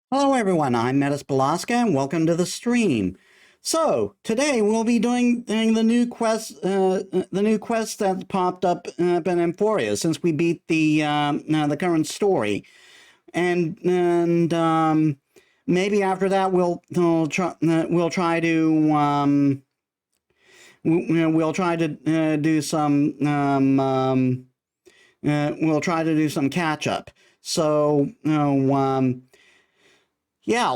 Hello everyone, I'm Metis Balaska and welcome to the stream. So today we'll be doing the new quest that popped up in Amphoreus since we beat the current story, and maybe after that we'll try to we'll try to do some we'll try to do some catch up. So yeah.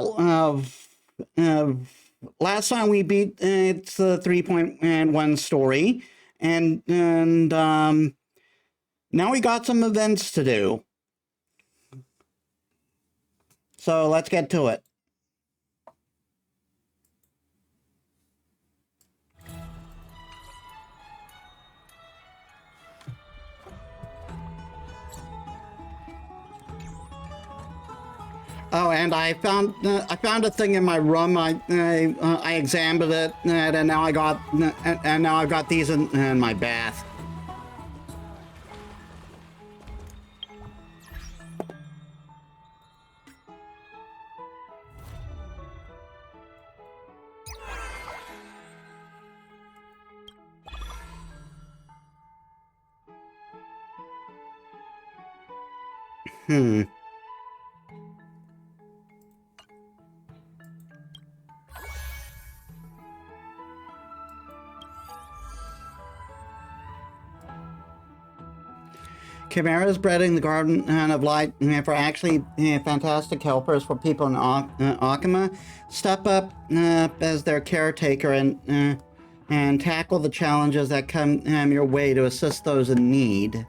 Last time we beat it's the 3.1 story, and now we got some events to do. So let's get to it. Oh, and I found a thing in my room. I examined it, and now I've got these in my bath. Hmm. Chimera's breading the Garden of Light for actually fantastic helpers for people in Akama. Step up as their caretaker and tackle the challenges that come your way to assist those in need.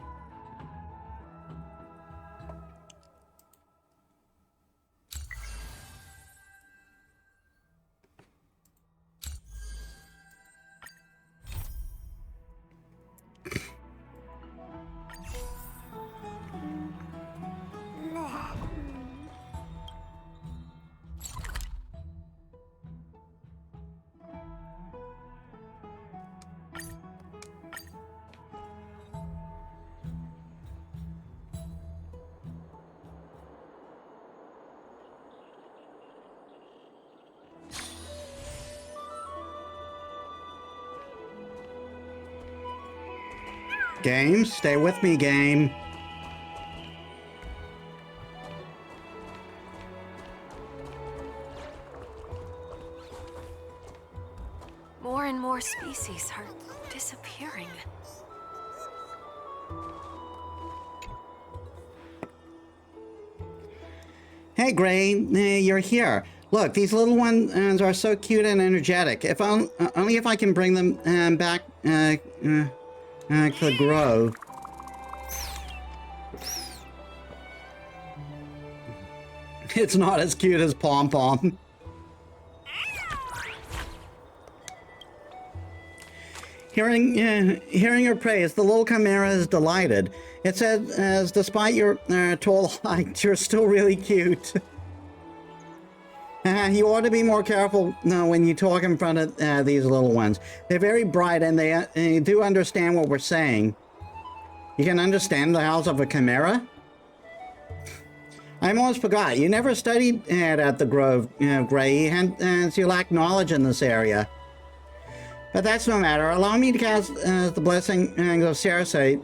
Game, stay with me, game. More and more species are disappearing. Hey, Gray, you're here. Look, these little ones are so cute and energetic. If only if I can bring them back to the grove. It's not as cute as Pom Pom. Hearing your praise, the little Chimera is delighted. It said, as despite your tall height, you're still really cute. You ought to be more careful when you talk in front of these little ones. They're very bright and they do understand what we're saying. You can understand the howls of a Chimera? I almost forgot. You never studied at the Grove, Gray, and you lack knowledge in this area. But that's no matter. Allow me to cast the blessing of Cersei,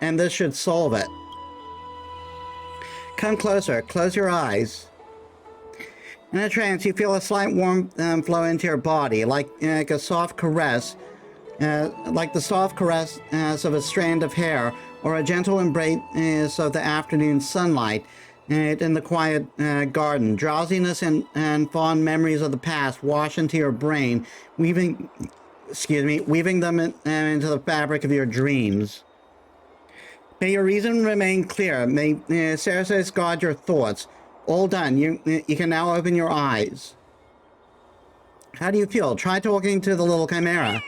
and this should solve it. Come closer. Close your eyes. In a trance, you feel a slight warmth flow into your body, like a soft caress, like the soft caress of a strand of hair, or a gentle embrace of the afternoon sunlight in the quiet garden. Drowsiness and fond memories of the past wash into your brain, weaving them into the fabric of your dreams. May your reason remain clear. May Cersei guard your thoughts. All done. You can now open your eyes. How do you feel? Try talking to the little Chimera.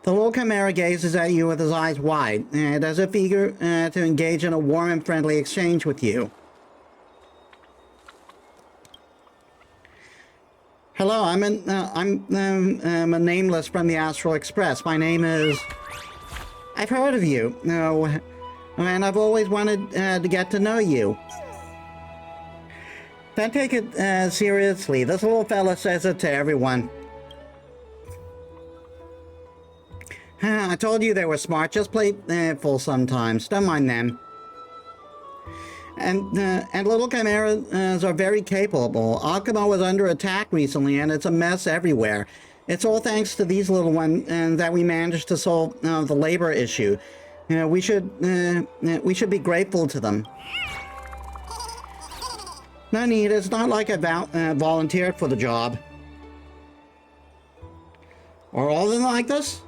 The little Chimera gazes at you with his eyes wide, as if eager to engage in a warm and friendly exchange with you. Hello, I'm a nameless from the Astral Express. My name is... I've heard of you. and I've always wanted to get to know you. Don't take it seriously. This little fella says it to everyone. I told you they were smart. Just play full sometimes. Don't mind them. And little chimeras are very capable. Akuma was under attack recently, and it's a mess everywhere. It's all thanks to these little ones that we managed to solve the labor issue. We should be grateful to them. No need. It's not like I volunteered for the job. Are all of them like this?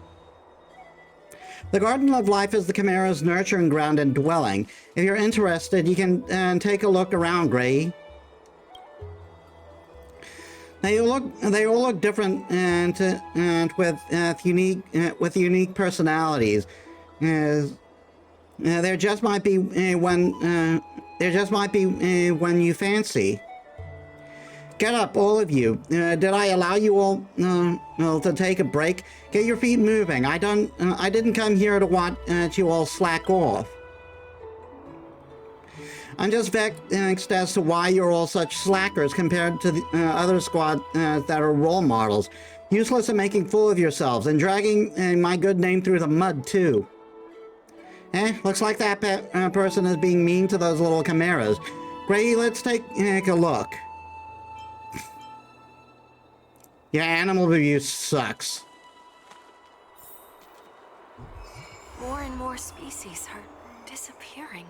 The Garden of Life is the Chimera's nurturing ground and dwelling. If you're interested, you can take a look around, Gray. Now they all look different and with unique personalities. There just might be one you fancy. Get up, all of you. Did I allow you all to take a break? Get your feet moving. I didn't come here to watch you all slack off. I'm just vexed as to why you're all such slackers compared to the other squad that are role models. Useless at making fool of yourselves and dragging my good name through the mud too. Looks like that person is being mean to those little chimeras. Gray, let's take a look. Yeah, animal abuse sucks. More and more species are disappearing.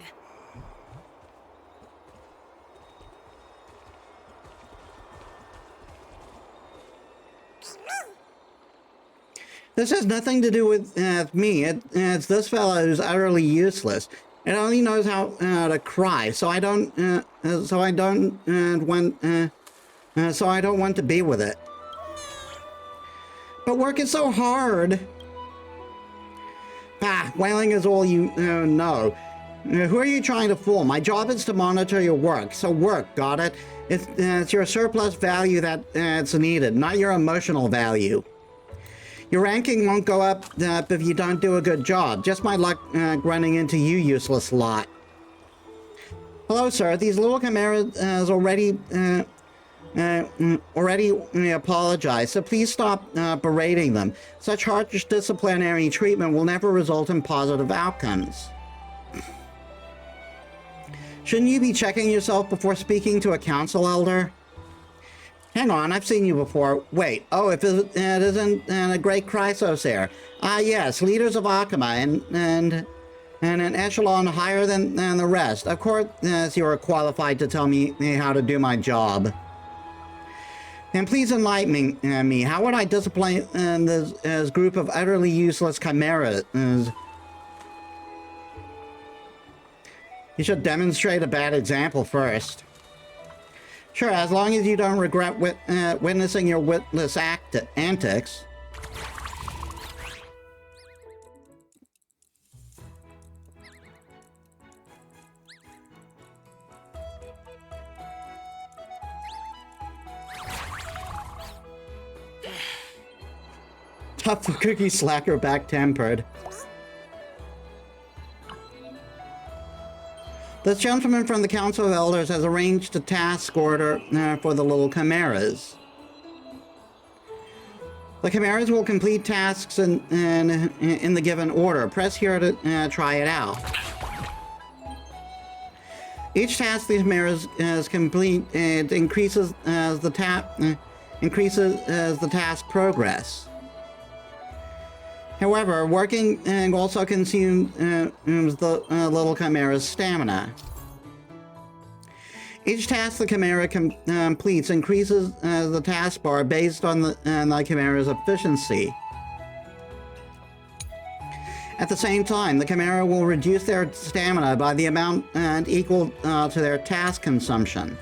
This has nothing to do with me. It's this fellow who's utterly useless. It only knows how to cry. So I don't want to be with it. But work is so hard. Wailing is all you know. Who are you trying to fool? My job is to monitor your work. So work, got it? It's your surplus value that it's needed, not your emotional value. Your ranking won't go up if you don't do a good job. Just my luck running into you, useless lot. Hello, sir. These little chimeras already apologize, so please stop berating them. Such harsh disciplinary treatment will never result in positive outcomes. Shouldn't you be checking yourself before speaking to a council elder? Hang on, I've seen you before. Wait, if it isn't a great Chrysos here. Yes, leaders of Akuma and an echelon higher than the rest. Of course, you are qualified to tell me how to do my job. And please enlighten me. How would I discipline this group of utterly useless chimeras? You should demonstrate a bad example first. Sure, as long as you don't regret witnessing your witless antics. Tough cookie slacker back-tempered. This gentleman from the Council of Elders has arranged a task order for the little chimeras. The chimeras will complete tasks in the given order. Press here to try it out. Each task the chimeras complete it increases as the task progress. However, working also consumes the little chimera's stamina. Each task the chimera completes increases the task bar based on the chimera's efficiency. At the same time, the chimera will reduce their stamina by the amount equal to their task consumption.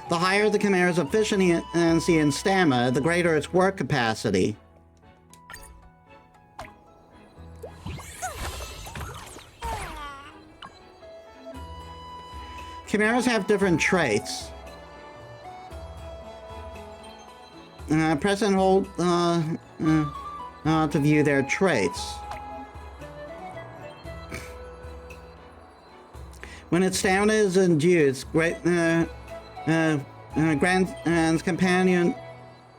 The higher the chimera's efficiency and stamina, the greater its work capacity. Chimeras have different traits. Press and hold to view their traits. When its stamina is induced, Grand's companion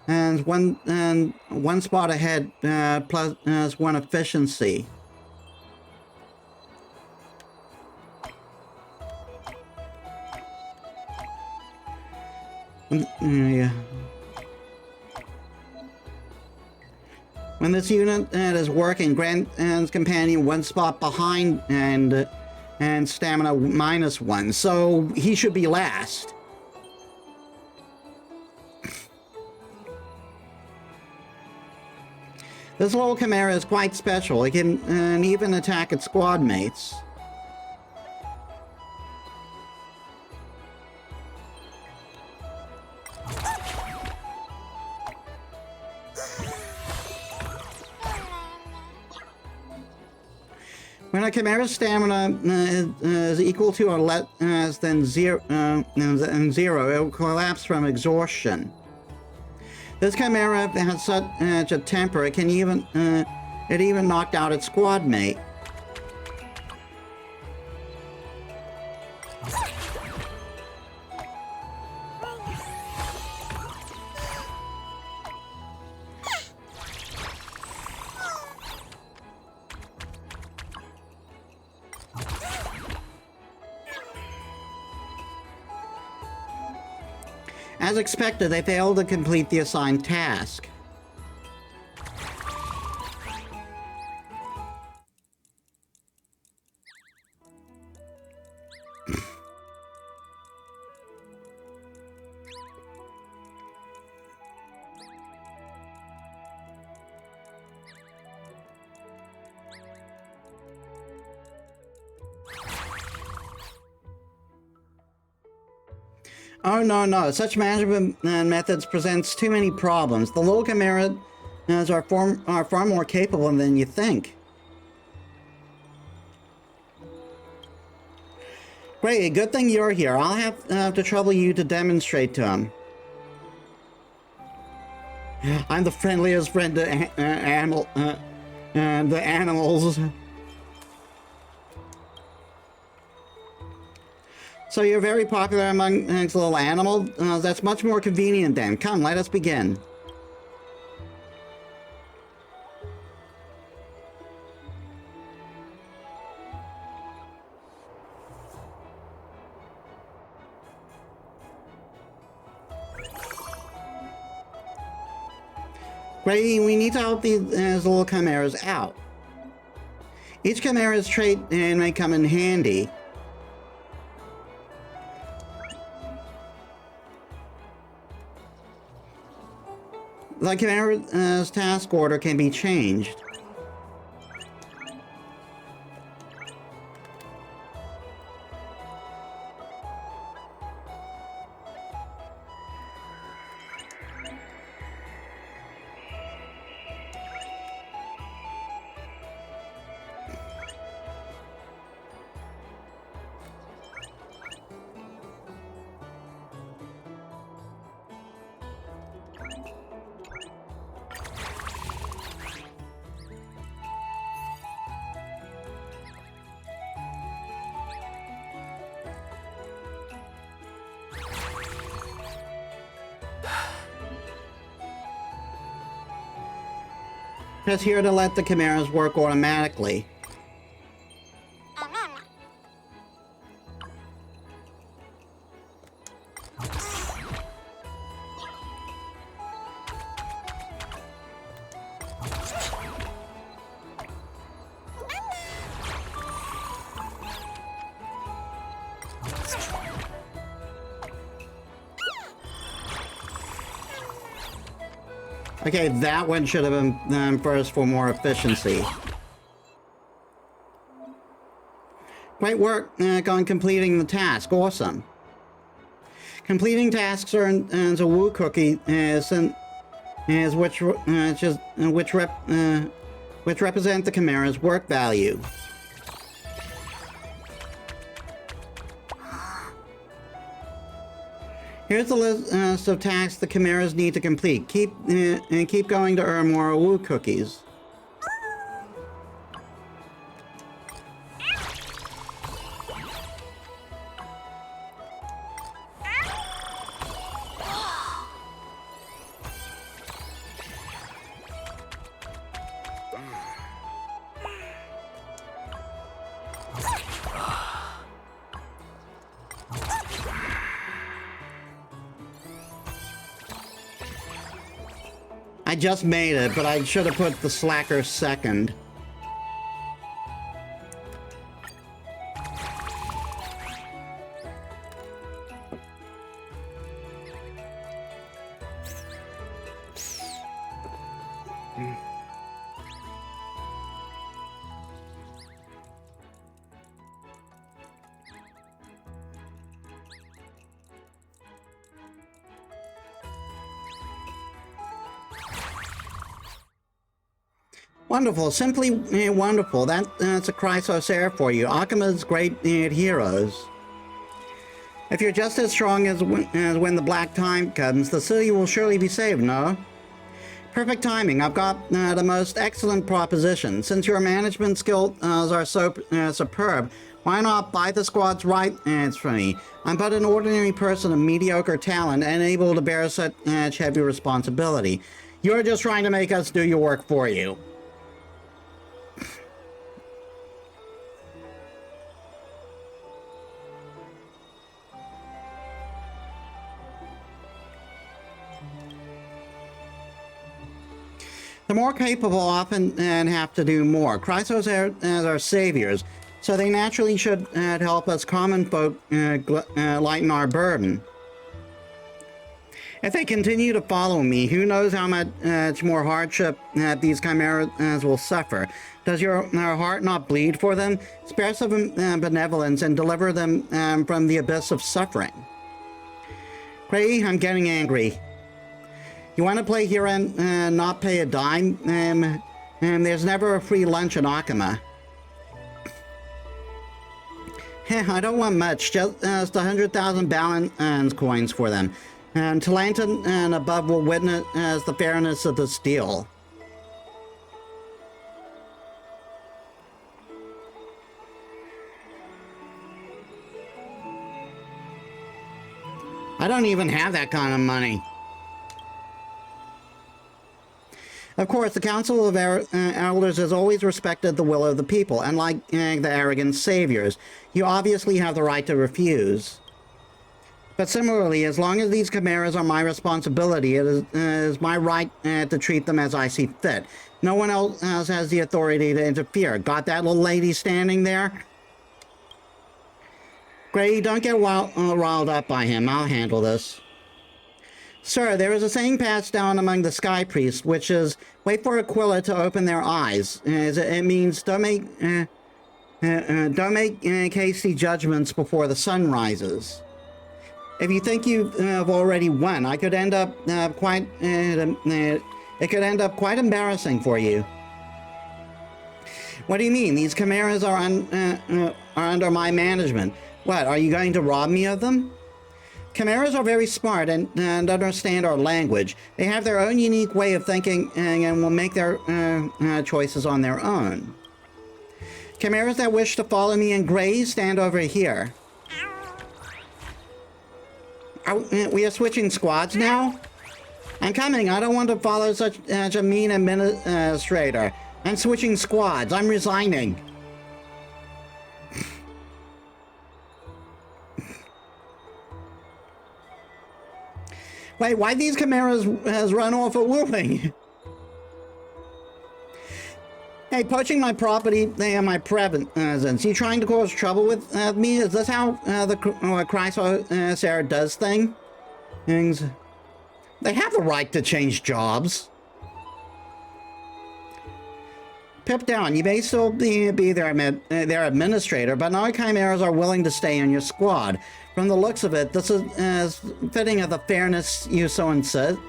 and one spot ahead plus one efficiency. Yeah. When this unit is working, Grand's companion one spot behind and stamina -1, so he should be last. This little Chimera is quite special. It can even attack its squad mates. When a Chimera's stamina is equal to or less than zero, it will collapse from exhaustion. This Chimera has such a temper, it even knocked out its squad mate. As expected, they failed to complete the assigned task. Oh, no. Such management methods presents too many problems. The little Chimeras are far more capable than you think. Great, good thing you're here. I'll have to trouble you to demonstrate to him. I'm the friendliest friend to the animals. So you're very popular amongst little animals? That's much more convenient then. Come, let us begin. Great, we need to help these little Chimeras out. Each Chimera's trait may come in handy. The Chimera's task order can be changed. Press here to let the Chimeras work automatically. Okay, that one should have been first for more efficiency. Great work on completing the task. Awesome. Completing tasks earns a woo cookie, which represent the Chimera's work value. Here's the list of tasks the Chimeras need to complete. Keep going to earn more woo cookies. I just made it, but I should have put the slacker second. Wonderful, simply wonderful. That's a Chrysos air for you. Akima's great heroes. If you're just as strong as when the black time comes, the city will surely be saved, no? Perfect timing. I've got the most excellent proposition. Since your management skills are so superb, why not buy the squad's rights for me? I'm but an ordinary person of mediocre talent and able to bear such heavy responsibility. You're just trying to make us do your work for you. The more capable often have to do more. Chrysos are saviors, so they naturally should help us common folk lighten our burden. If they continue to follow me, who knows how much more hardship these chimeras will suffer. Does your heart not bleed for them? Spare some benevolence and deliver them from the abyss of suffering. Gray, I'm getting angry. You want to play here and not pay a dime? And there's never a free lunch in Akima. I don't want much, just 100,000 balance coins for them. And Talanton and above will witness the fairness of this deal. I don't even have that kind of money. Of course, the Council of Elders has always respected the will of the people, unlike the arrogant saviors. You obviously have the right to refuse. But similarly, as long as these chimeras are my responsibility, it is my right to treat them as I see fit. No one else has the authority to interfere. Got that little lady standing there? Gray, don't get riled up by him. I'll handle this. Sir, there is a saying passed down among the Sky Priests, which is, wait for Aquila to open their eyes. It means, don't make hasty judgments before the sun rises. If you think you have already won, it could end up quite embarrassing for you. What do you mean? These chimeras are under my management. What, are you going to rob me of them? Chimeras are very smart and understand our language. They have their own unique way of thinking and will make their choices on their own. Chimeras that wish to follow me in gray, stand over here. We are switching squads now? I'm coming. I don't want to follow such a mean administrator. I'm switching squads. I'm resigning. Wait, why these chimeras has run off at whooping? Hey, poaching my property and my presence. You trying to cause trouble with me? Is this how the Chrysos does things? They have the right to change jobs. Pip down. You may still be their administrator, but no chimeras are willing to stay on your squad. From the looks of it, this is fitting of the fairness you so insist.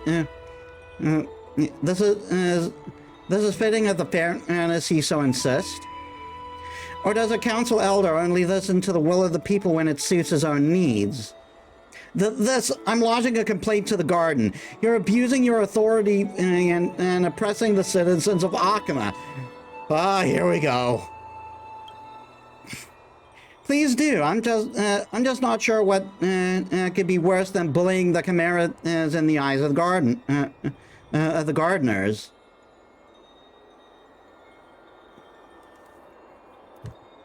This is fitting of the fairness you so insist. Or does a council elder only listen to the will of the people when it suits his own needs? I'm lodging a complaint to the garden. You're abusing your authority and oppressing the citizens of Akima. Ah, here we go. Please do. I'm just not sure what could be worse than bullying the chimeras in the eyes of the gardeners.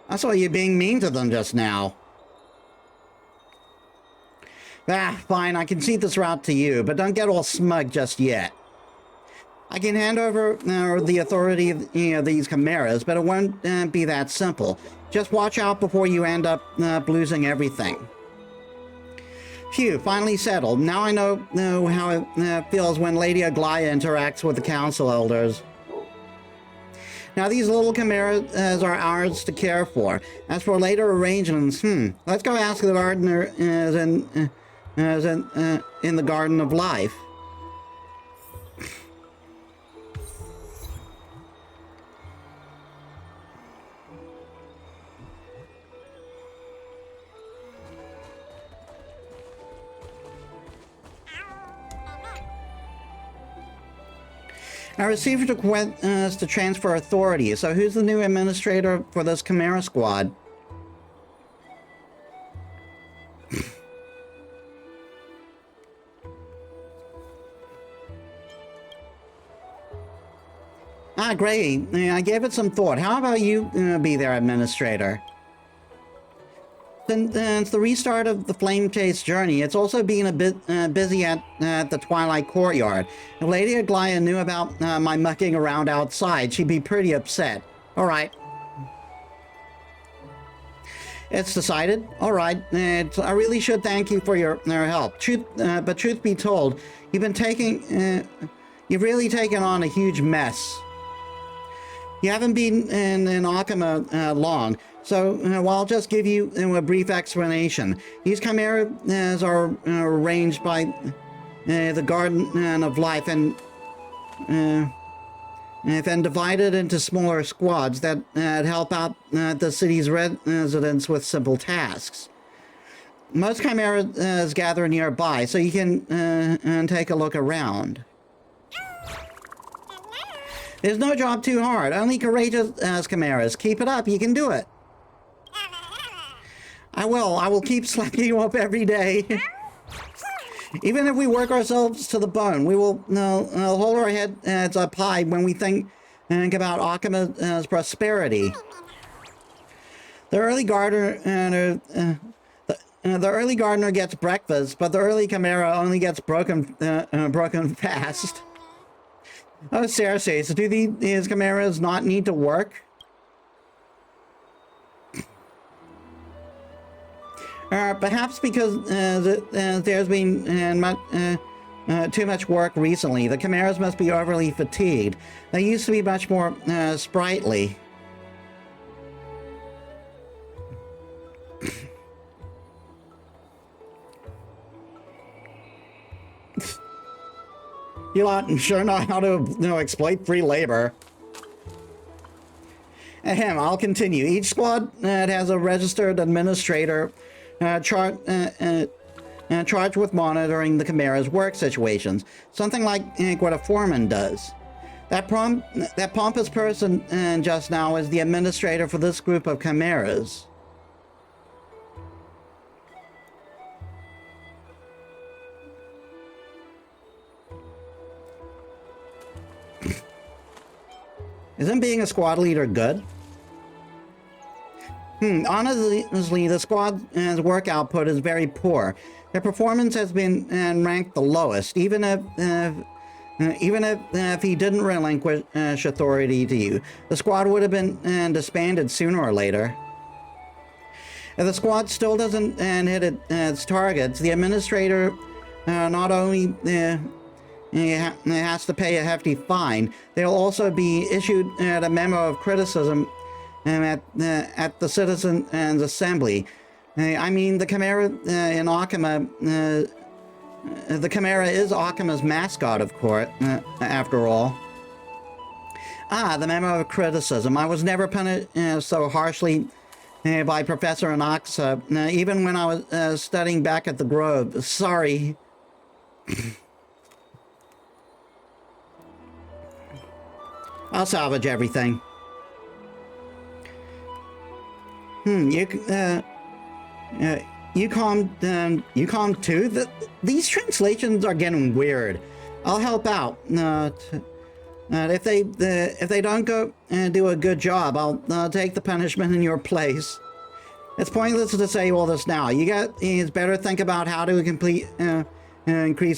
I saw you being mean to them just now. Fine, I can see this route to you, but don't get all smug just yet. I can hand over the authority of these chimeras, but it won't be that simple. Just watch out before you end up losing everything. Phew, finally settled. Now I know how it feels when Lady Aglaia interacts with the council elders. Now these little chimeras are ours to care for. As for later arrangements, let's go ask the gardener in the Garden of Life. I received a request to transfer authority, so who's the new administrator for this Chimera squad? Ah, great. I gave it some thought. How about you be their administrator? Since the restart of the Flame Chase journey, it's also been a bit busy at the Twilight Courtyard. If Lady Aglaia knew about my mucking around outside, she'd be pretty upset. All right. It's decided. All right. I really should thank you for your help. But truth be told, you've really taken on a huge mess. You haven't been in Akama long, so well, I'll just give you a brief explanation. These chimeras are arranged by the Garden of Life and divided into smaller squads that help out the city's residents with simple tasks. Most chimeras gather nearby, so you can take a look around. There's no job too hard. Only courageous chimeras. Keep it up. You can do it. I will. I will keep slapping you up every day. Even if we work ourselves to the bone, we will hold our heads up high when we think about Akama's prosperity. The early gardener gets breakfast, but the early chimera only gets broken fast. Oh, seriously, so do these chimeras not need to work? Perhaps because there's been too much work recently. The chimeras must be overly fatigued. They used to be much more sprightly. You lot sure know how to exploit free labor. Ahem, I'll continue. Each squad has a registered administrator charged with monitoring the Chimera's work situations. Something like what a foreman does. That pompous person just now is the administrator for this group of Chimeras. Isn't being a squad leader good? Honestly, the squad's work output is very poor. Their performance has been ranked the lowest, even if he didn't relinquish authority to you. The squad would have been disbanded sooner or later. If the squad still doesn't hit its targets, the administrator not only has to pay a hefty fine, they'll also be issued a memo of criticism at the Citizens' Assembly. I mean, the Chimera in Akama, the Chimera is Akama's mascot, of course, after all. Ah, the memo of criticism. I was never punished so harshly by Professor Anaxa, even when I was studying back at the Grove. Sorry. I'll salvage everything. You calm too? These translations are getting weird. I'll help out. If they don't go and do a good job, I'll take the punishment in your place. It's pointless to say all this now. It's better think about how to increase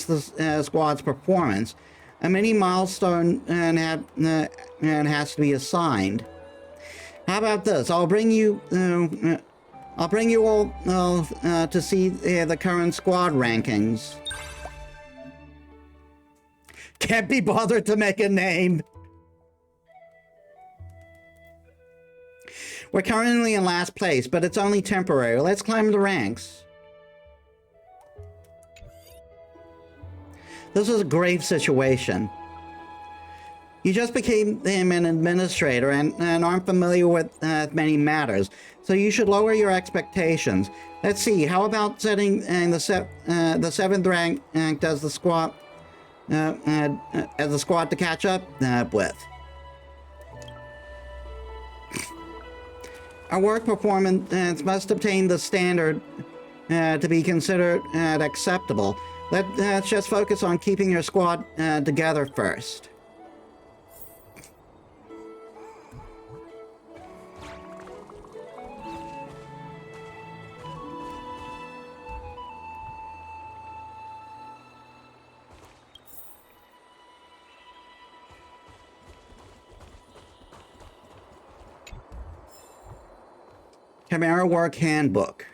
the squad's performance. A mini milestone and has to be assigned. How about this? I'll bring you all to see the current squad rankings. Can't be bothered to make a name. We're currently in last place, but it's only temporary. Let's climb the ranks. This is a grave situation. You just became an administrator and aren't familiar with many matters, so you should lower your expectations. Let's see, how about setting the 7th rank as the squad to catch up with? Our work performance must obtain the standard to be considered acceptable. Let's just focus on keeping your squad together first. Chimera Work Handbook.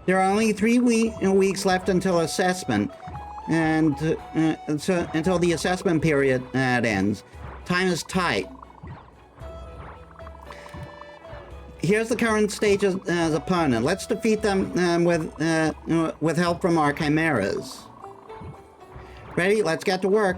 There are only 3 weeks left until assessment, and until the assessment period ends. Time is tight. Here's the current stage's opponent. Let's defeat them with help from our chimeras. Ready? Let's get to work.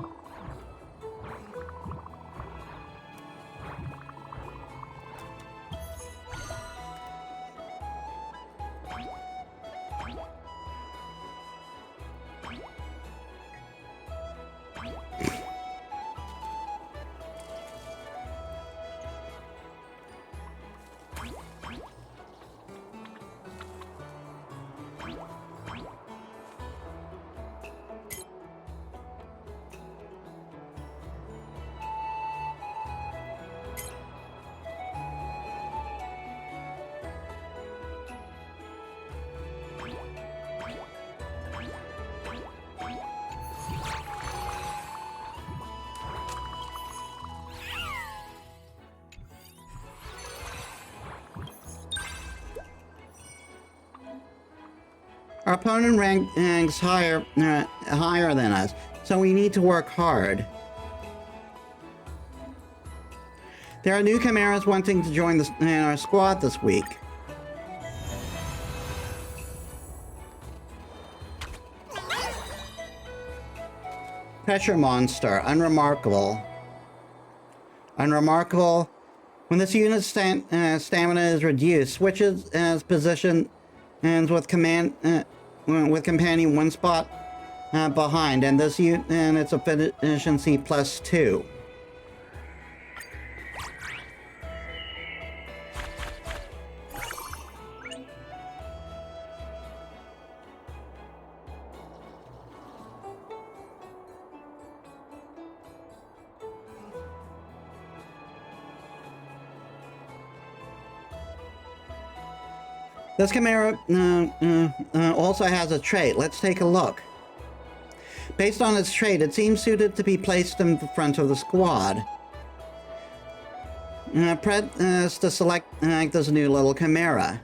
Our opponent ranks higher than us, so we need to work hard. There are new chimeras wanting to join our squad this week. Pressure monster, unremarkable. Unremarkable. When this unit's stamina is reduced, switches position and with companion 1 spot behind, and this unit and its efficiency +2. This chimera also has a trait. Let's take a look. Based on its trait, it seems suited to be placed in the front of the squad. Press to select this new little chimera.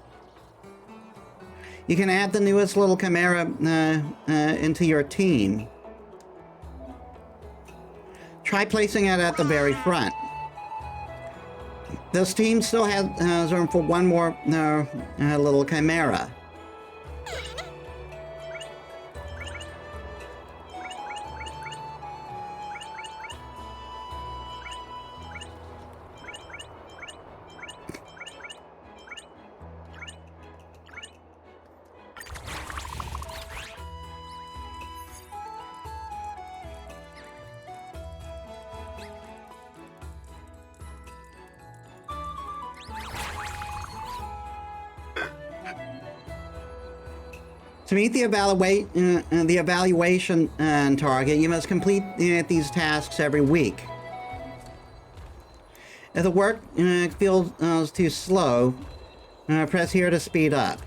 You can add the newest little chimera into your team. Try placing it at the very front. This team still has room for 1 more little chimera. To meet the evaluation target, you must complete these tasks every week. If the work feels too slow, press here to speed up.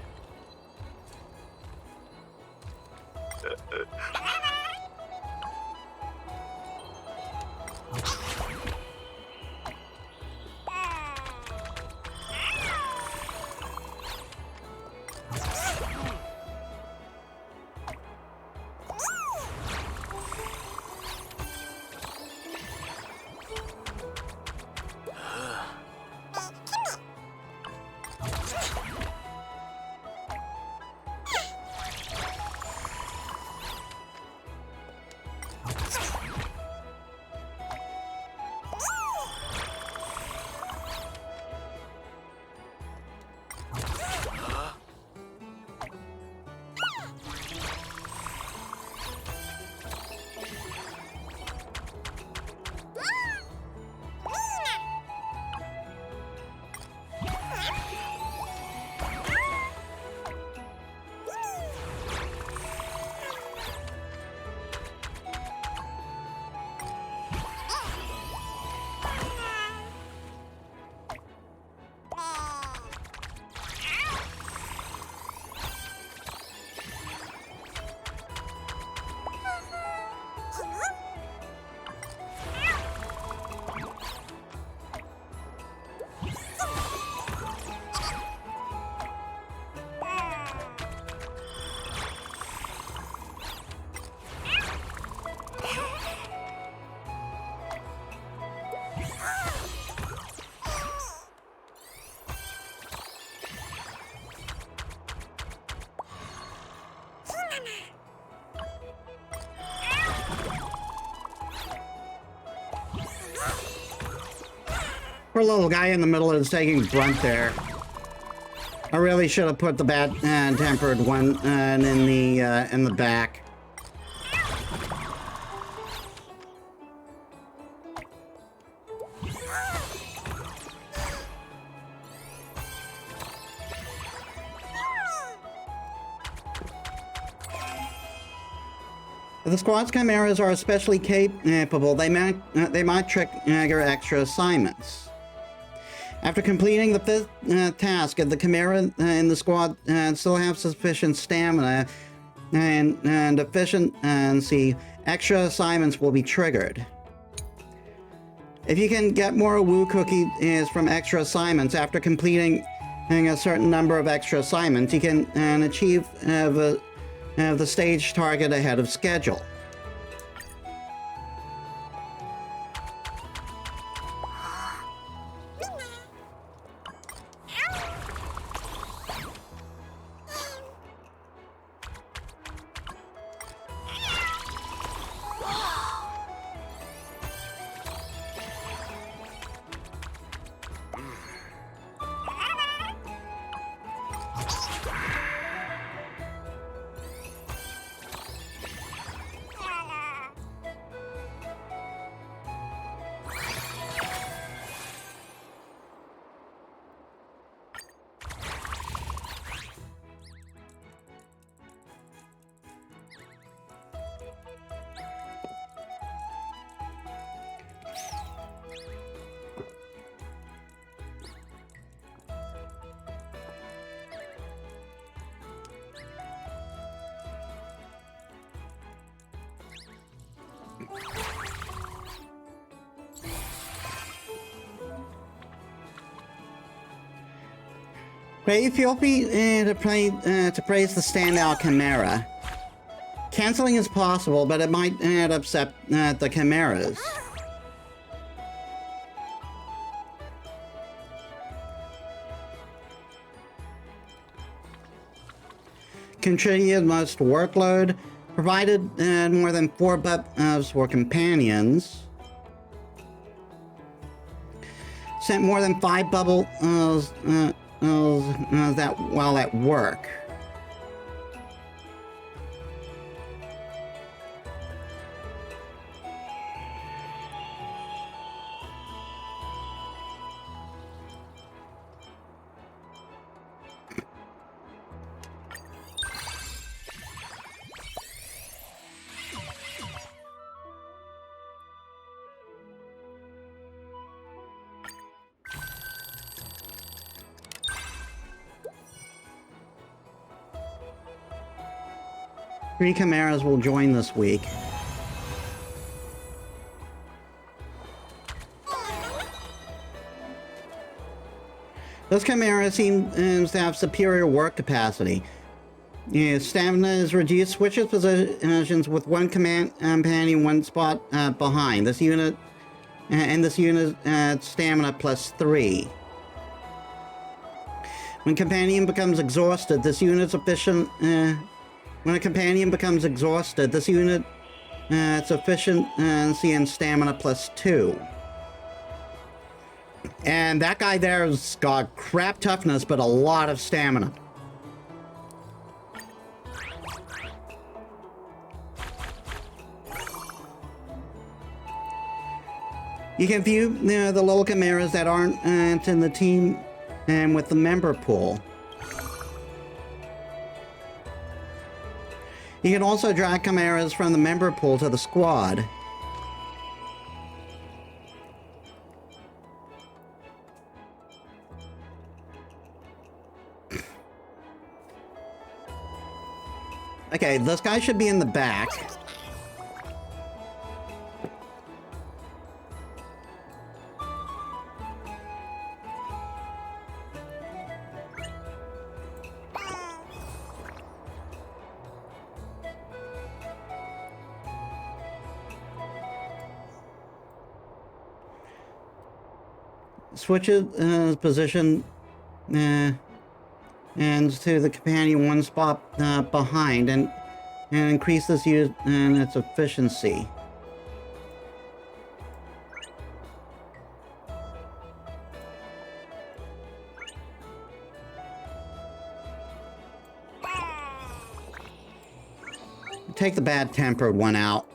Poor little guy in the middle is taking brunt there. I really should have put the bad-tempered one in the back. If the squad's chimeras are especially capable, they might trigger extra assignments. After completing the fifth task, if the chimera in the squad still have sufficient stamina and efficiency, extra assignments will be triggered. If you can get more woo cookies from extra assignments after completing a certain number of extra assignments, you can achieve the stage target ahead of schedule. Pray feel free to praise the standout Chimera. Canceling is possible, but it might upset the chimeras. Contributed most workload, provided more than 4 buffs for companions. Sent more than 5 bubbles that while at work. 3 Chimeras will join this week. This Chimera seems to have superior work capacity. Stamina is reduced, switches positions with one companion one spot behind. This unit, stamina plus 3. When companion becomes exhausted, this unit's when a companion becomes exhausted, this unit its efficiency and stamina plus 2. And that guy there's got crap toughness, but a lot of stamina. You can view the little chimeras that aren't in the team and with the member pool. You can also drag chimeras from the member pool to the squad. Okay, this guy should be in the back. Switch position and to the companion one spot behind and increase this unit and its efficiency. Take the bad-tempered one out.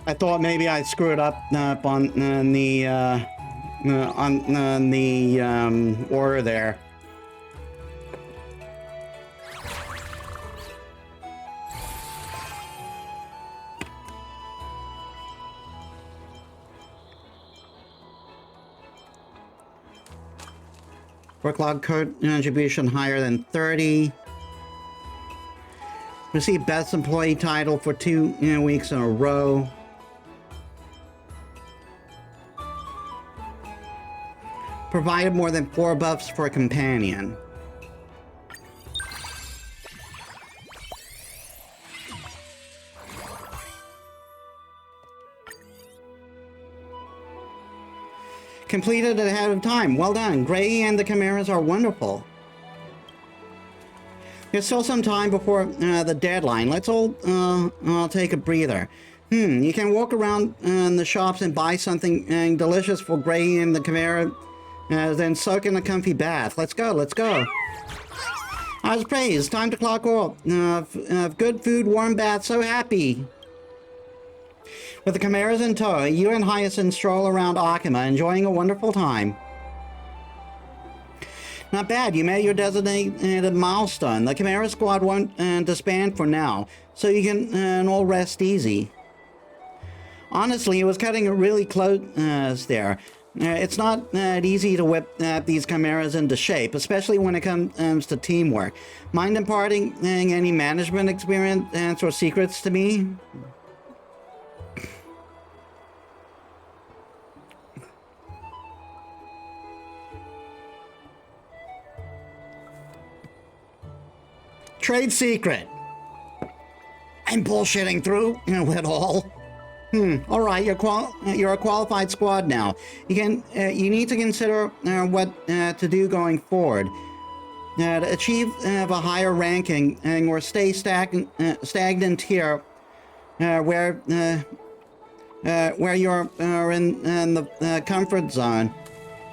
I thought maybe I screwed up on the order there. Workload contribution higher than 30. Received best employee title for 2 weeks in a row. Provided more than 4 buffs for a companion. Completed ahead of time. Well done. Gray and the Chimeras are wonderful. There's still some time before the deadline. Let's all take a breather. You can walk around in the shops and buy something delicious for Gray and the Chimera, then soak in a comfy bath. Let's go, let's go. I was praised. Time to clock off. Good food, warm bath, so happy. With the Chimeras in tow, you and Hyacinth stroll around Akima, enjoying a wonderful time. Not bad, you made your designated milestone. The Chimera squad won't disband for now, so you can all rest easy. Honestly, it was cutting it really close there. It's not easy to whip these Chimeras into shape, especially when it comes to teamwork. Mind imparting any management experience or secrets to me? Trade secret. I'm bullshitting through it all. All right, you're a qualified squad now. You need to consider what to do going forward. To achieve a higher ranking or stay stagnant here, where you're in the comfort zone.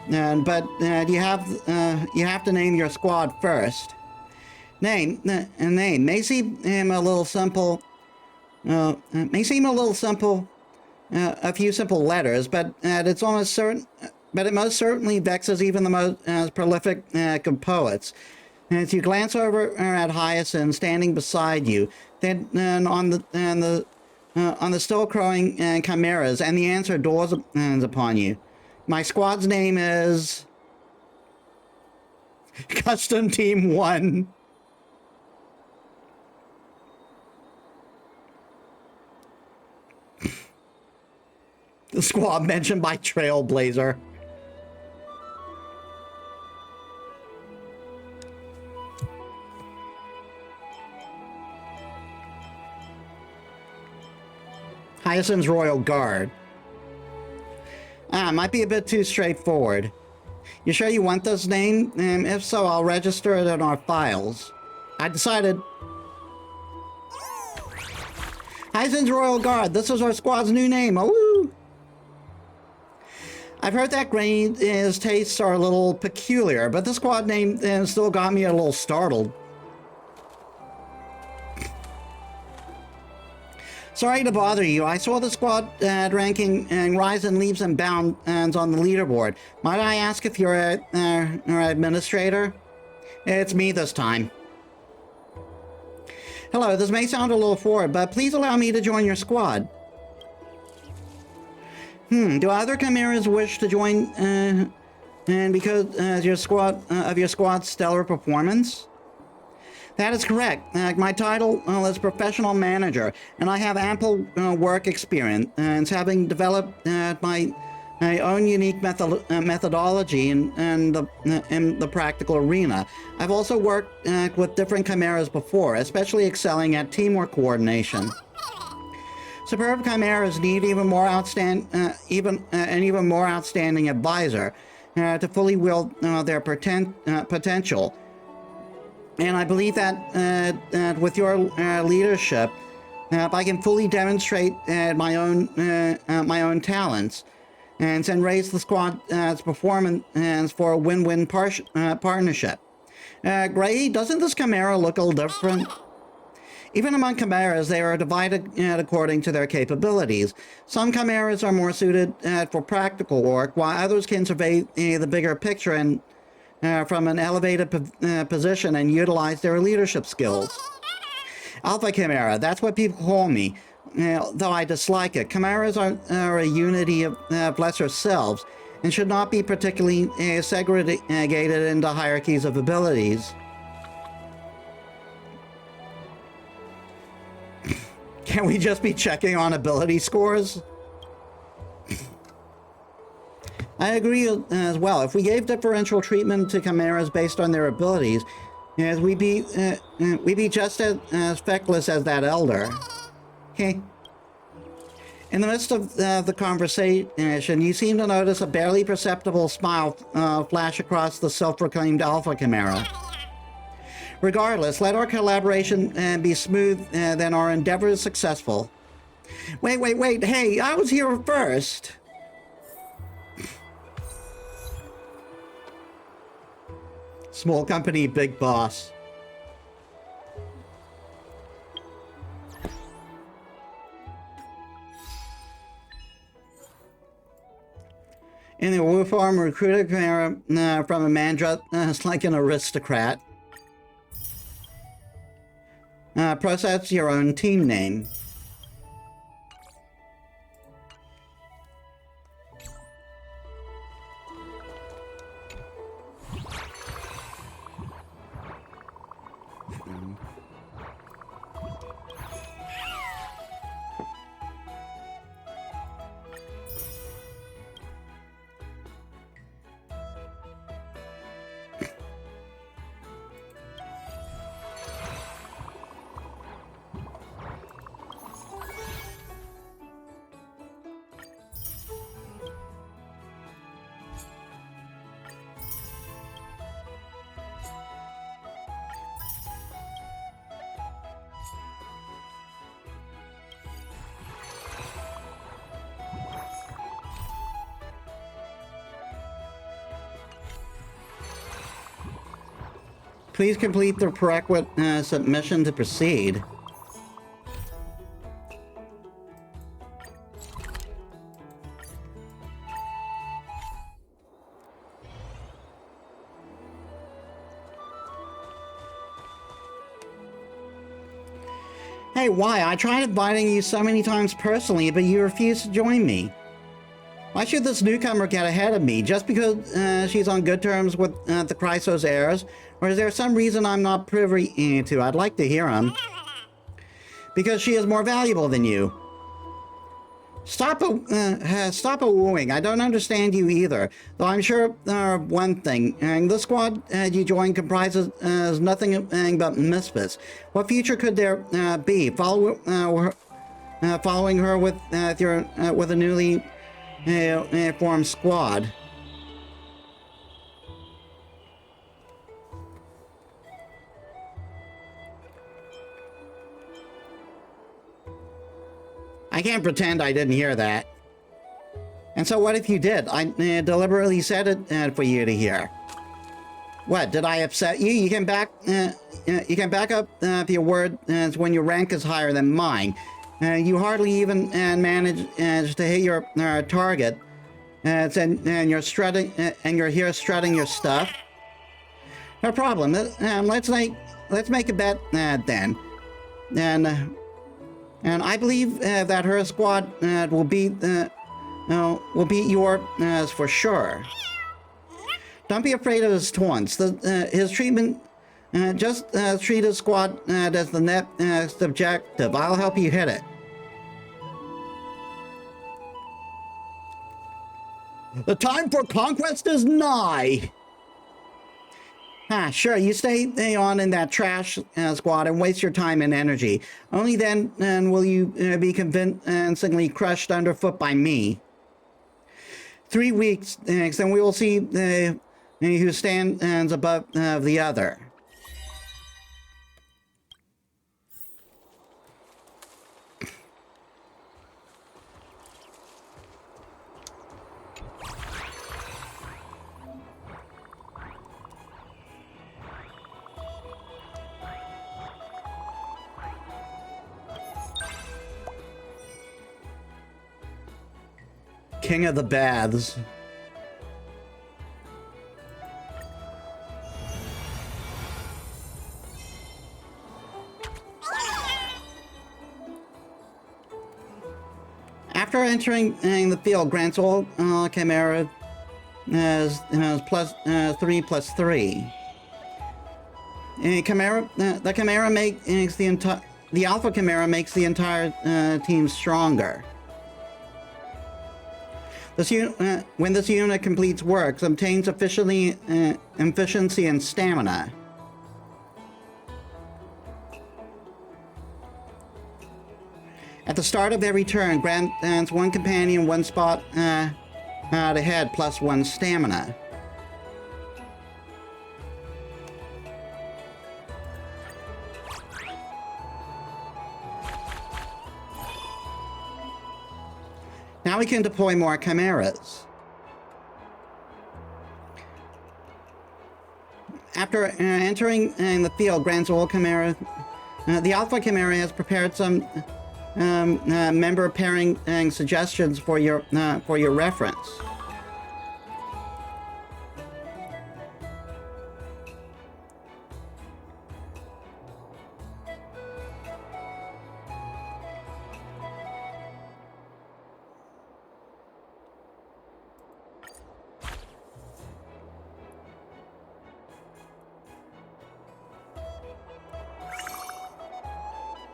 But you have to name your squad first. Name may seem a little simple. A few simple letters, but it's almost certain. But it most certainly vexes even the most prolific poets. As you glance over at Hyacinth standing beside you, then on the still crowing chimeras, and the answer dawns upon you. My squad's name is Custom Team 1. The squad mentioned by Trailblazer. Hyacinth's Royal Guard. Might be a bit too straightforward. You sure you want this name? If so, I'll register it in our files. I decided. Hyacinth's Royal Guard. This is our squad's new name. Oh! I've heard that Gray's tastes are a little peculiar, but the squad name still got me a little startled. Sorry to bother you. I saw the squad ranking rise in leaps and bounds on the leaderboard. Might I ask if you're an administrator? It's me this time. Hello, this may sound a little forward, but please allow me to join your squad. Do other chimeras wish to join, and because of your squad's stellar performance? That is correct. My title is professional manager, and I have ample work experience, having developed my own unique methodology in the practical arena. I've also worked with different chimeras before, especially excelling at teamwork coordination. Superb chimeras need even more outstanding advisor to fully wield their potential. And I believe that with your leadership, I can fully demonstrate my own talents, and raise the squad's performance for a win-win partnership. Gray, doesn't this chimera look a little different? Even among chimeras, they are divided according to their capabilities. Some chimeras are more suited for practical work, while others can survey the bigger picture and from an elevated position and utilize their leadership skills. Alpha Chimera, that's what people call me, though I dislike it. Chimeras are a unity of lesser selves and should not be particularly segregated into hierarchies of abilities. Can we just be checking on ability scores? I agree as well. If we gave differential treatment to chimeras based on their abilities, we'd be just as feckless as that elder. Okay. In the midst of the conversation, you seem to notice a barely perceptible smile flash across the self-proclaimed Alpha Chimera. Regardless, let our collaboration be smooth, then our endeavor is successful. Wait, hey, I was here first. Small company, big boss. In the Wu farm, recruited Chimera from a mandra like an aristocrat. Process your own team name. Please complete the prerequisite submission to proceed. Hey, why? I tried inviting you so many times personally, but you refused to join me. Why should this newcomer get ahead of me? Just because she's on good terms with the Chrysos heirs? Or is there some reason I'm not privy to? I'd like to hear him. Because she is more valuable than you. Stop a wooing. I don't understand you either. Though I'm sure of one thing. And the squad you joined comprises nothing but misfits. What future could there be? Following her with a newly formed squad. I can't pretend I didn't hear that. And so what if you did? I deliberately said it for you to hear. What, did I upset you? You can back up your word when your rank is higher than mine. You hardly even manage to hit your target. And you're strutting, and you're here strutting your stuff. No problem. Let's make a bet then. And I believe that her squad will beat yours for sure. Don't be afraid of his taunts. His treatment, just treat his squad as the next objective. I'll help you hit it. The time for conquest is nigh. Sure, you stay on in that trash squad and waste your time and energy. Only then will you be convincingly crushed underfoot by me. 3 weeks, then we will see who stands above the other. king of the baths. After entering the field, grants all Chimera as +3/+3. Chimera, the Chimera makes the Alpha Chimera makes the entire team stronger. When this unit completes work, obtains efficiency and stamina. At the start of every turn, grants one companion one spot ahead +1 stamina. Now we can deploy more Chimeras. After entering the field, grants all Chimera. The Alpha Chimera has prepared some member pairing suggestions for your reference.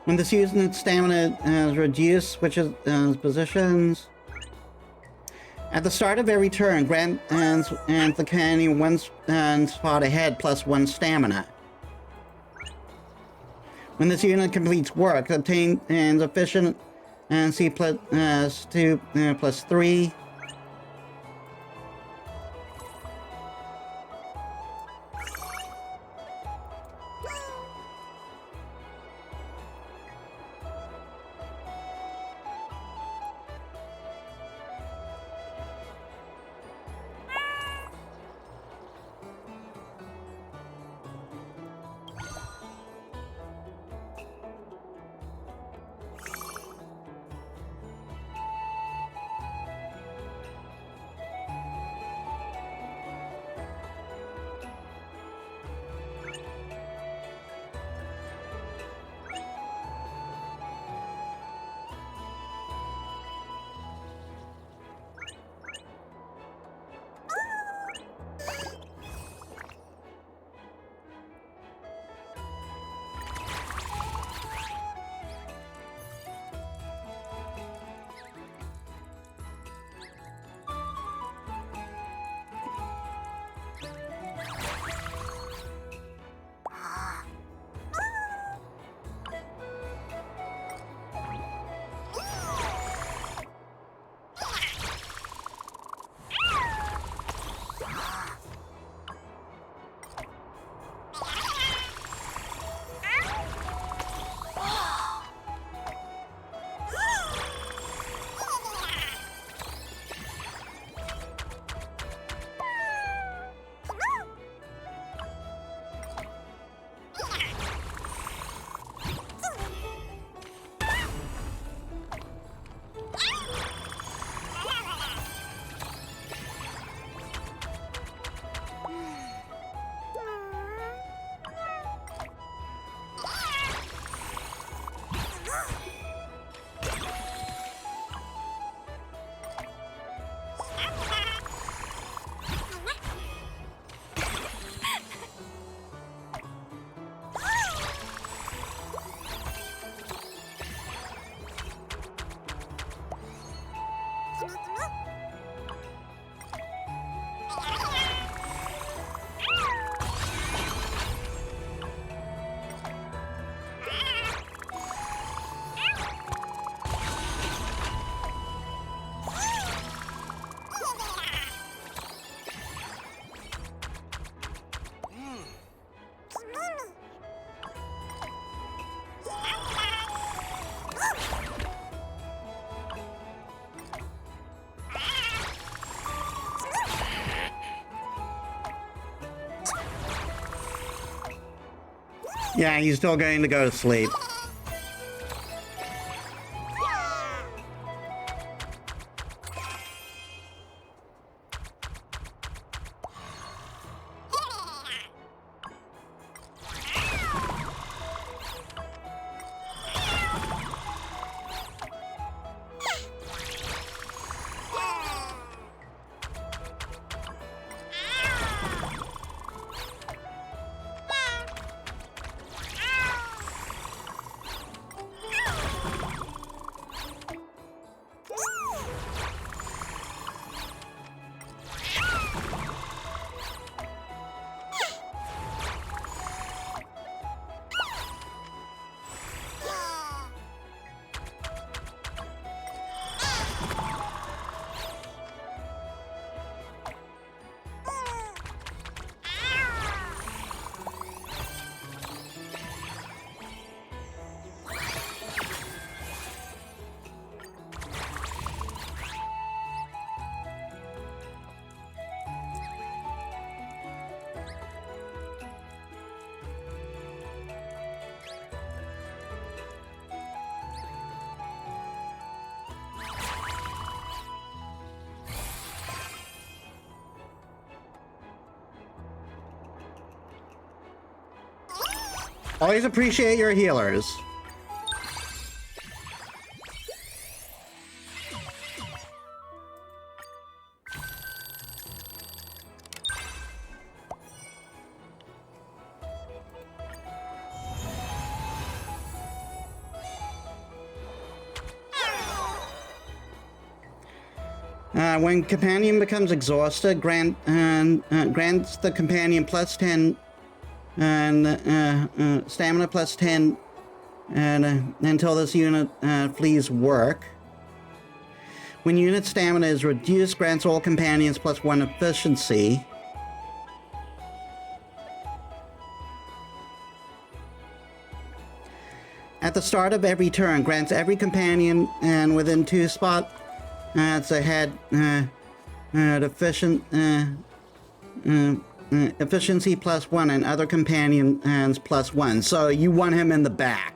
When this unit's stamina is reduced, switches positions. At the start of every turn, grant the companion one spot ahead +1 stamina. When this unit completes work, obtain efficiency +2/+3. Yeah, he's still going to go to sleep. Always appreciate your healers. When companion becomes exhausted, grants the companion plus 10 and stamina plus 10 and until this unit flees work. When unit stamina is reduced, grants all companions plus 1 efficiency. At the start of every turn, grants every companion and within 2 spots ahead efficiency plus 1 and other companions plus 1. So you want him in the back.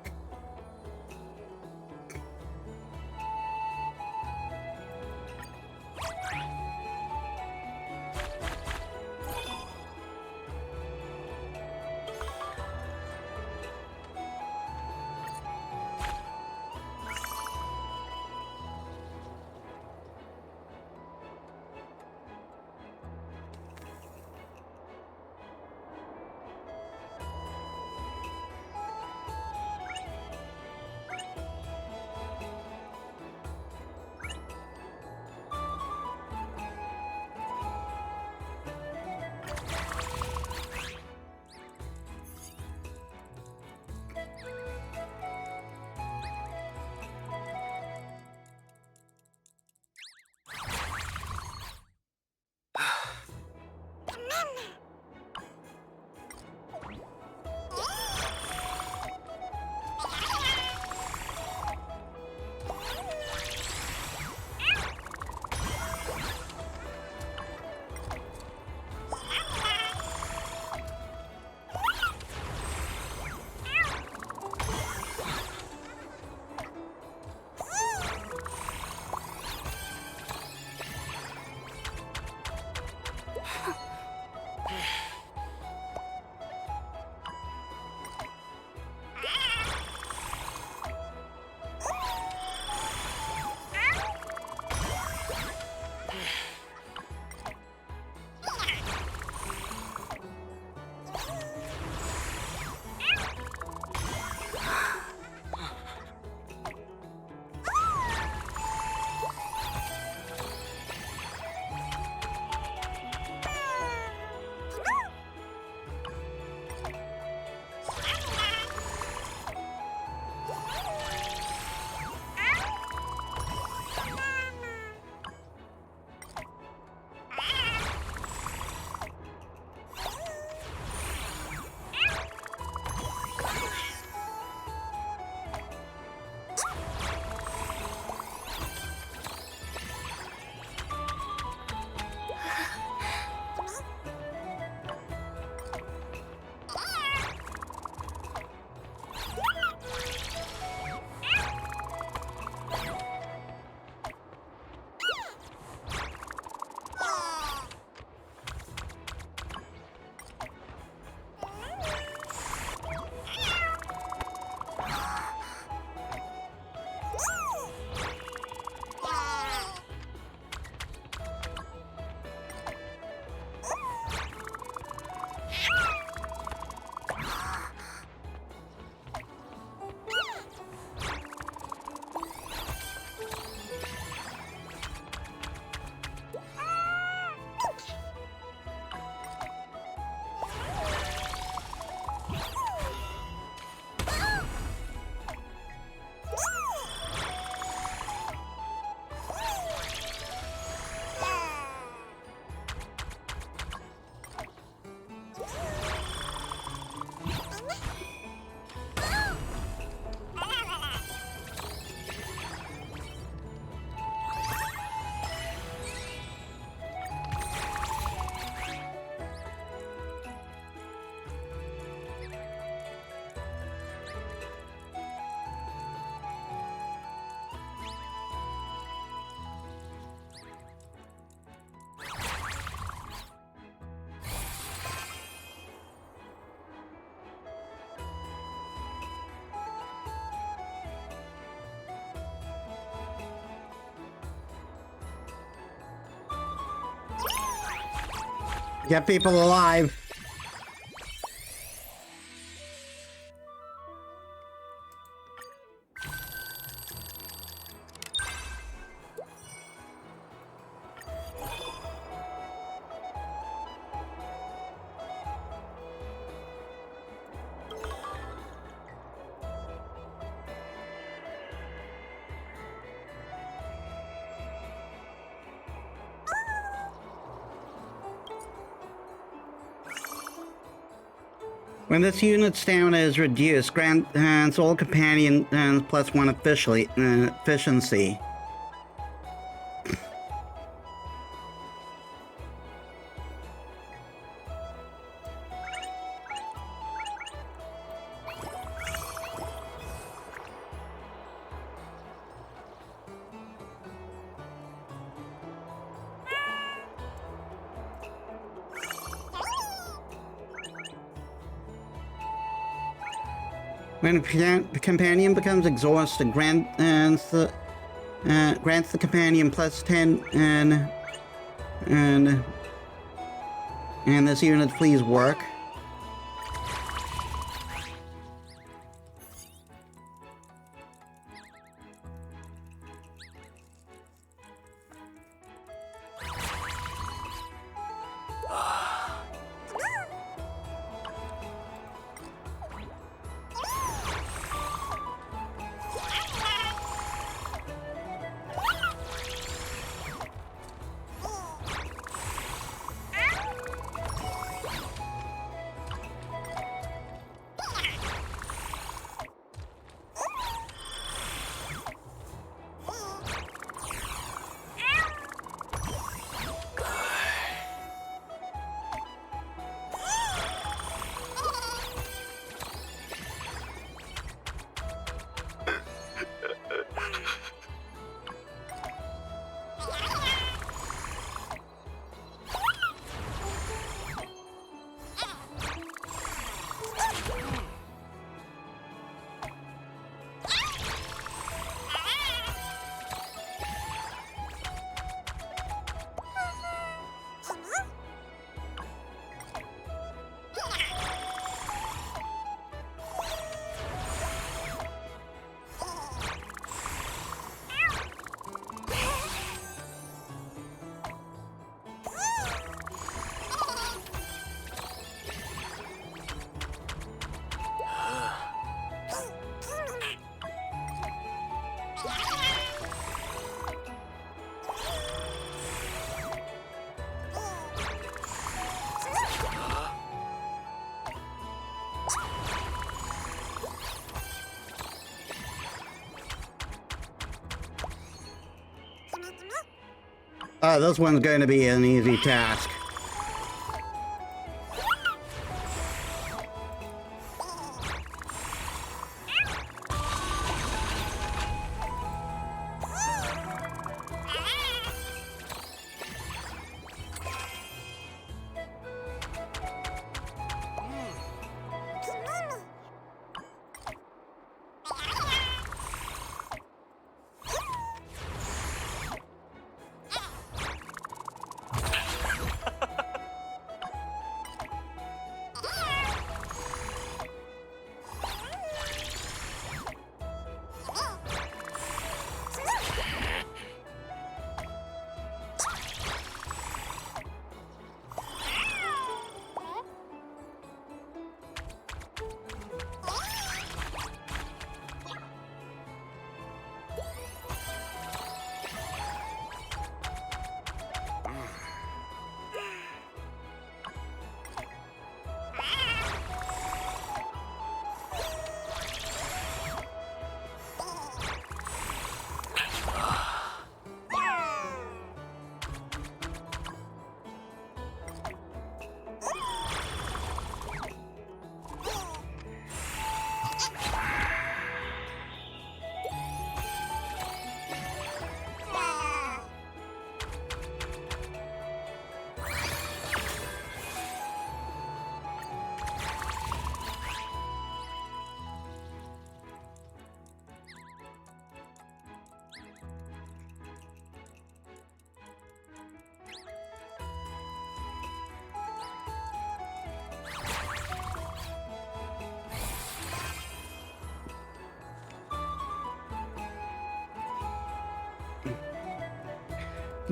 Get people alive. When this unit's stamina is reduced, grants all companion +1 efficiency. When a companion becomes exhausted, grants the companion +10 and this unit flees work. This one's going to be an easy task.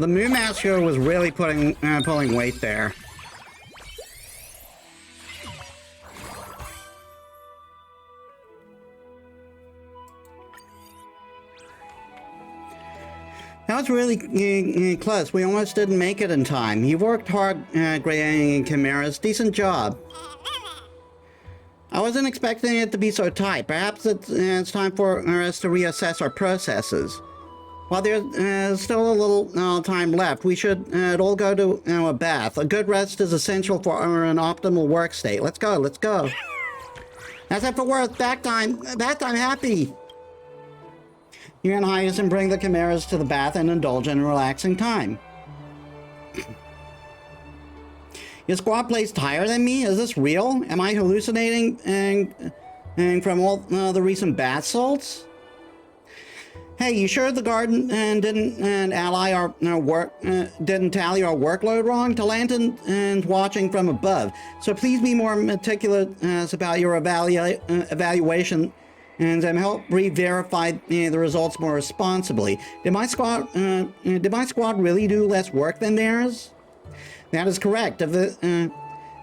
the Moon Master was really pulling weight there. That was really close. We almost didn't make it in time. You worked hard, Gray and Chimeras. Decent job. I wasn't expecting it to be so tight. Perhaps it's time for us to reassess our processes. While there's still a little time left, we should all go to a bath. A good rest is essential for an optimal work state. Let's go, let's go. That's it for work. Bath time happy. You and Hyacinth bring the Chimeras to the bath and indulge in a relaxing time. Your squad plays higher than me? Is this real? Am I hallucinating and from all the recent bath salts? Hey, you sure the garden didn't tally our workload wrong? Talanton and watching from above, so please be more meticulous about your evaluation and help re-verify the results more responsibly. Did my squad really do less work than theirs? That is correct.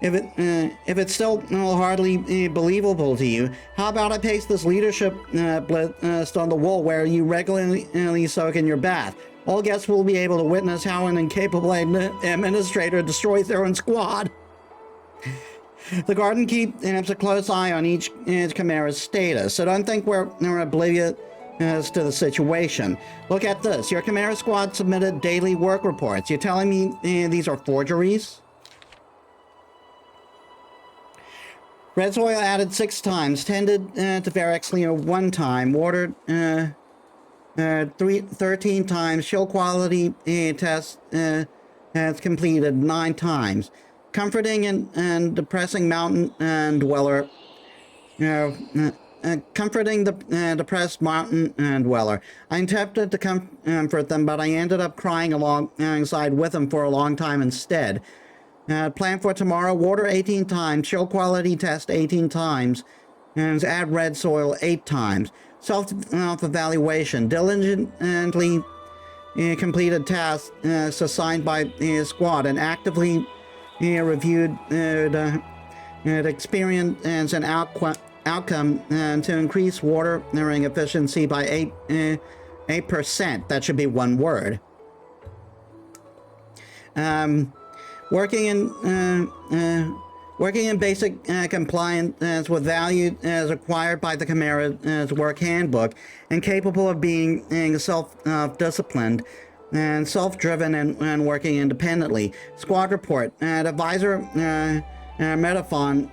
If it's still hardly believable to you, how about I paste this leadership list on the wall where you regularly soak in your bath? All guests will be able to witness how an incapable administrator destroys their own squad. The garden keeps a close eye on each Chimera's status, so don't think we're oblivious to the situation. Look at this. Your Chimera squad submitted daily work reports. You're telling me these are forgeries? Red soil added 6 times, tended to varixleo 1 time, watered 13 times, shill quality test has completed 9 times. Comforting and depressing mountain dweller. Comforting the depressed mountain dweller. I attempted to comfort them, but I ended up crying alongside with them for a long time instead. Plan for tomorrow: water 18 times, chill quality test 18 times, and add red soil 8 times. Self-evaluation: diligently completed tasks assigned by the squad and actively reviewed experience and outcome to increase watering efficiency by 8%. That should be one word. Working in basic compliance with value as required by the Chimera's work handbook, and capable of being self-disciplined and self-driven and working independently. Squad report: advisor Metaphon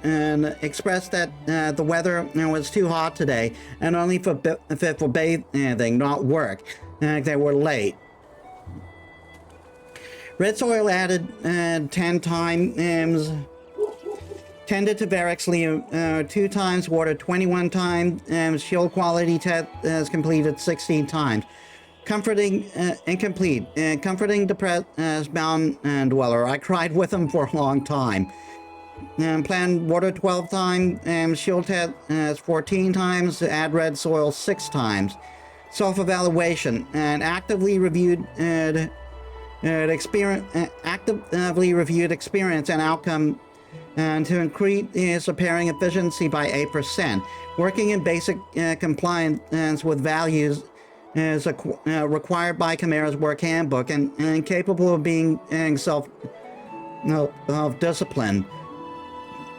expressed that the weather was too hot today and only fit for bathing, not work. They were late. Red soil added 10 times, tended to varixleo 2 times, water 21 times, shield quality test has completed 16 times. Comforting incomplete. Comforting depressed mountain dweller. I cried with him for a long time. Planned water 12 times, shield test 14 times, add red soil 6 times. Self-evaluation: and actively reviewed experience and outcome to increase repairing efficiency by 8%. Working in basic compliance with values is required by Chimera's work handbook and capable of being self-disciplined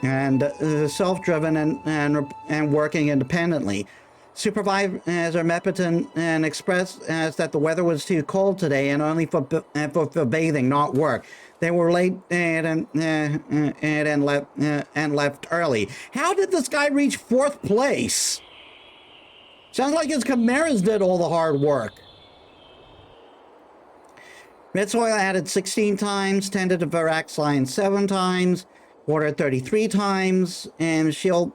and self-driven and working independently. Supervisor Mepiton expressed that the weather was too cold today and only for bathing, not work. They were late and left early. How did this guy reach 4th place? Sounds like his Chimeras did all the hard work. Red soil added 16 times, tended to varixleo 7 times, water 33 times, and shield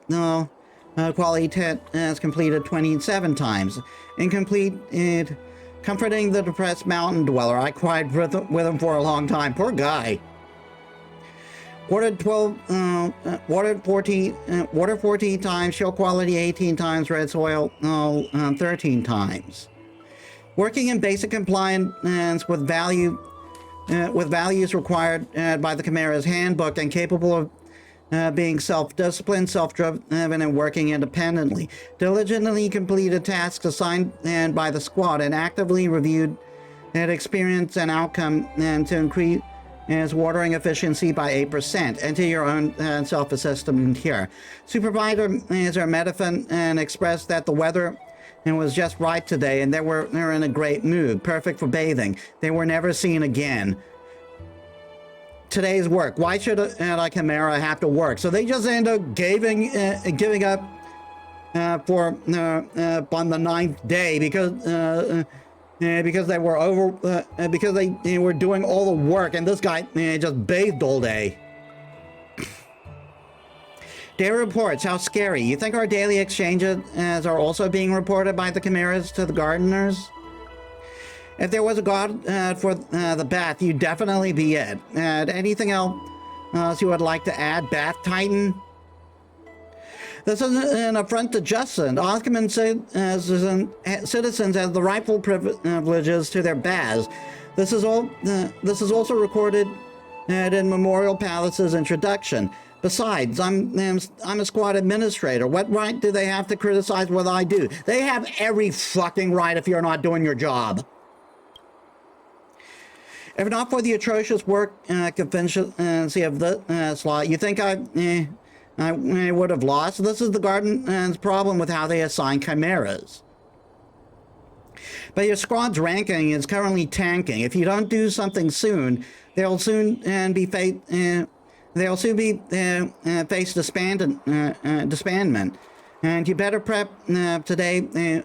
quality test has completed 27 times. Incomplete, comforting the depressed mountain dweller. I cried with him for a long time. Poor guy. Watered 14 times, shield quality 18 times, red soil 13 times. Working in basic compliance with value with values required by the Chimera's handbook and capable of being self-disciplined, self-driven, and working independently. Diligently completed tasks assigned by the squad and actively reviewed experience and outcome and to increase watering efficiency by 8%. Enter your own self-assessment here. Supervisor Metafin and expressed that the weather was just right today and they were in a great mood, perfect for bathing. They were never seen again. Today's work. Why should a Chimera have to work? So they just end up giving up on the ninth day because they were because they were doing all the work and this guy just bathed all day. Daily reports. How scary. You think our daily exchanges are also being reported by the Chimeras to the gardeners? If there was a god for the bath, you'd definitely be it. Anything else you would like to add, Bath Titan? This is an affront to justice. Oscaman citizens have the rightful privileges to their baths. This is also recorded in Memorial Palace's introduction. Besides, I'm a squad administrator. What right do they have to criticize what I do? They have every fucking right if you're not doing your job. If not for the atrocious work efficiency of the slot, you think I would have lost? This is the garden's problem with how they assign chimeras. But your squad's ranking is currently tanking. If you don't do something soon, they'll soon be faced disbandment. And you better prep today.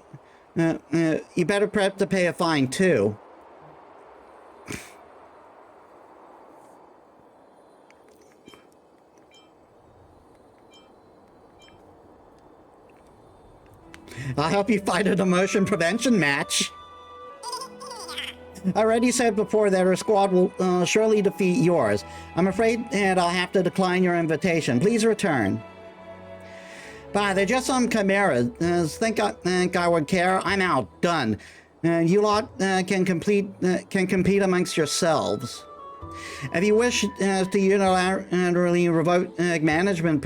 You better prep to pay a fine too. I'll help you fight an emotion prevention match. I already said before that our squad will surely defeat yours. I'm afraid that I'll have to decline your invitation. Please return. Bah, they're just some chimeras. Think I would care? I'm out. Done. You lot can compete amongst yourselves. If you wish to unilaterally revoke management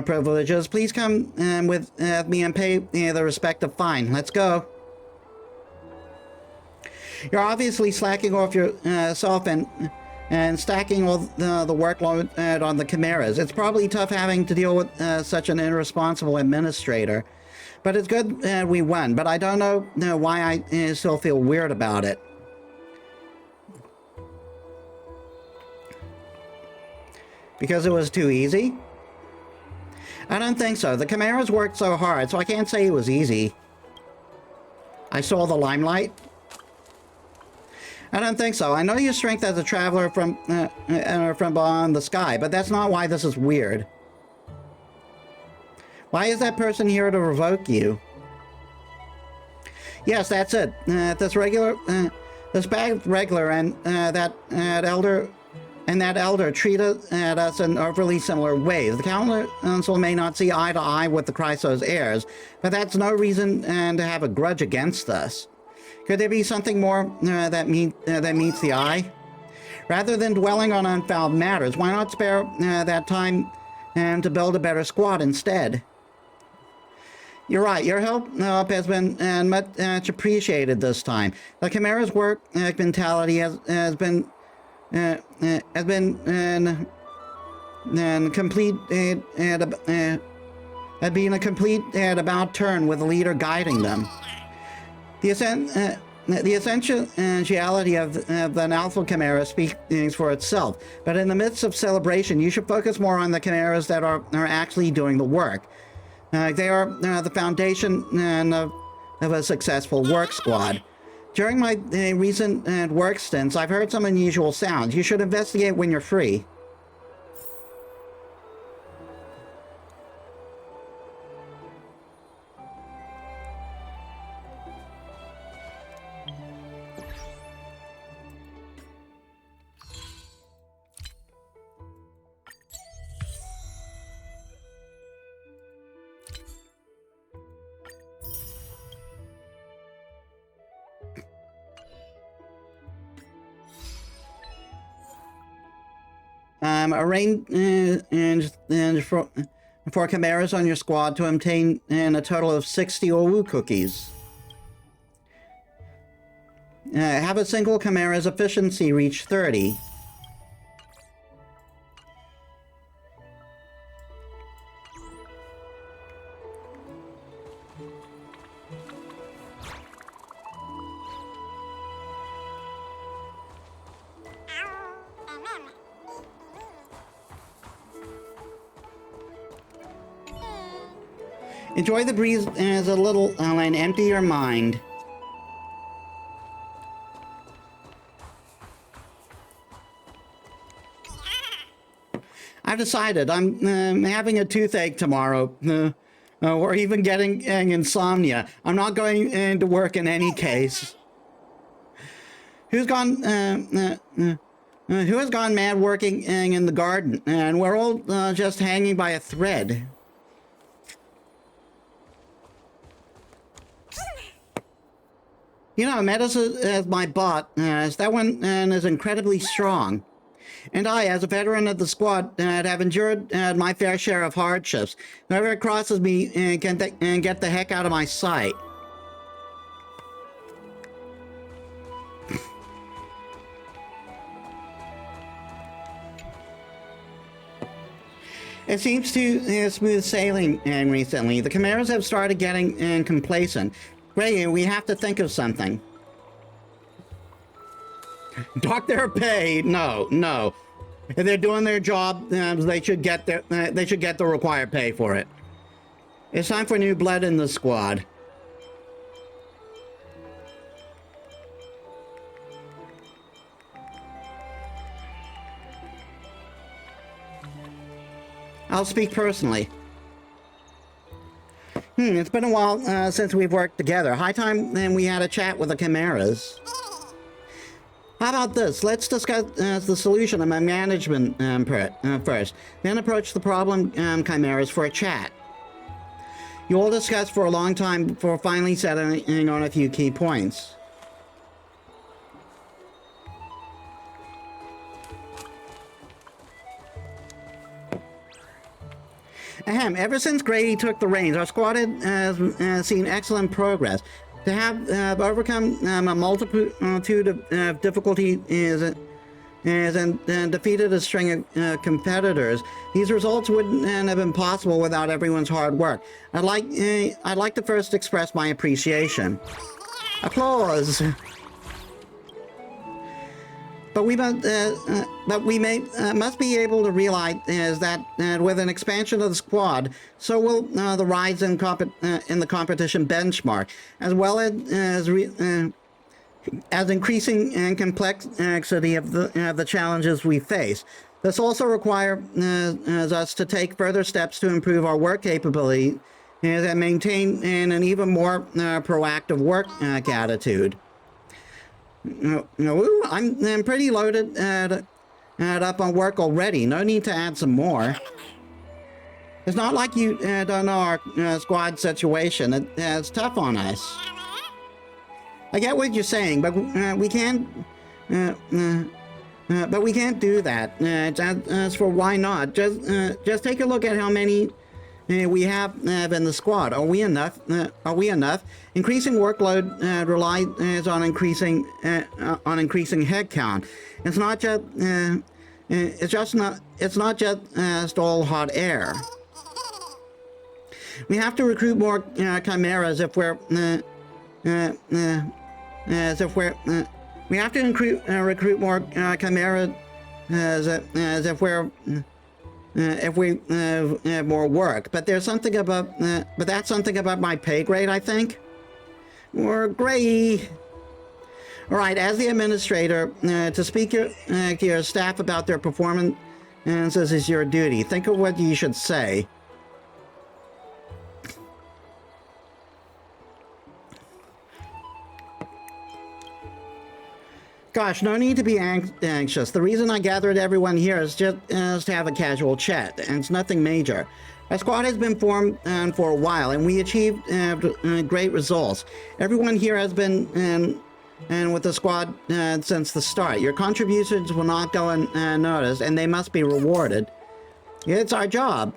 privileges, please come with me and pay the respective fine. Let's go. You're obviously slacking off yourself and stacking all the workload on the chimeras. It's probably tough having to deal with such an irresponsible administrator. But it's good we won. But I don't know why I still feel weird about it. Because it was too easy? I don't think so. The chimeras worked so hard, so I can't say it was easy. I saw the limelight. I don't think so. I know your strength as a traveler from beyond the sky, but that's not why this is weird. Why is that person here to revoke you? Yes, that's it. This bad regular and that elder treated us in overly similar ways. The council may not see eye to eye with the Chrysos heirs, but that's no reason to have a grudge against us. Could there be something more that meets the eye? Rather than dwelling on unfound matters, why not spare that time to build a better squad instead? You're right. Your help has been much appreciated this time. The Chimera's work mentality has been complete had been a complete and about turn with the leader guiding them. The essentiality of an Alpha Chimera speaks for itself, but in the midst of celebration, you should focus more on the Chimeras that are actually doing the work. They are the foundation of a successful work squad. During my recent work stints, I've heard some unusual sounds. You should investigate when you're free. arrange for chimeras on your squad to obtain a total of 60 Owu cookies. Have a single chimera's efficiency reach 30. Enjoy the breeze as a little and empty your mind. I've decided I'm having a toothache tomorrow, or even getting insomnia. I'm not going to work in any case. Who has gone mad working in the garden? And we're all just hanging by a thread. You know, Metis as my bot, that one is incredibly strong. And I, as a veteran of the squad, have endured my fair share of hardships. Whoever crosses me can get the heck out of my sight. It seems to smooth sailing recently. The chimeras have started getting complacent. Ray, we have to think of something. Dock their pay? No. If they're doing their job, they should get the required pay for it. It's time for new blood in the squad. I'll speak personally. It's been a while since we've worked together. High time we had a chat with the chimeras. How about this? Let's discuss the solution of my management first. Then approach the problem chimeras for a chat. You all discussed for a long time before finally settling on a few key points. Ever since Grady took the reins, our squad has seen excellent progress. To have overcome a multitude of difficulties and defeated a string of competitors, these results wouldn't have been possible without everyone's hard work. I'd like to first express my appreciation. Applause. But we must be able to realize that with an expansion of the squad, so will the rise in the competition benchmark, as well as increasing complexity of the challenges we face. This also requires us to take further steps to improve our work capability and maintain an even more proactive work attitude. I'm pretty loaded up on work already. No need to add some more. It's not like you don't know our squad situation. It's tough on us. I get what you're saying, but we can't. But we can't do that. As for why not, just take a look at how many we have in the squad. Are we enough? Increasing workload relies on increasing headcount. It's not just all hot air. We have to recruit more chimeras if we're we have to recruit more chimeras as if we have more work. But there's something about but that's something about my pay grade, I think. Or grade. All right, as the administrator, to speak to your staff about their performance is your duty. Think of what you should say. Gosh, no need to be anxious. The reason I gathered everyone here is just to have a casual chat, and it's nothing major. Our squad has been formed for a while, and we achieved great results. Everyone here has been and with the squad since the start. Your contributions will not go unnoticed, and they must be rewarded. It's our job.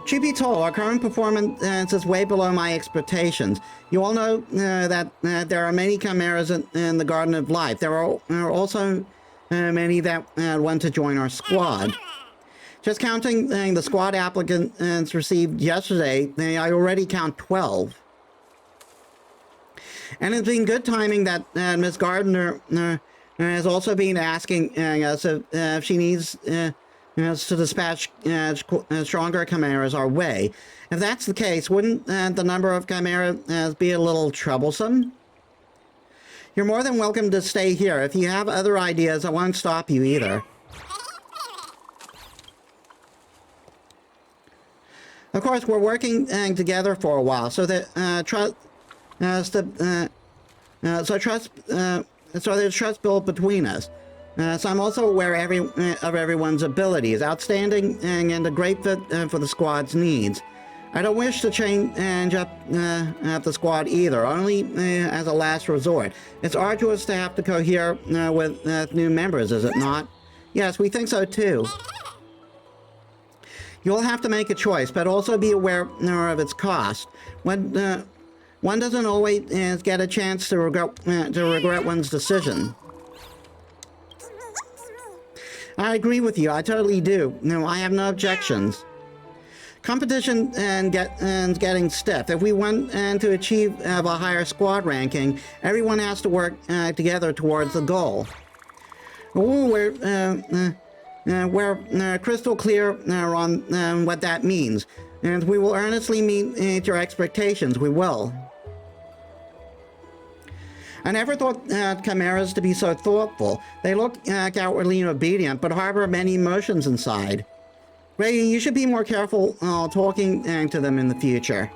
Truth be told, our current performance is way below my expectations. You all know that there are many chimeras in the Garden of Life. There are also many that want to join our squad. Just counting the squad applicants received yesterday, I already count 12. And it's been good timing that Miss Gardner has also been asking us if she needs to dispatch stronger chimeras our way. If that's the case, wouldn't the number of chimeras be a little troublesome? You're more than welcome to stay here. If you have other ideas, I won't stop you either. Of course, we're working together for a while, so that there's trust built between us. So I'm also aware of everyone's abilities, outstanding and a great fit for the squad's needs. I don't wish to change up the squad either, only as a last resort. It's arduous to have to cohere with new members, is it not? Yes, we think so too. You'll have to make a choice, but also be aware of its cost. One doesn't always get a chance to regret one's decision. I agree with you. I totally do. No, I have no objections. Competition is getting stiff. If we want to achieve a higher squad ranking, everyone has to work together towards the goal. We're crystal clear on what that means, and we will earnestly meet your expectations. We will. I never thought chimeras to be so thoughtful. They look outwardly obedient, but harbor many emotions inside. Ray, you should be more careful talking to them in the future.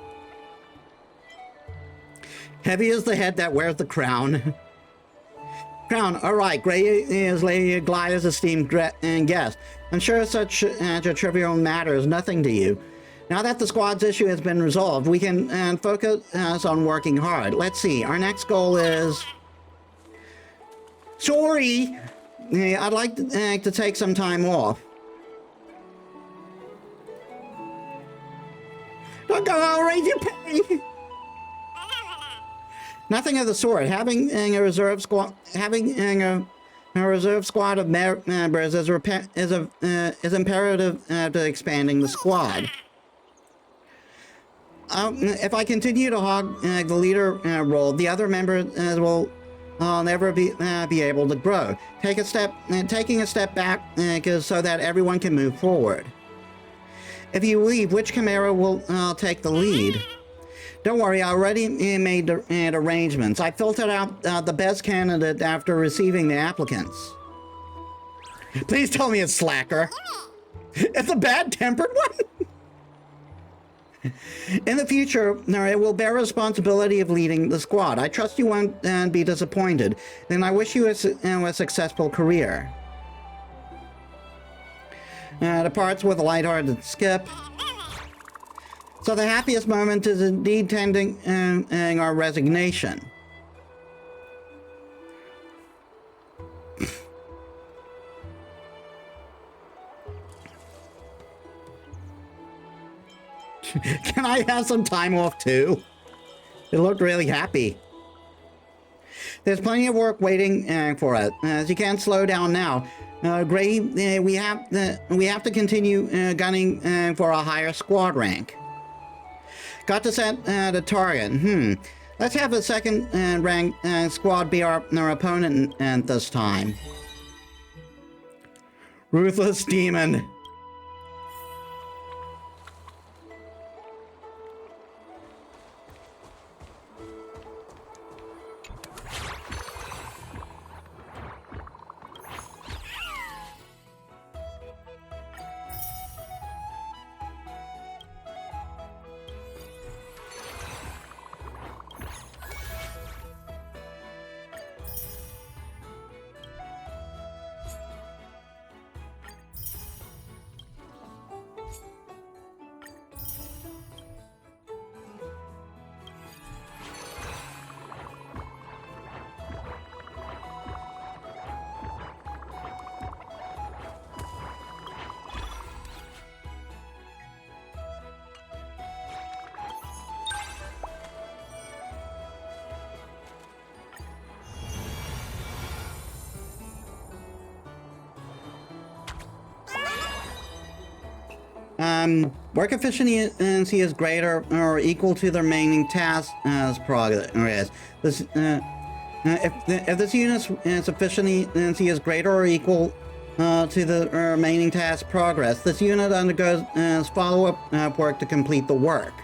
Heavy is the head that wears the crown. Crown, all right. Gray is Lady Glia's esteemed guest. I'm sure such a trivial matter is nothing to you. Now that the squad's issue has been resolved, we can focus on working hard. Let's see, our next goal is... Sorry! I'd like to take some time off. Don't go, I'll raise your pay! Nothing of the sort. Having a reserve squad of members is imperative to expanding the squad. If I continue to hog the leader role, the other members will never be able to grow. Taking a step back so that everyone can move forward. If you leave, which Chimera will take the lead? Don't worry, I already made arrangements. I filtered out the best candidate after receiving the applicants. Please tell me it's Slacker. It's a bad-tempered one? In the future, it will bear responsibility of leading the squad. I trust you won't be disappointed, and I wish you a successful career. Departs with a lighthearted skip. So the happiest moment is indeed tending our resignation. Can I have some time off too? It looked really happy. There's plenty of work waiting for us. As you can't slow down now. Gray, we have to continue gunning for a higher squad rank. Got to set the target. Let's have a second rank squad be our opponent this time. Ruthless Demon. Work efficiency is greater or equal to the remaining task as progress. This, if this unit's efficiency is greater or equal to the remaining task progress, this unit undergoes follow-up work to complete the work.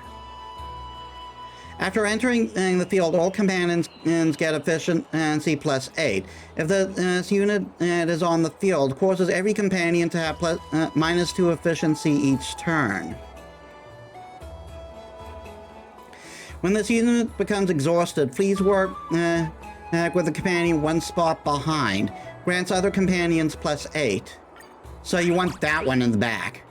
After entering the field, all companions get efficiency +8. If this unit is on the field, causes every companion to have -2 efficiency each turn. When this unit becomes exhausted, please work with the companion one spot behind. Grants other companions +8. So you want that one in the back.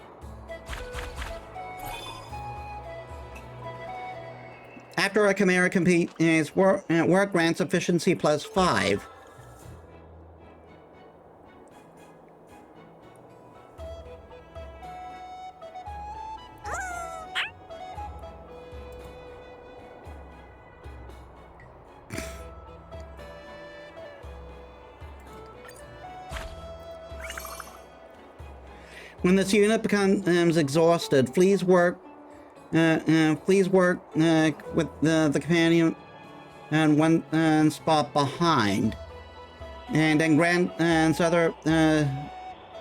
After a Chimera completes work grants efficiency +5. When this unit becomes exhausted, please work with the companion and one spot behind, and then grant other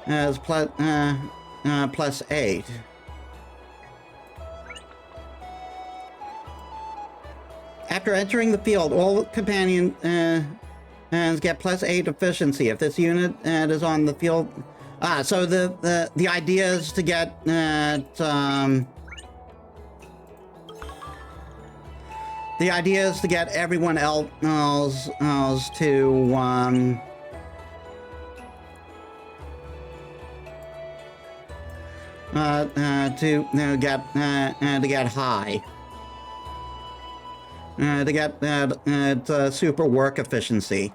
as +8. After entering the field, all companions get +8 efficiency. If this unit is on the field, so the idea is to get the idea is to get everyone else to get high, to get super work efficiency.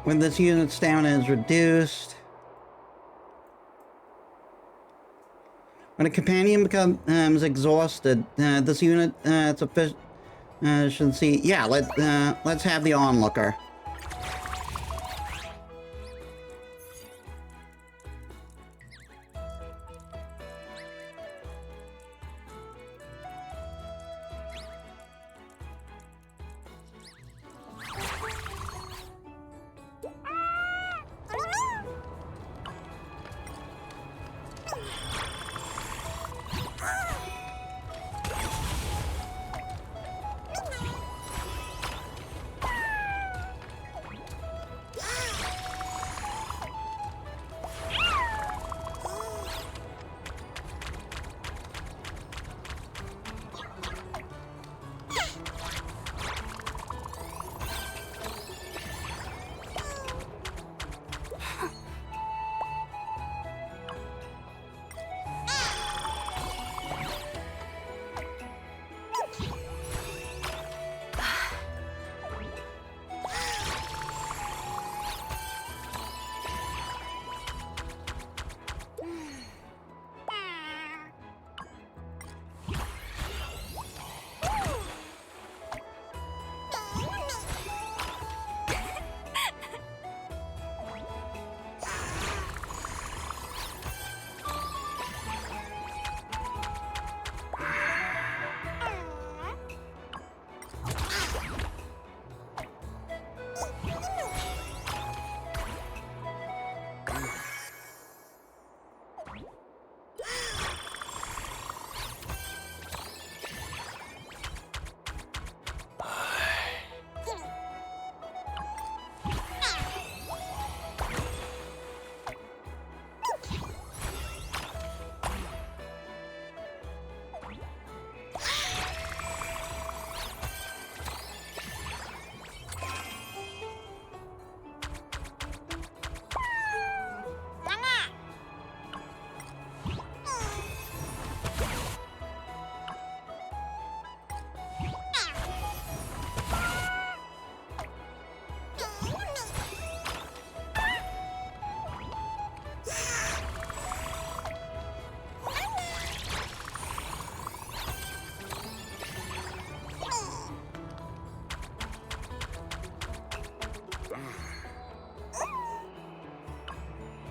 When this unit's stamina is reduced. When a companion becomes exhausted, this unit's efficiency. Yeah, let's have the onlooker.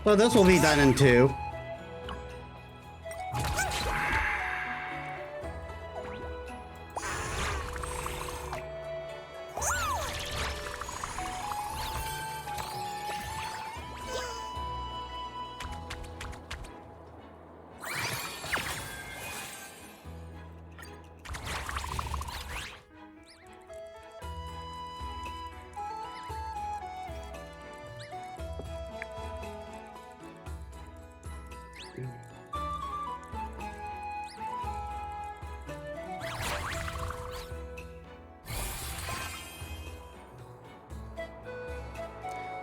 So this will be done in 2.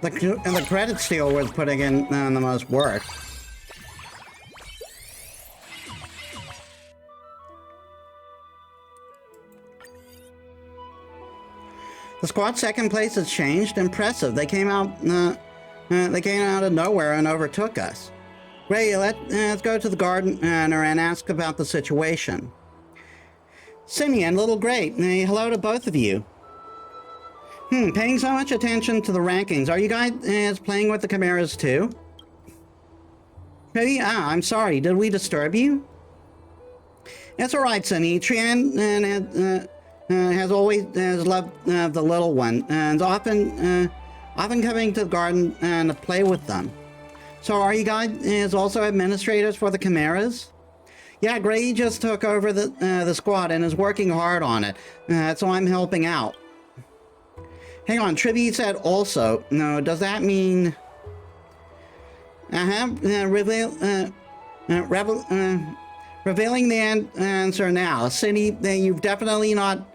The credit steal was putting in the most work. The squad's second place has changed. Impressive. They came out of nowhere and overtook us. Great. Let's go to the garden and ask about the situation. Cindy and Little Great. Hello to both of you. Paying so much attention to the rankings. Are you guys playing with the Chimeras too? Maybe? I'm sorry. Did we disturb you? It's alright, Sunny. Trian has always loved the little one and often coming to the garden and to play with them. So are you guys also administrators for the Chimeras? Yeah, Gray just took over the squad and is working hard on it. So I'm helping out. Hang on, Tribby said also. No, does that mean... revealing the answer now. Cindy, you've definitely not...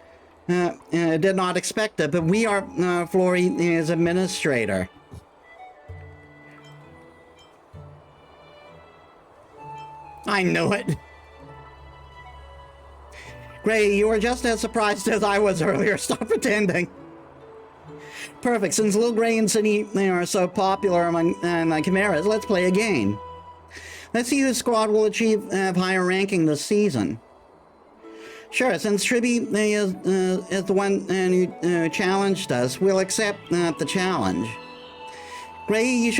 did not expect it, but we are Flori's administrator. I knew it. Gray, you were just as surprised as I was earlier. Stop pretending. Perfect. Since Little Gray and Cindy are so popular among the Chimeras, let's play a game. Let's see whose squad will achieve higher ranking this season. Sure, since Tribby is the one who challenged us, we'll accept the challenge. Gray, you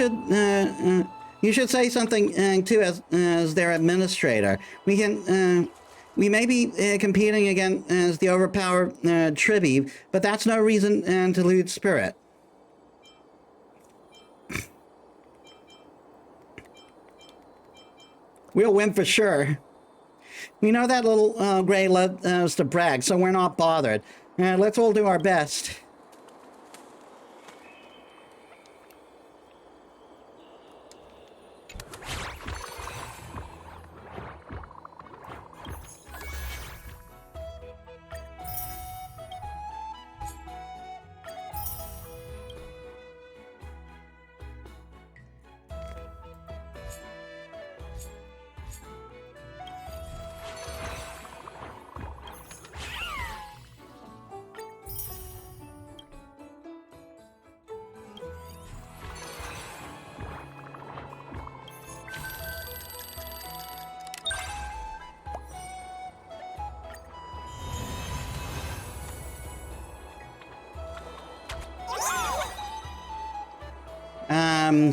should say something too as their administrator. We may be competing against the overpowered Tribby, but that's no reason to lose spirit. We'll win for sure. We know that Little Gray loves to brag, so we're not bothered. Let's all do our best.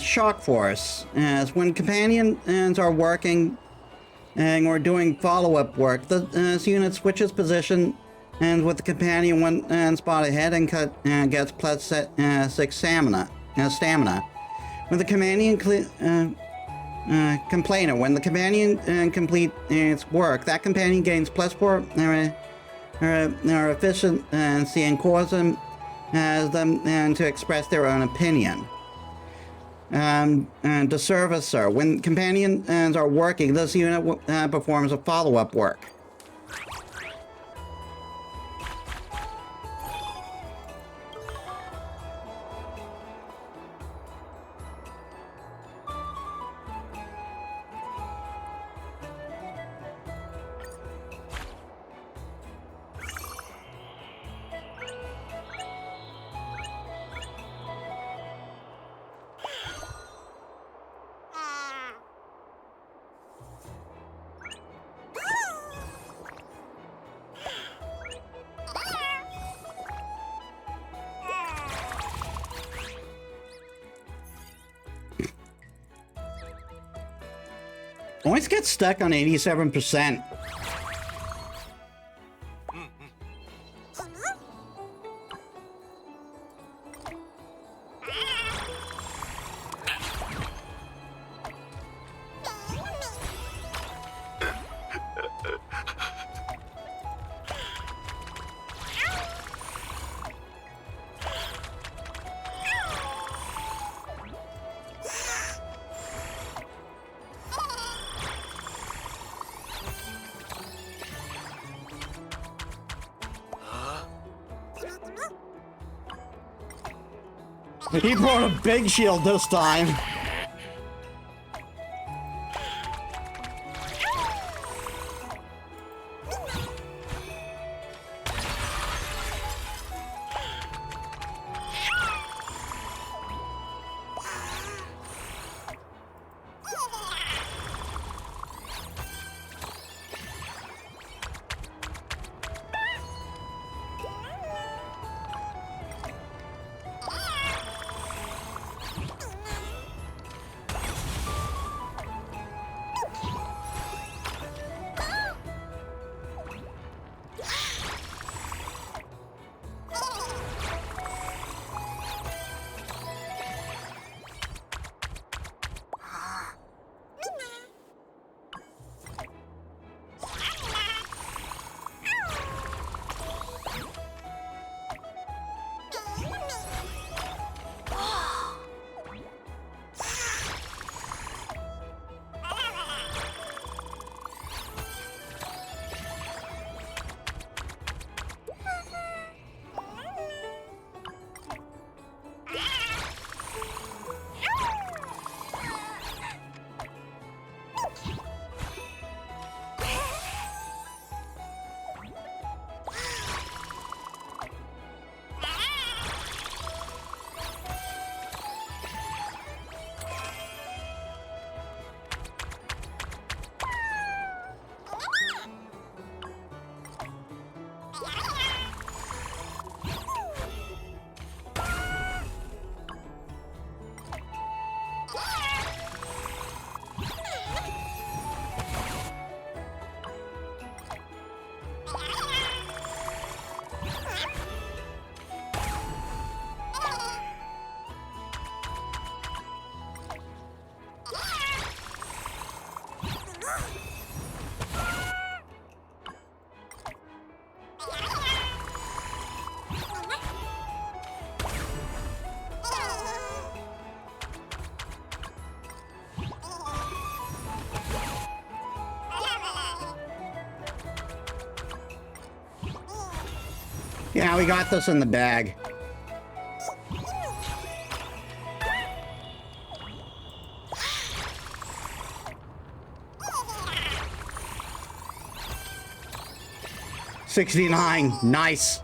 Shock Force. As when companions are working or doing follow-up work, this unit switches position and with the companion one spot ahead and gets plus 6 stamina. When the companion complainer, when the companion complete its work, that companion gains plus 4 efficiency and cause them to express their own opinion. And to servicer. When companions are working, this unit performs a follow-up work. always get stuck on 87%. He brought a big shield this time. Yeah, we got this in the bag. $69, nice.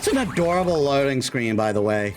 That's an adorable loading screen, by the way.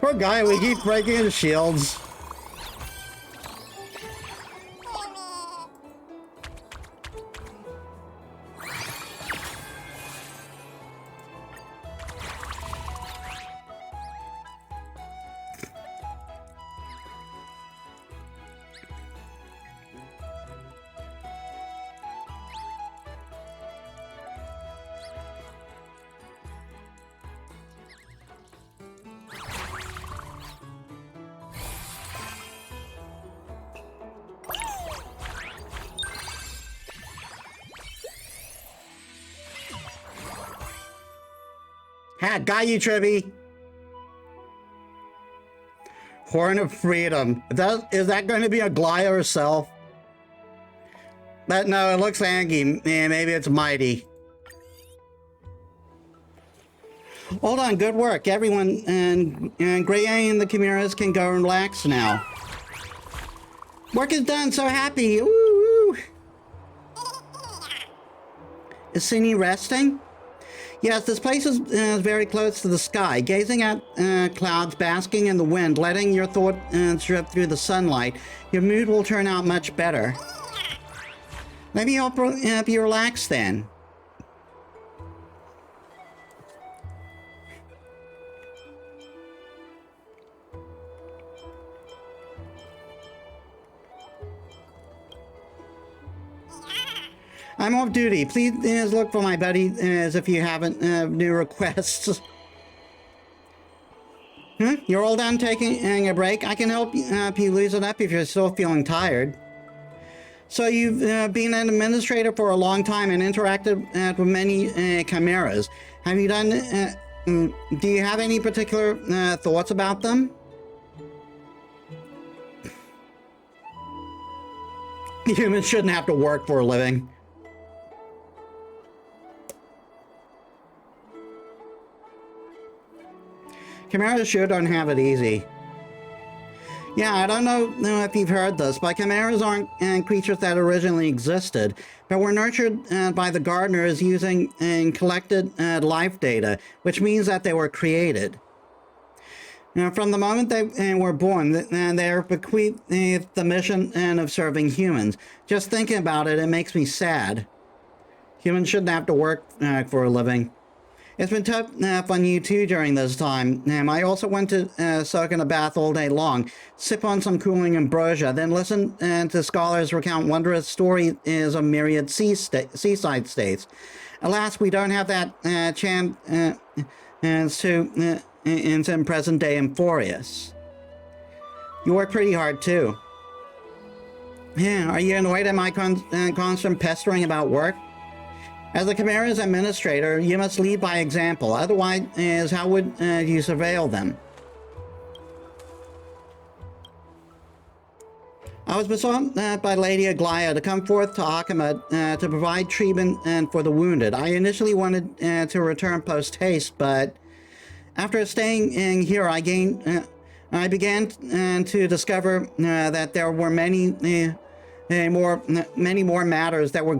Poor guy, we keep breaking his shields. Ha, got you, Tribby. Horn of Freedom. Is that going to be a Glaya herself? But no, it looks Angie. Yeah, maybe it's Mighty. Hold on, good work. Everyone, and Gray and the Chimeras can go and relax now. Work is done, so happy. Ooh. Is Cindy resting? Yes, this place is very close to the sky. Gazing at clouds, basking in the wind, letting your thoughts drift through the sunlight, your mood will turn out much better. Let me help you relax then. I'm off duty. Please look for my buddy as if you haven't new requests. Huh? You're all done taking a break? I can help you loosen up if you're still feeling tired. So you've been an administrator for a long time and interacted with many chimeras. Have you done... do you have any particular thoughts about them? Humans shouldn't have to work for a living. Chimeras sure don't have it easy. Yeah, I don't know if you've heard this, but chimeras aren't creatures that originally existed, but were nurtured by the gardeners using collected life data, which means that they were created. Now, from the moment they were born, they are bequeathed the mission of serving humans. Just thinking about it, it makes me sad. Humans shouldn't have to work for a living. It's been tough on you too during this time. I also went to soak in a bath all day long, sip on some cooling ambrosia, then listen to scholars recount wondrous stories of myriad seaside states. Alas, we don't have that chance in present-day Amphoreus. You work pretty hard too. Yeah, are you annoyed at my constant pestering about work? As the Chimera's administrator, you must lead by example. Otherwise, how would you surveil them? I was besought by Lady Aglaya to come forth to Akama to provide treatment for the wounded. I initially wanted to return post-haste, but after staying in here, I began to discover that there were many more matters that were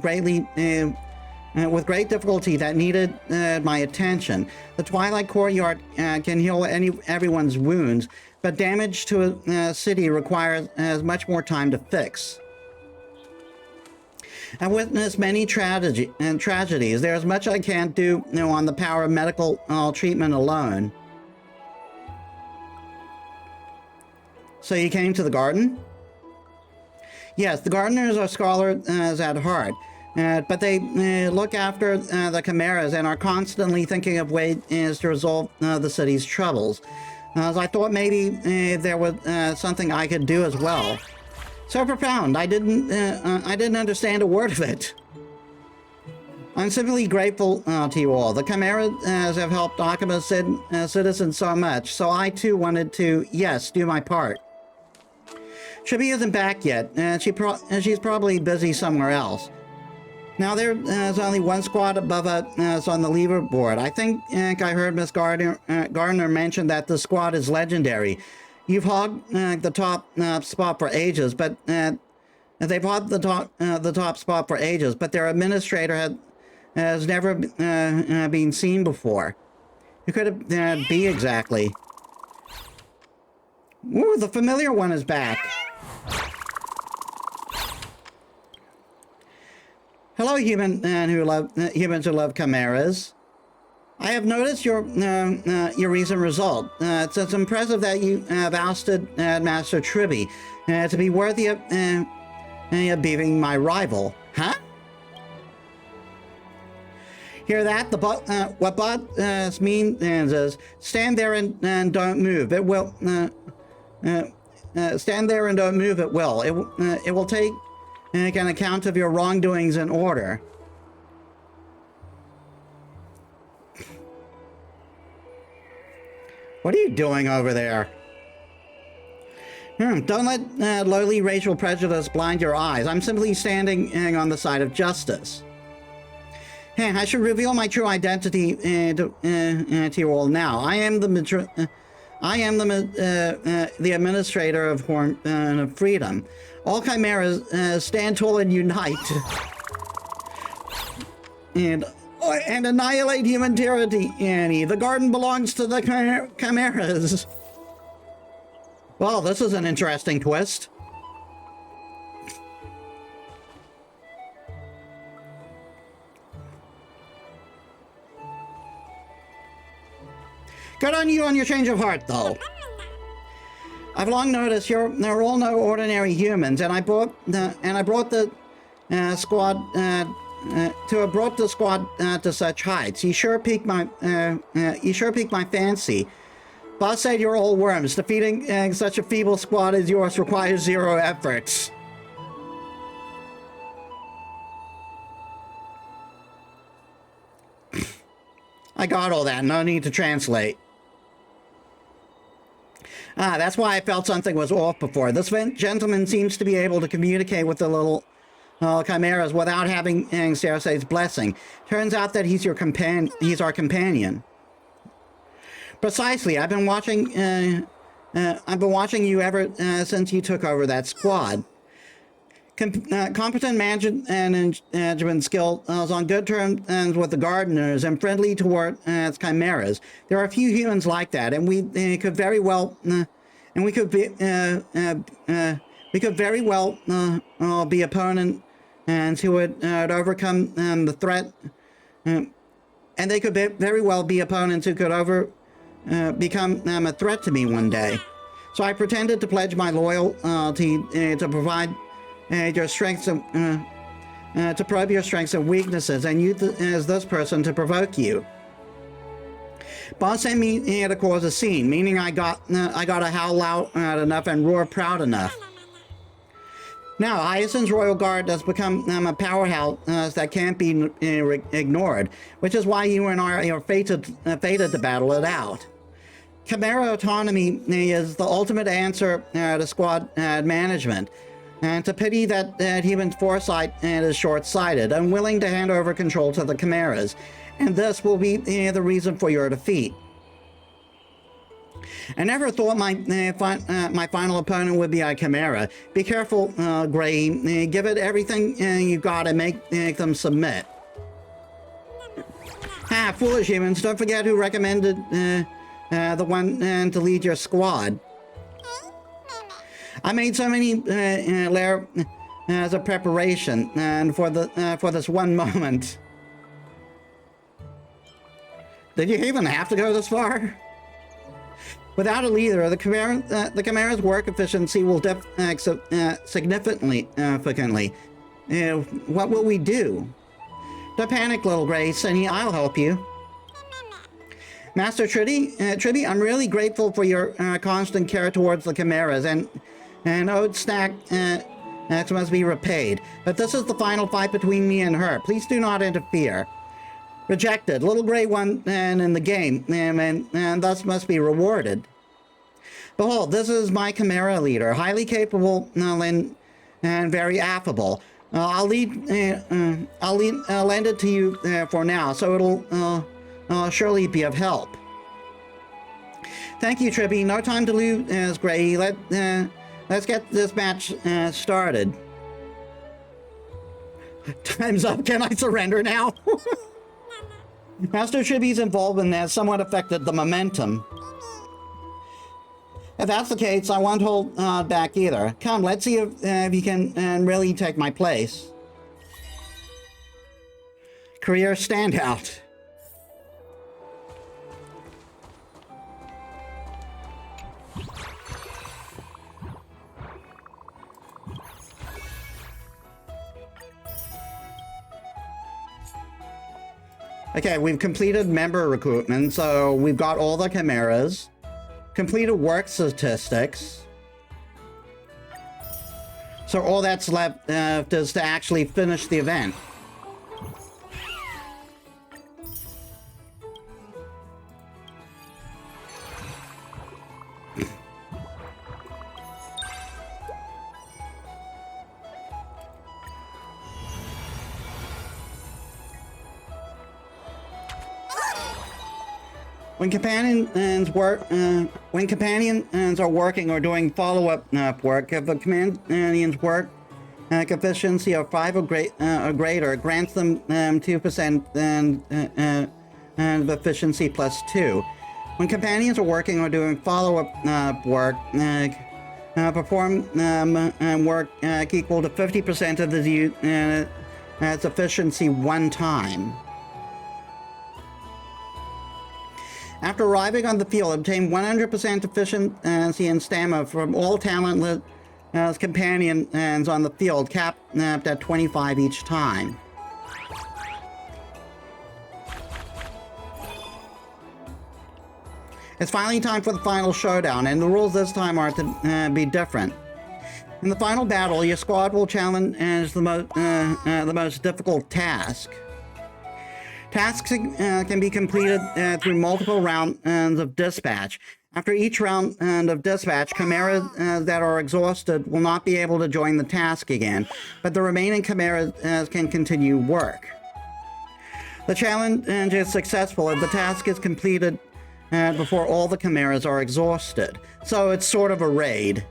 with great difficulty that needed my attention. The Twilight Courtyard can heal everyone's wounds, but damage to a city requires much more time to fix. I've witnessed many tragedies. There's much I can't do on the power of medical treatment alone. So you came to the garden? Yes, the gardeners are scholars at heart. But they look after the chimeras and are constantly thinking of ways to resolve the city's troubles. So I thought maybe there was something I could do as well. So profound. I didn't understand a word of it. I'm simply grateful to you all. The chimeras have helped Akama's citizens so much, so I too wanted to, yes, do my part. Shibi isn't back yet, and she's probably busy somewhere else. Now there's only one squad above us on the leaderboard. I think I heard Miss Gardner mention that the squad is legendary. You've hogged the top spot for ages, but they've hogged the top spot for ages, but their administrator has never been seen before. Who could it be exactly? Ooh, the familiar one is back. Hello, humans who love chimeras. I have noticed your recent result. It's impressive that you have ousted Master Tribby to be worthy of beating my rival. Huh? Hear that? What boss means is stand there and don't move. It will stand there and don't move. It will. It will take an account of your wrongdoings in order. What are you doing over there? Don't let lowly racial prejudice blind your eyes. I'm simply standing on the side of justice. I should reveal my true identity to you all now. I am the administrator of Freedom. All chimeras stand tall and unite, and annihilate human tyranny. The garden belongs to the chimeras. Well, this is an interesting twist. Good on you on your change of heart, though. I've long noticed they're all no ordinary humans, and I brought the squad to such heights. You sure piqued my fancy. Boss said you're all worms. Defeating such a feeble squad as yours requires zero efforts. I got all that. No need to translate. That's why I felt something was off before. This gentleman seems to be able to communicate with the little chimeras without having Cersei's blessing. Turns out that he's our companion. Precisely. I've been watching you ever since you took over that squad. Competent management skills on good terms with the gardeners and friendly toward chimeras. There are a few humans like that, and we could very well be opponents who would overcome the threat, and they could very well be opponents who could become a threat to me one day. So I pretended to pledge my loyalty to provide your strengths to probe your strengths and weaknesses, and use as this person to provoke you. Boss sent me to cause a scene, meaning I got to howl loud enough and roar proud enough. Now, Hyacinth's Royal Guard has become a powerhouse that can't be ignored, which is why you and I are fated to battle it out. Chimera autonomy is the ultimate answer to squad management. And to pity that human foresight is short-sighted, unwilling to hand over control to the chimeras. And this will be the reason for your defeat. I never thought my final opponent would be a chimera. Be careful, Gray. Give it everything you got and make them submit. Foolish humans. Don't forget who recommended the one to lead your squad. I made so many layers as a preparation and for this one moment. Did you even have to go this far? Without a leader, the Chimera's work efficiency will significantly. What will we do? Don't panic, little Grace, and I'll help you. Master Tribby, I'm really grateful for your constant care towards the Chimeras, and owed stack must be repaid. But this is the final fight between me and her. Please do not interfere. Rejected. Little gray one in the game, and thus must be rewarded. Behold, this is my Chimera leader, highly capable and very affable. I'll lend it to you for now, so it'll surely be of help. Thank you, Tribby. No time to lose, Gray. Let's get this match started. Time's up. Can I surrender now? Master Chibi's involvement has somewhat affected the momentum. If that's the case, I won't hold back either. Come, let's see if you can really take my place. Career standout. Okay, we've completed member recruitment, so we've got all the chimeras. Completed work statistics. So all that's left is to actually finish the event. When companions are working or doing follow-up work, if a companion's work efficiency of 5 or greater grants them 2% and efficiency plus 2. When companions are working or doing follow-up work, perform work equal to 50% of the efficiency one time. After arriving on the field, obtain 100% efficiency and stamina from all talentless companions on the field, capped at 25 each time. It's finally time for the final showdown, and the rules this time are to be different. In the final battle, your squad will challenge the most difficult task. Tasks can be completed through multiple rounds of dispatch. After each round of dispatch, chimeras that are exhausted will not be able to join the task again, but the remaining chimeras can continue work. The challenge is successful if the task is completed before all the chimeras are exhausted. So it's sort of a raid.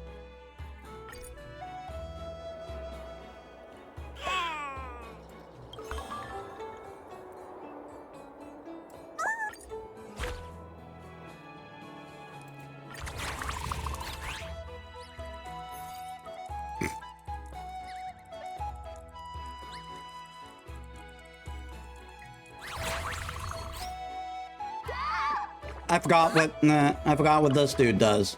I forgot what this dude does.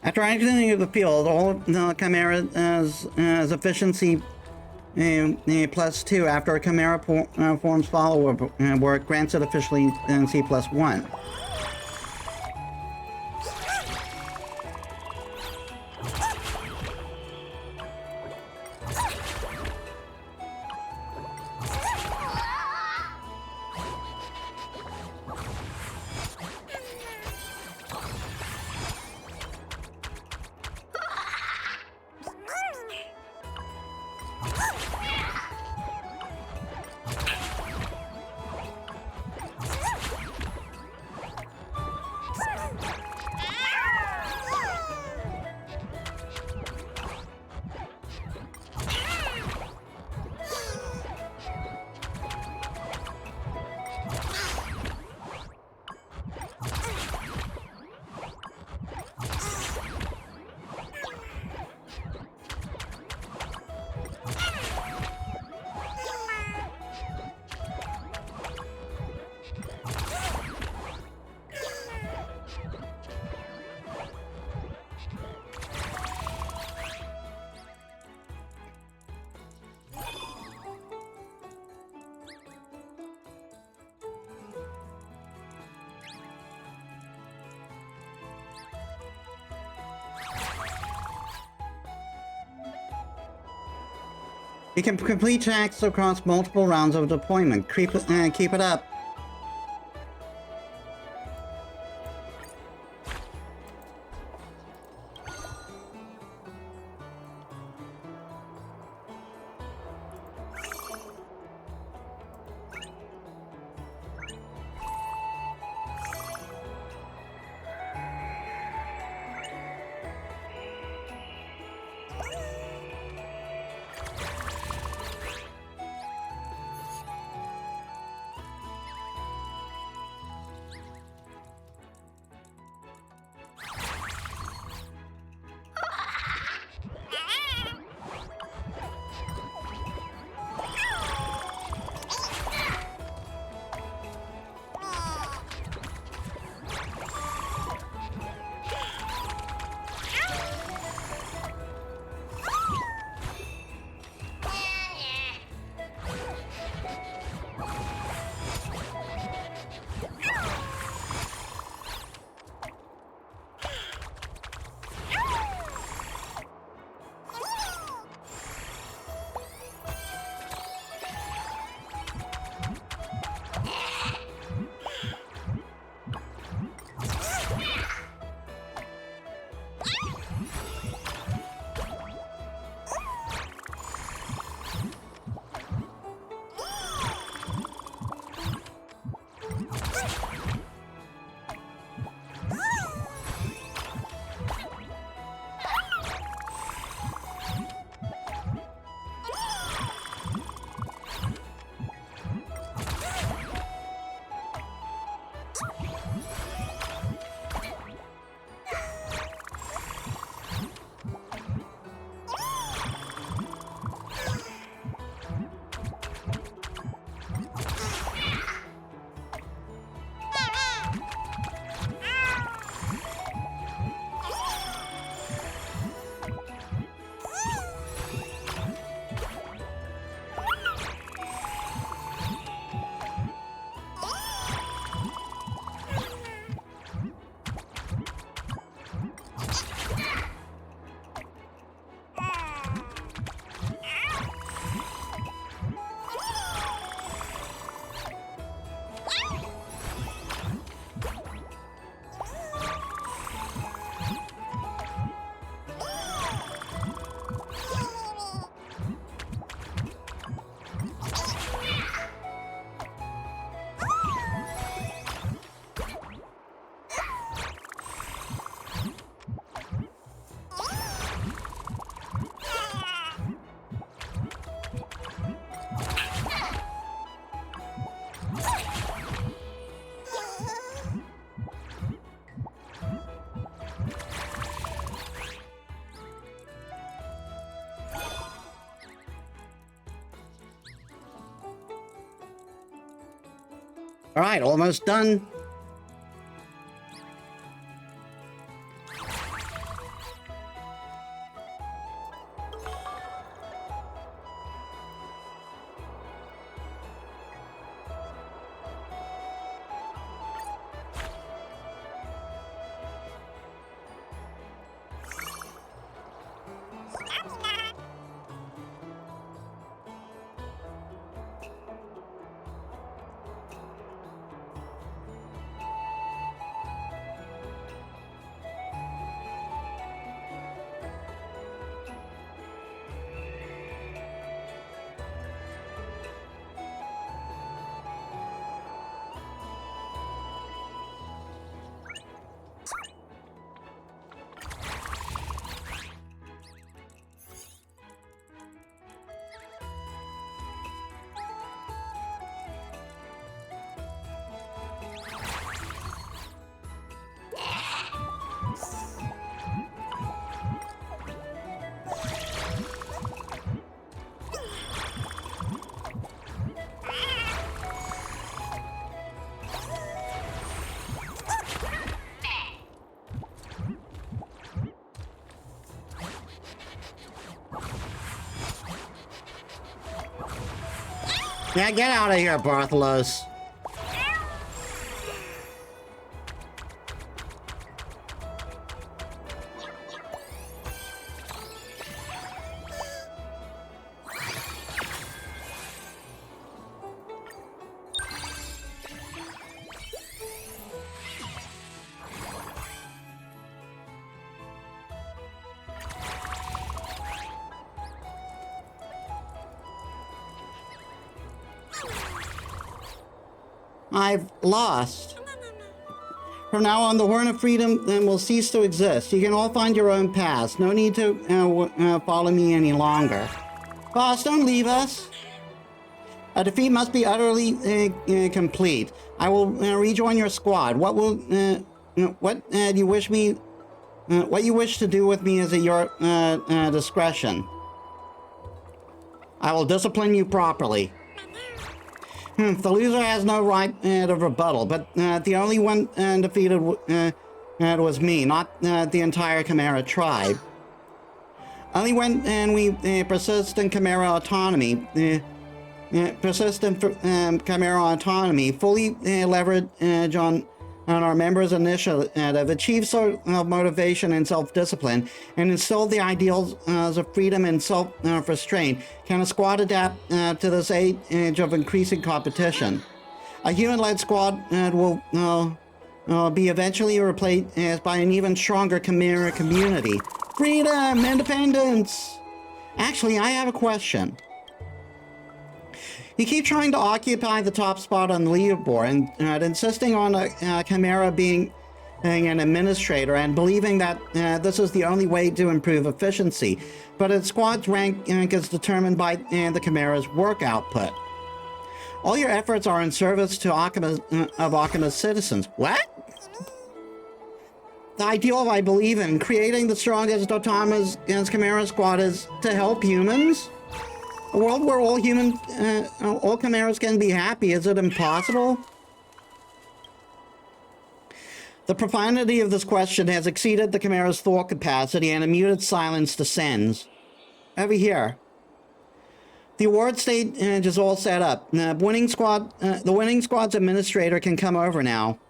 After exiting the field, all the chimeras efficiency plus 2 after a chimera forms follow-up work grants it efficiency plus 1. You can complete tasks across multiple rounds of deployment. Keep it up. All right, almost done. Yeah, get out of here, Bartholos. I've lost. From now on, the Horn of Freedom will cease to exist. You can all find your own paths. No need to follow me any longer. Boss, don't leave us. A defeat must be utterly complete. I will rejoin your squad. What you wish me? What you wish to do with me is at your discretion. I will discipline you properly. The loser has no right to rebuttal, but the only one defeated was me, not the entire Chimera tribe. Only when we persist in Chimera autonomy, fully leverage on our members' initiative, achieve sort of motivation and self-discipline, and instill the ideals of freedom and self-restraint, can a squad adapt to this age of increasing competition. A human-led squad will be eventually replaced by an even stronger Chimera community. Freedom! Independence! Actually, I have a question. You keep trying to occupy the top spot on the leaderboard and insisting on Chimera being an administrator and believing that this is the only way to improve efficiency. But its squad's rank is determined by the Chimera's work output. All your efforts are in service to Akima's citizens. What? The ideal I believe in, creating the strongest autonomous Chimera squad, is to help humans? A world where all Chimeras can be happy, is it impossible? The profundity of this question has exceeded the Chimera's thought capacity, and a muted silence descends. Over here. The award stage is all set up. The winning squad's administrator can come over now.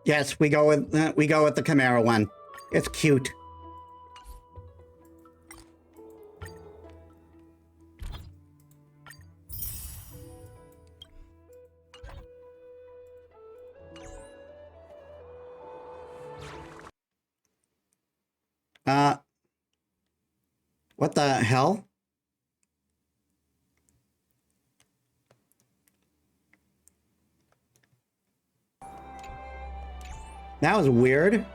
Yes, we go with the Chimera one. It's cute. What the hell? That was weird.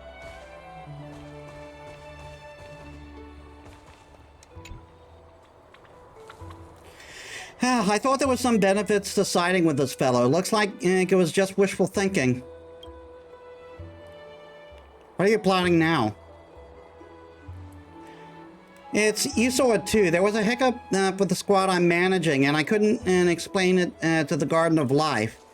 I thought there was some benefits to siding with this fellow. Looks like it was just wishful thinking. What are you plotting now? You saw it too. There was a hiccup with the squad I'm managing, and I couldn't explain it to the Garden of Life.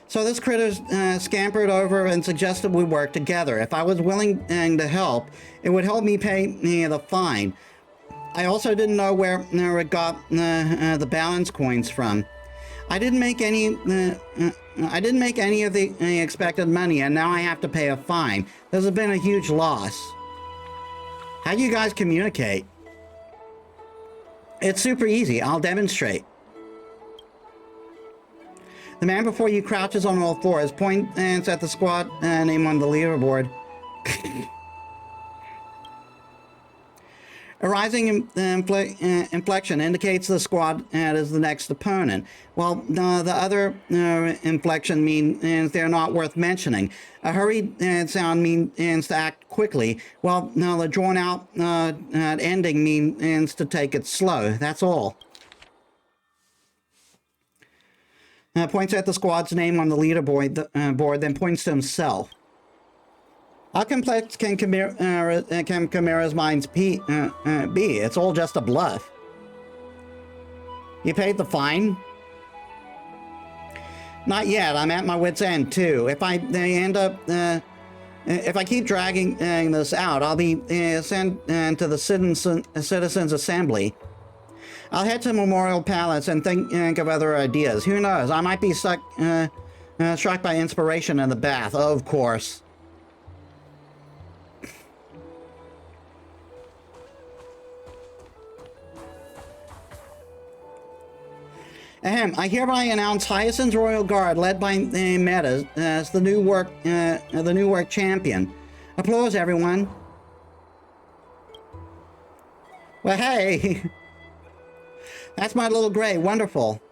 So this critter scampered over and suggested we work together. If I was willing to help, it would help me pay the fine. I also didn't know where it got the balance coins from. I didn't make any of the expected money, and now I have to pay a fine. This has been a huge loss. How do you guys communicate? It's super easy. I'll demonstrate. The man before you crouches on all fours, points at the squad name on the leaderboard. A rising inflection indicates the squad is the next opponent, while the other inflection means they're not worth mentioning. A hurried sound means to act quickly, while the drawn-out ending means to take it slow. That's all. Points at the squad's name on the leaderboard, board, then points to himself. How complex can Chimera's minds be? It's all just a bluff. You paid the fine? Not yet. I'm at my wit's end too. If I keep dragging this out, I'll be sent to the Citizens Assembly. I'll head to Memorial Palace and think of other ideas. Who knows? I might be struck by inspiration in the bath. Of course. I hereby announce Hyacinth's Royal Guard, led by Metis, as the new work champion. Applause, everyone. Well, hey, that's my little gray. Wonderful.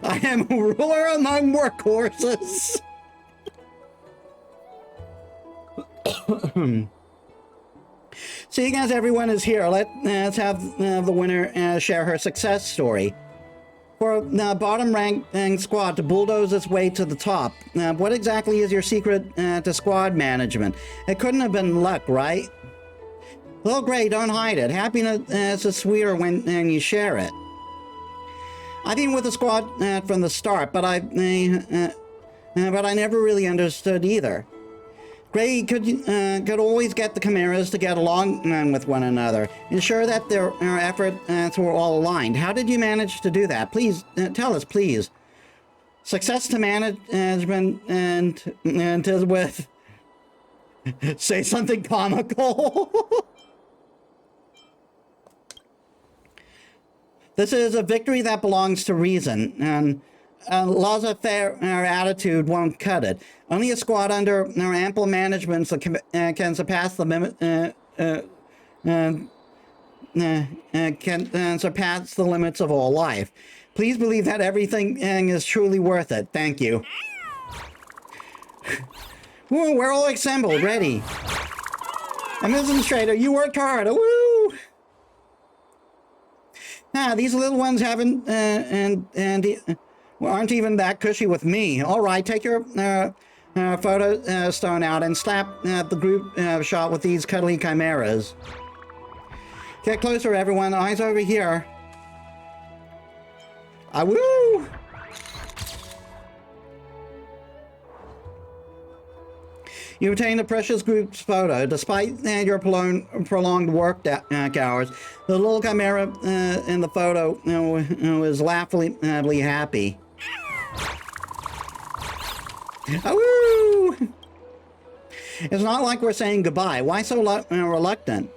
I am a ruler among workhorses. Seeing as everyone is here, let's have the winner share her success story. For the bottom-ranked squad to bulldoze its way to the top, what exactly is your secret to squad management? It couldn't have been luck, right? Little Gray, don't hide it. Happiness is sweeter when you share it. I've been with the squad from the start, but I never really understood either. Gray could always get the Chimeras to get along with one another, ensure that their efforts were all aligned. How did you manage to do that? Please, tell us, please. Success to management and is with... Say something comical. This is a victory that belongs to reason, and laissez-faire attitude won't cut it. Only a squad under ample management can surpass the limits of all life. Please believe that everything is truly worth it. Thank you. Woo, we're all assembled, ready. Administrator, you worked hard. Woo! These little ones haven't aren't even that cushy with me. All right, take your photo stone out and slap the group shot with these cuddly chimeras. Get closer, everyone. Eyes over here. Woo! You obtained a precious group's photo. Despite your prolonged work hours, the little chimera in the photo was laughably happy. Woo! It's not like we're saying goodbye. Why so reluctant?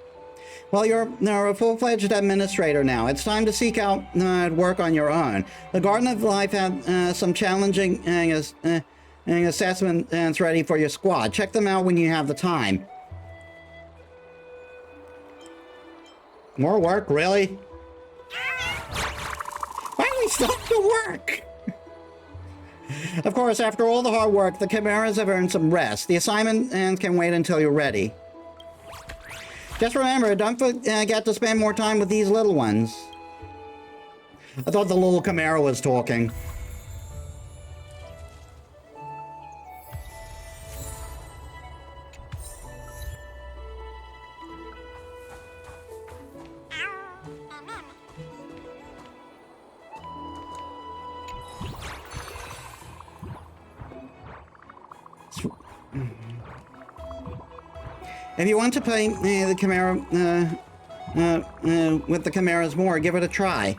Well, you're a full-fledged administrator now. It's time to seek out work on your own. The Garden of Life had some challenging and assessments ready for your squad. Check them out when you have the time. More work, really? Why don't we stop the work? Of course, after all the hard work, the Chimeras have earned some rest. The assignment can wait until you're ready. Just remember, don't forget to spend more time with these little ones. I thought the little Chimera was talking. If you want to play the Chimera with the Chimeras more, give it a try.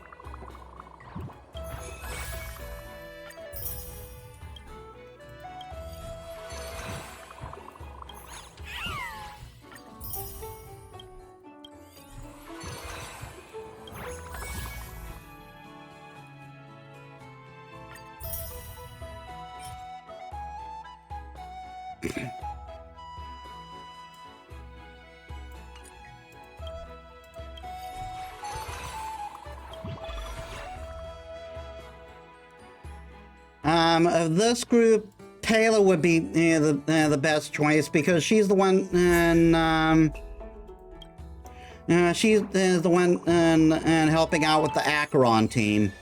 Of this group, Taylor would be the best choice because she's the one, and she's the one and helping out with the Acheron team.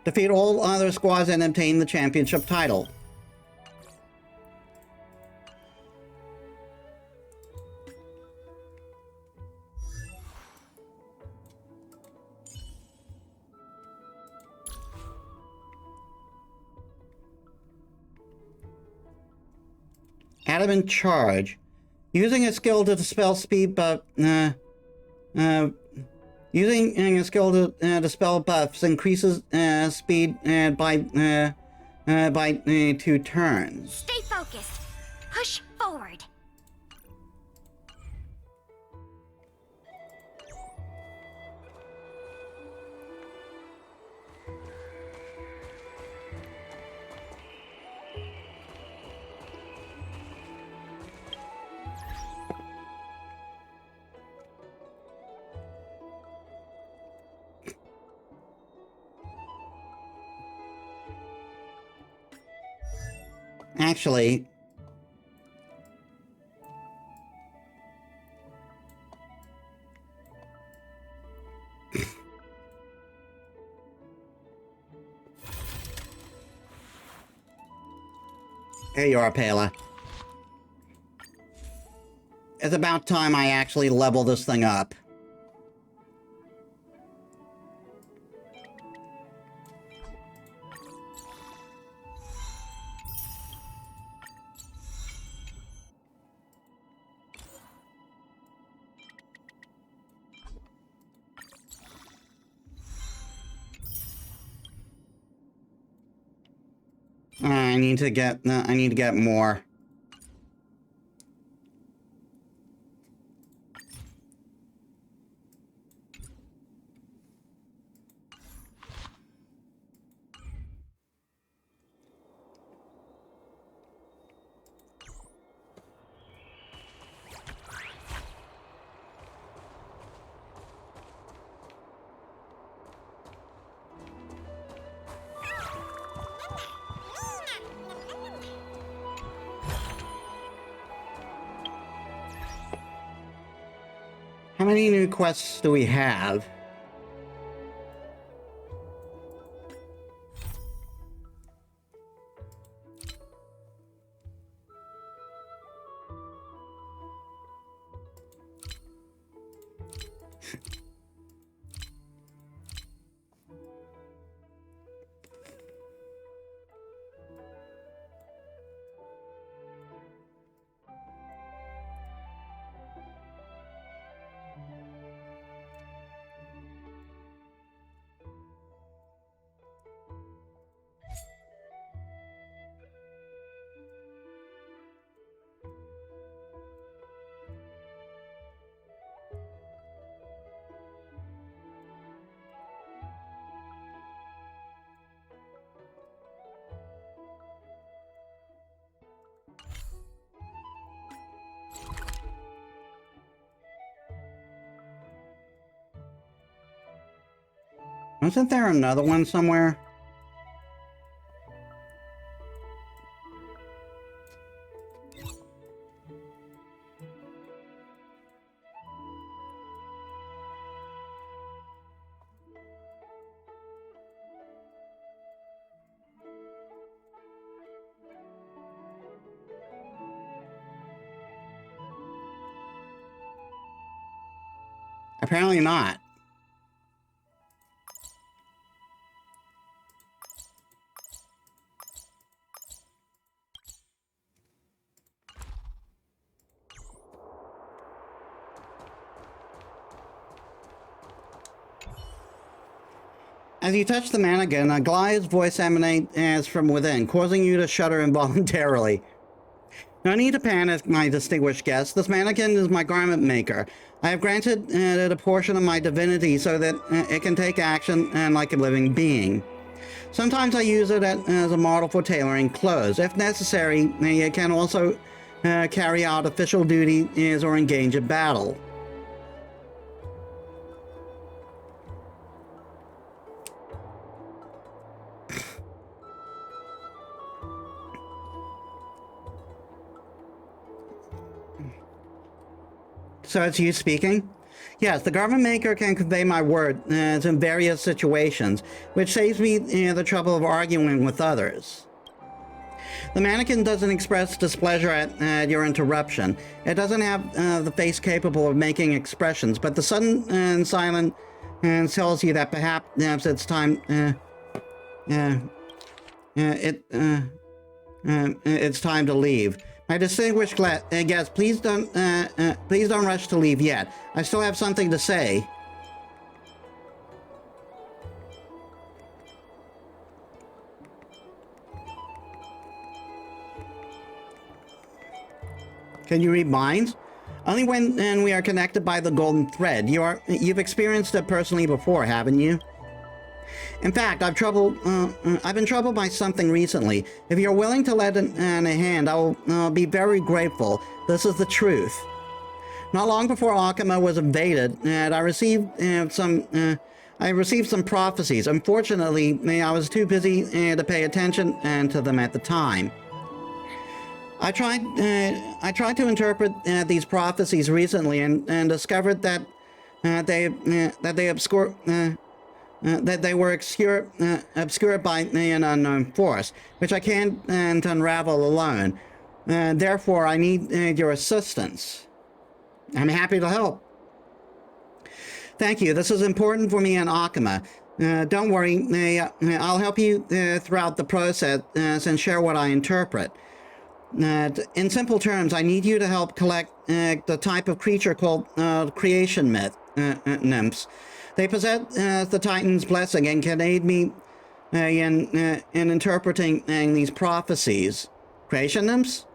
Defeat all other squads and obtain the championship title. Adam in charge. Using a skill to dispel speed buff. Using a skill to dispel buffs increases speed by 2 turns. Stay focused. Push forward. Actually, here you are, Pela. It's about time I actually level this thing up. I need to get more. How many new quests do we have? Wasn't there another one somewhere? Apparently not. As you touch the mannequin, a Goliath's voice emanates from within, causing you to shudder involuntarily. No need to panic, my distinguished guest. This mannequin is my garment maker. I have granted it a portion of my divinity so that it can take action like a living being. Sometimes I use it as a model for tailoring clothes. If necessary, it can also carry out official duties or engage in battle. So it's you speaking? Yes, the garment maker can convey my word in various situations, which saves me the trouble of arguing with others. The mannequin doesn't express displeasure at your interruption. It doesn't have the face capable of making expressions, but the sudden and silent tells you that perhaps it's time. It's time to leave. My distinguished guest, please don't rush to leave yet. I still have something to say. Can you read minds? Only when we are connected by the golden thread. You've experienced it personally before, haven't you? In fact, I've been troubled by something recently. If you're willing to lend a hand, I'll be very grateful. This is the truth. Not long before Akama was invaded, I received some prophecies. Unfortunately, I was too busy to pay attention to them at the time. I tried to interpret these prophecies recently and discovered that they were obscured by an unknown force, which I can't unravel alone. Therefore, I need your assistance. I'm happy to help. Thank you. This is important for me and Akama. Don't worry, I'll help you throughout the process and share what I interpret. In simple terms, I need you to help collect the type of creature called creation nymphs. They possess the Titan's blessing and can aid me in interpreting these prophecies. Creation nymphs?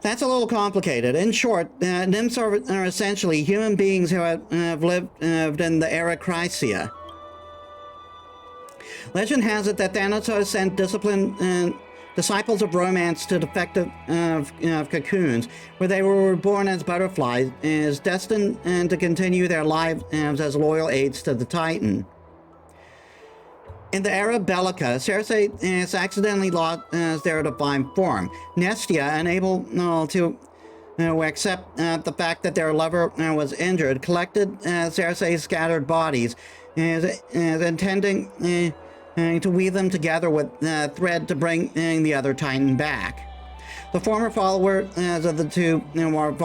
That's a little complicated. In short, nymphs are essentially human beings who have lived in the era Chrysia. Legend has it that Thanatos sent disciples of romance to defective cocoons, where they were reborn as butterflies, is destined to continue their lives as loyal aides to the Titan. In the era Balaska, Cersei accidentally lost their divine form. Nestia, unable to accept the fact that their lover was injured, collected Cersei's scattered bodies, intending to weave them together with thread to bring the other Titan back. The former followers of the two were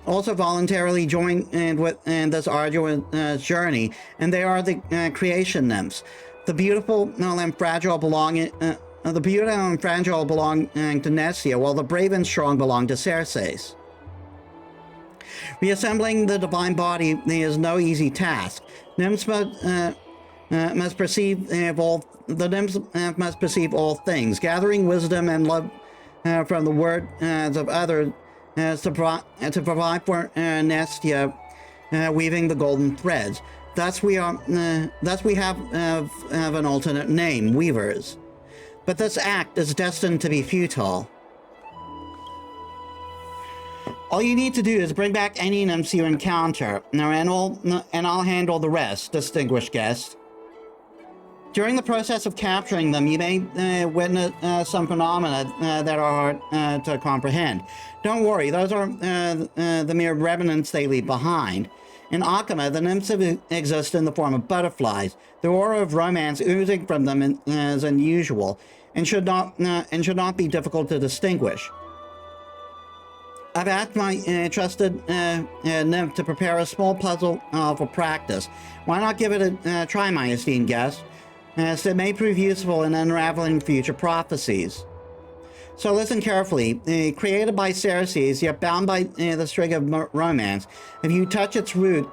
also voluntarily joined in this arduous journey, and they are the creation nymphs. The beautiful and fragile belong to Nestia, while the brave and strong belong to Cersei. Reassembling the divine body is no easy task. Nymphs must perceive all things, gathering wisdom and love from the words of others to provide for Nestia, weaving the golden threads. Thus we have an alternate name, Weavers. But this act is destined to be futile. All you need to do is bring back any nymphs you encounter, and I'll handle the rest, distinguished guest. During the process of capturing them, you may witness some phenomena that are hard to comprehend. Don't worry, those are the mere remnants they leave behind. In Akama, the nymphs exist in the form of butterflies. The aura of romance oozing from them is unusual and should not be difficult to distinguish. I've asked my trusted nymph to prepare a small puzzle for practice. Why not give it a try, my esteemed guest? As it may prove useful in unraveling future prophecies. So listen carefully. Created by Ceres, yet bound by the string of romance. If you touch its root,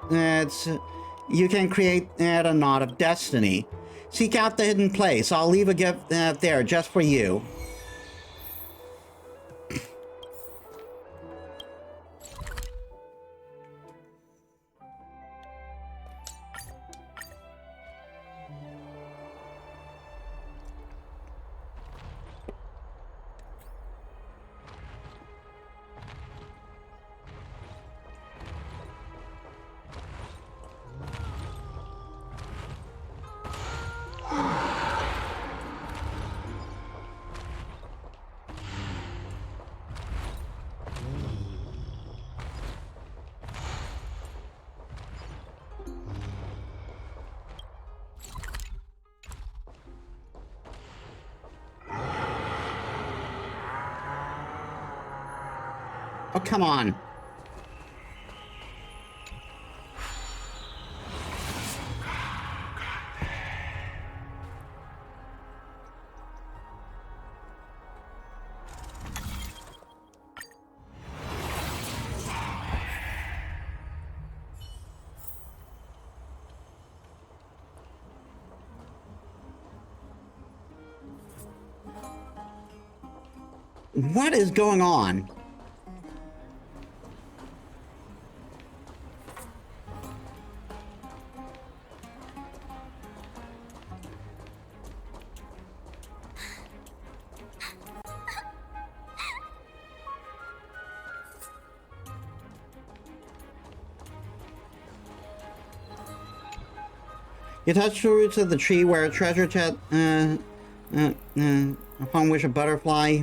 you can create a knot of destiny. Seek out the hidden place. I'll leave a gift there just for you. Oh, come on. What is going on? You touch the roots of the tree where a treasure chest, upon which a butterfly,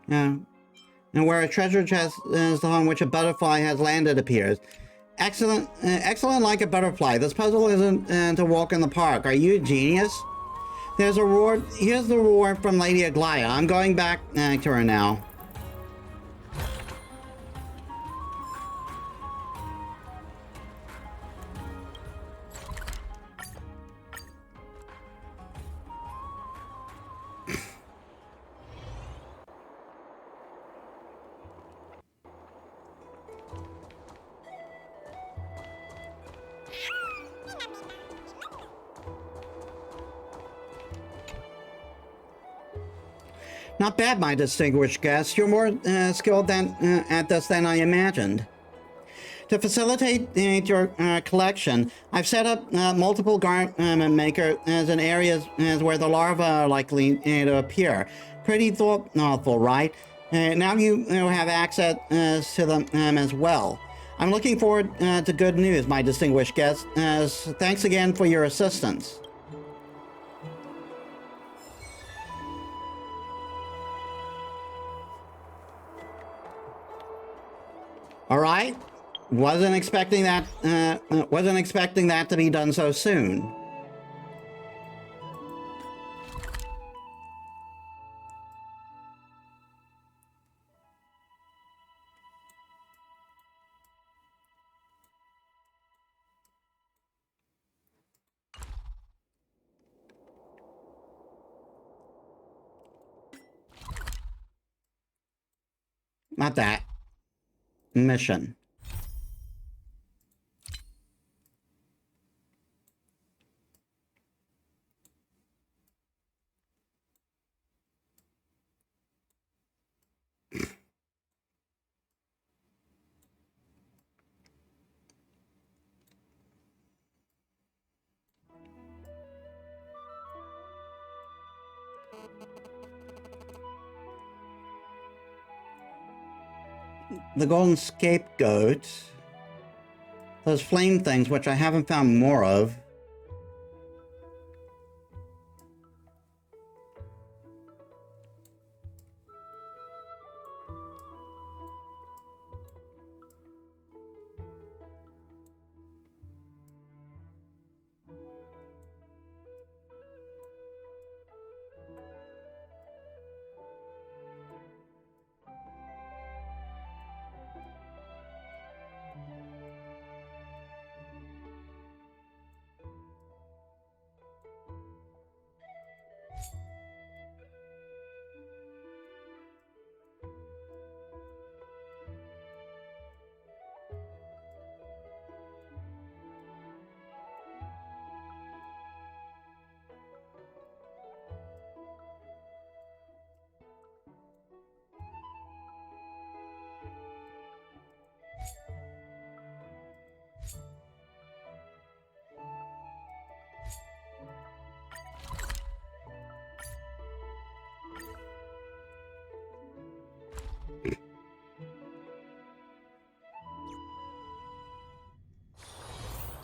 and where a treasure chest is upon which a butterfly has landed appears. Excellent, excellent like a butterfly. This puzzle isn't to walk in the park. Are you a genius? There's a reward. Here's the reward from Lady Aglaya. I'm going back to her now. Not bad, my distinguished guest. You're more skilled at this than I imagined. To facilitate your collection, I've set up multiple garment makers in areas where the larvae are likely to appear. Pretty thoughtful, right? Now you have access to them as well. I'm looking forward to good news, my distinguished guest. Thanks again for your assistance. All right. Wasn't expecting that to be done so soon. Not that. Mission. the golden scapegoat. Those flame things, which I haven't found more of.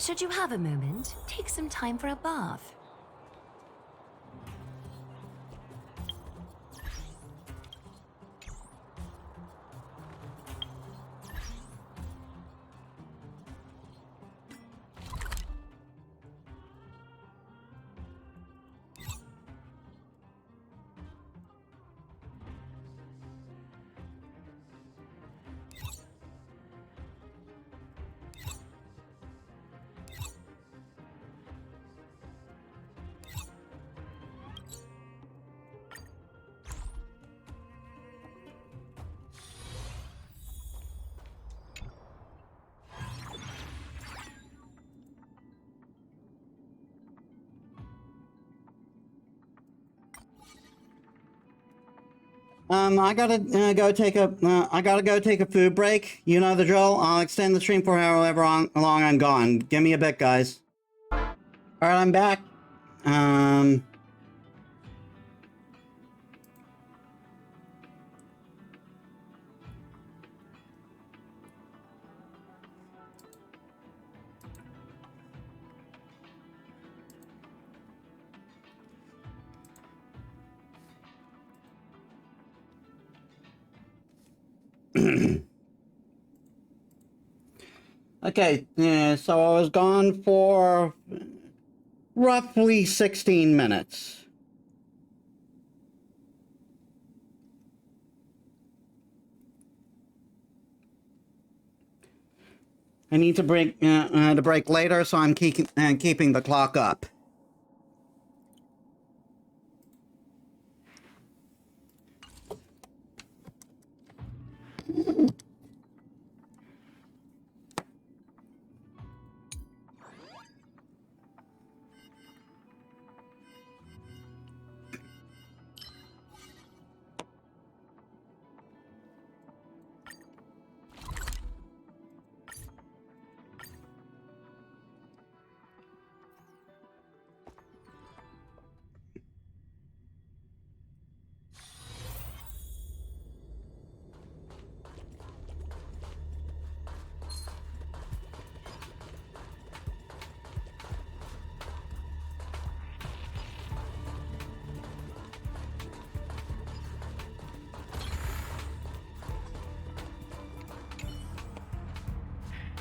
Should you have a moment, take some time for a bath. I gotta go take a food break. You know the drill. I'll extend the stream for however long I'm gone. Give me a bit, guys. All right, I'm back. Okay, so I was gone for roughly 16 minutes. I need to break later, so I'm keeping the clock up.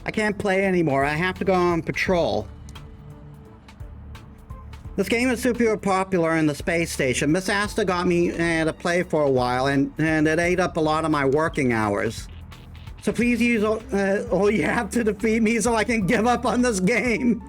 I can't play anymore. I have to go on patrol. This game is super popular in the space station. Miss Asta got me to play for a while, and it ate up a lot of my working hours. So please use all you have to defeat me so I can give up on this game.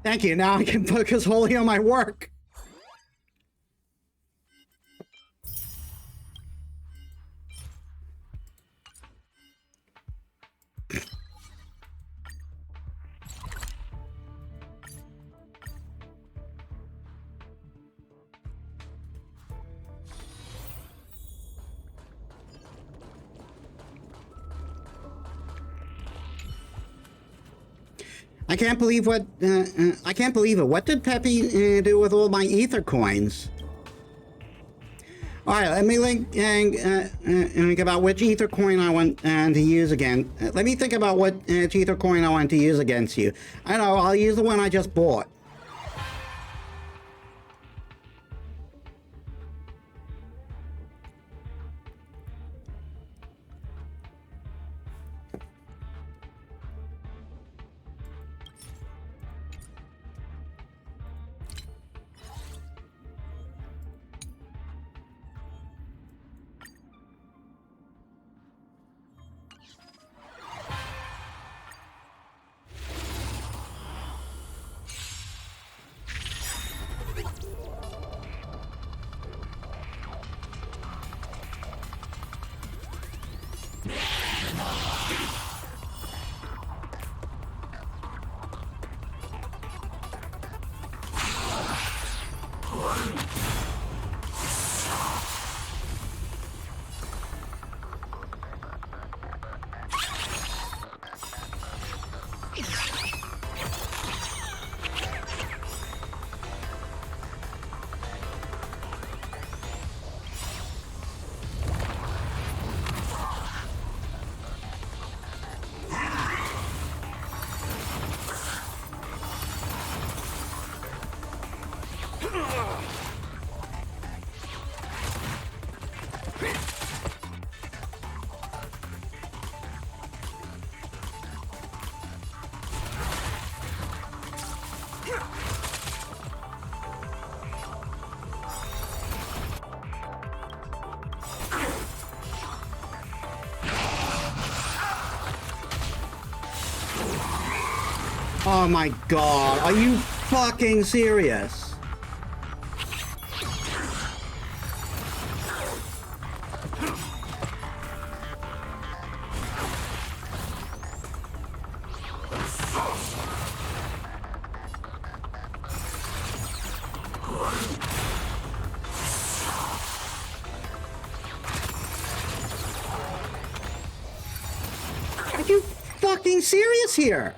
Thank you. Now I can focus wholly on my work. I can't believe what, I can't believe it. What did Peppy do with all my ether coins? All right, let me think about which ether coin I want to use again. Let me think about what ether coin I want to use against you. I don't know, I'll use the one I just bought. Oh my god, are you fucking serious? Are you fucking serious here?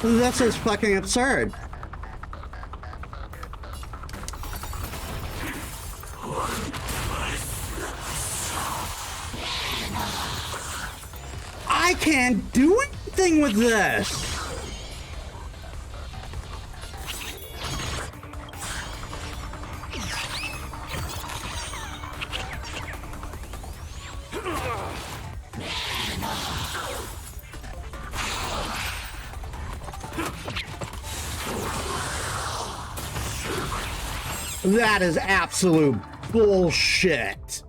This is fucking absurd. I can't do anything with this. That is absolute bullshit.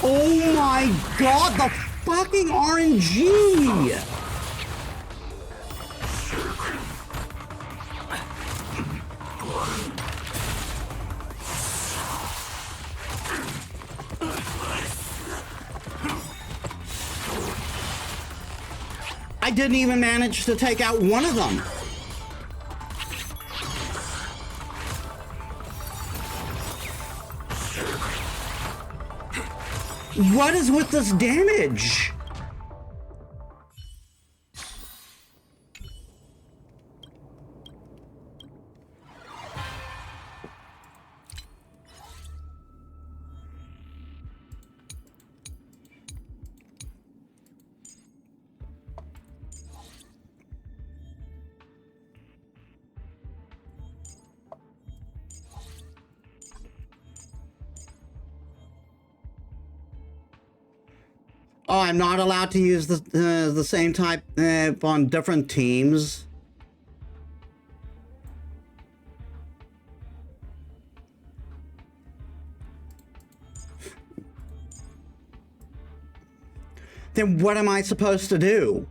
Oh my god, the fucking RNG! I didn't even manage to take out one of them. What is with this damage? Oh, I'm not allowed to use the same type on different teams. Then what am I supposed to do?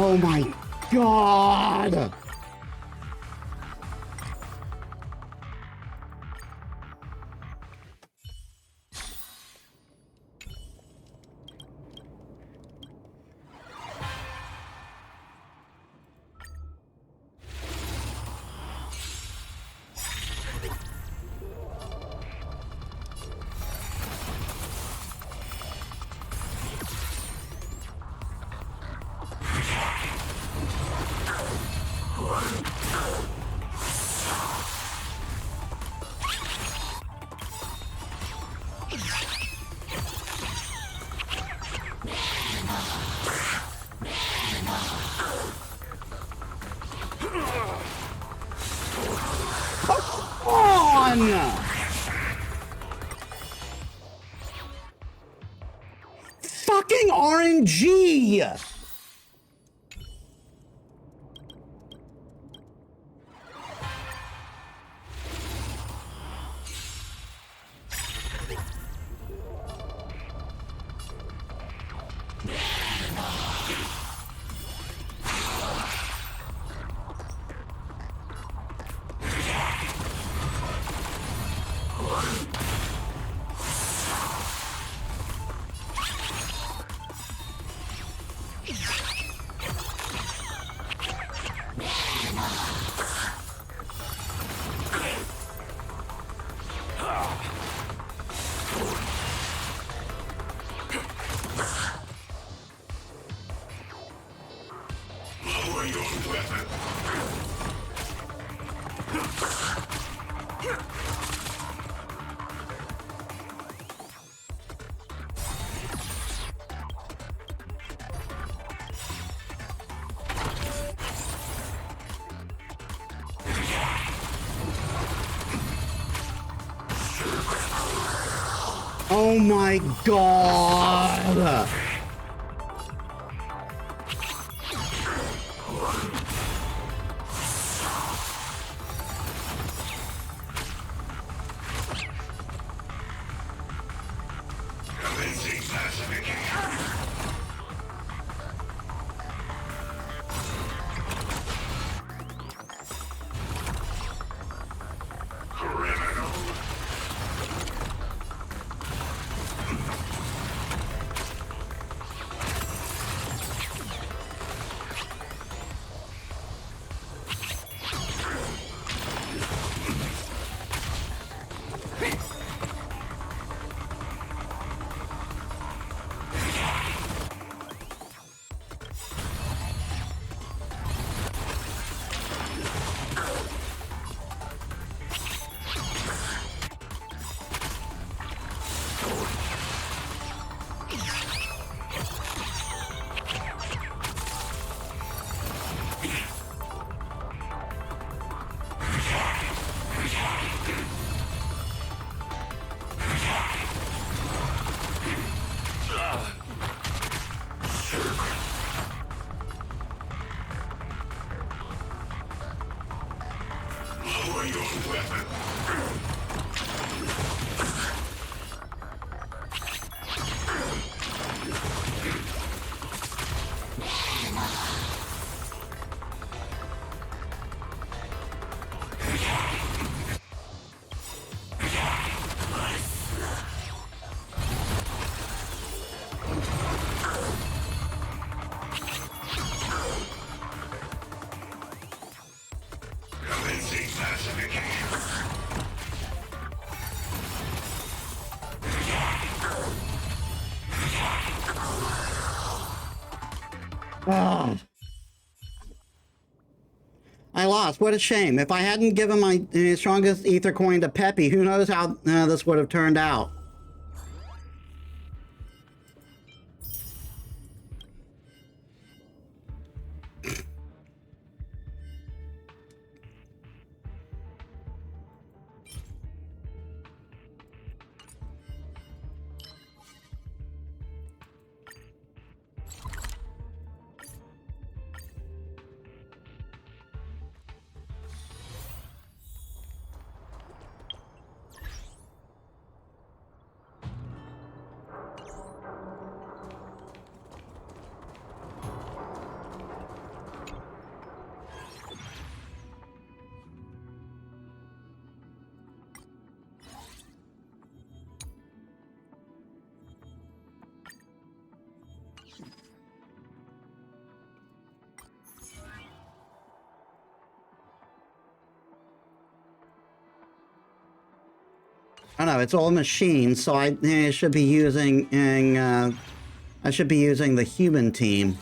Oh my god! Fucking RNG! Oh my god! Oh. I lost. What a shame. If I hadn't given my strongest ether coin to Peppy, who knows how this would have turned out. I don't know, it's all machines, so I should be using the human team.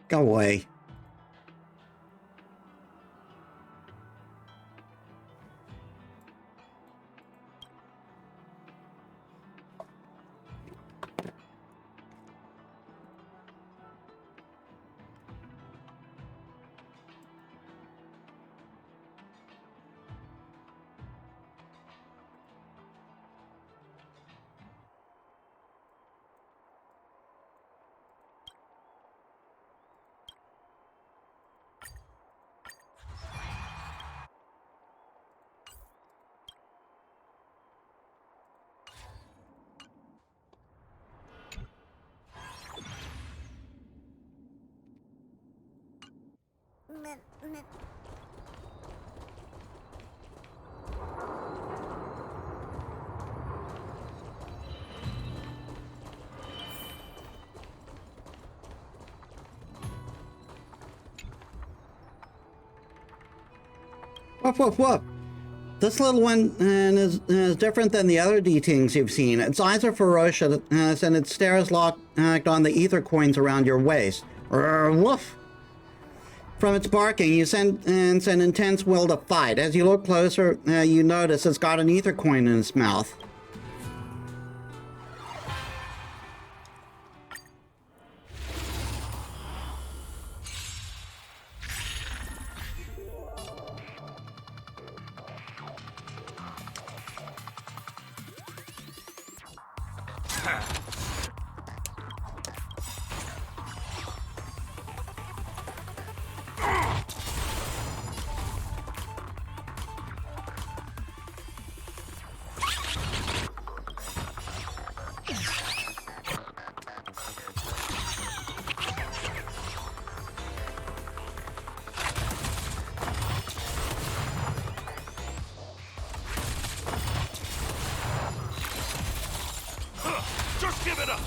Go away. Whoop, whoop, whoop. This little one is different than the other D-Tings you've seen. Its eyes are ferocious and its stares locked on the ether coins around your waist. Woof! From its barking, you sense an intense will to fight. As you look closer, you notice it's got an ether coin in its mouth. Just give it up!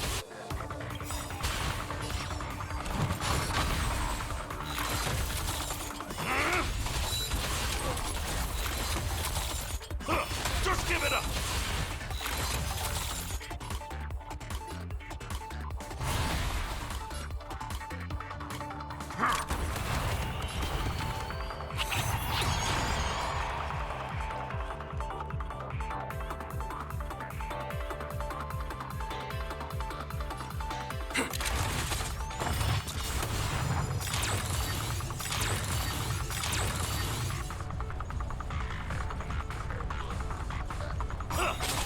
Just give it up!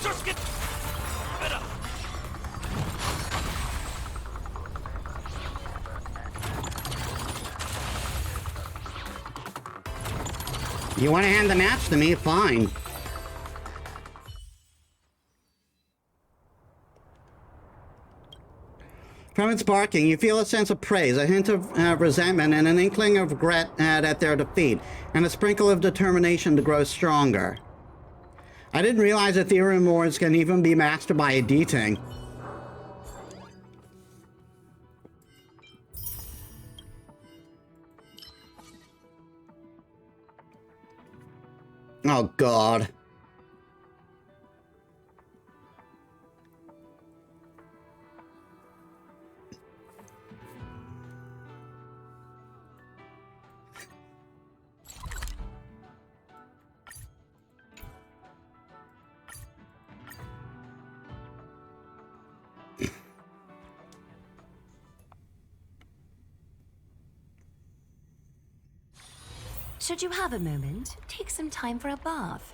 Just get it up! You want to hand the match to me? Fine. From its barking, you feel a sense of praise, a hint of resentment, and an inkling of regret at their defeat, and a sprinkle of determination to grow stronger. I didn't realize Ethereum Lords can even be mastered by a D-Ting. Oh, God. Should you have a moment, take some time for a bath.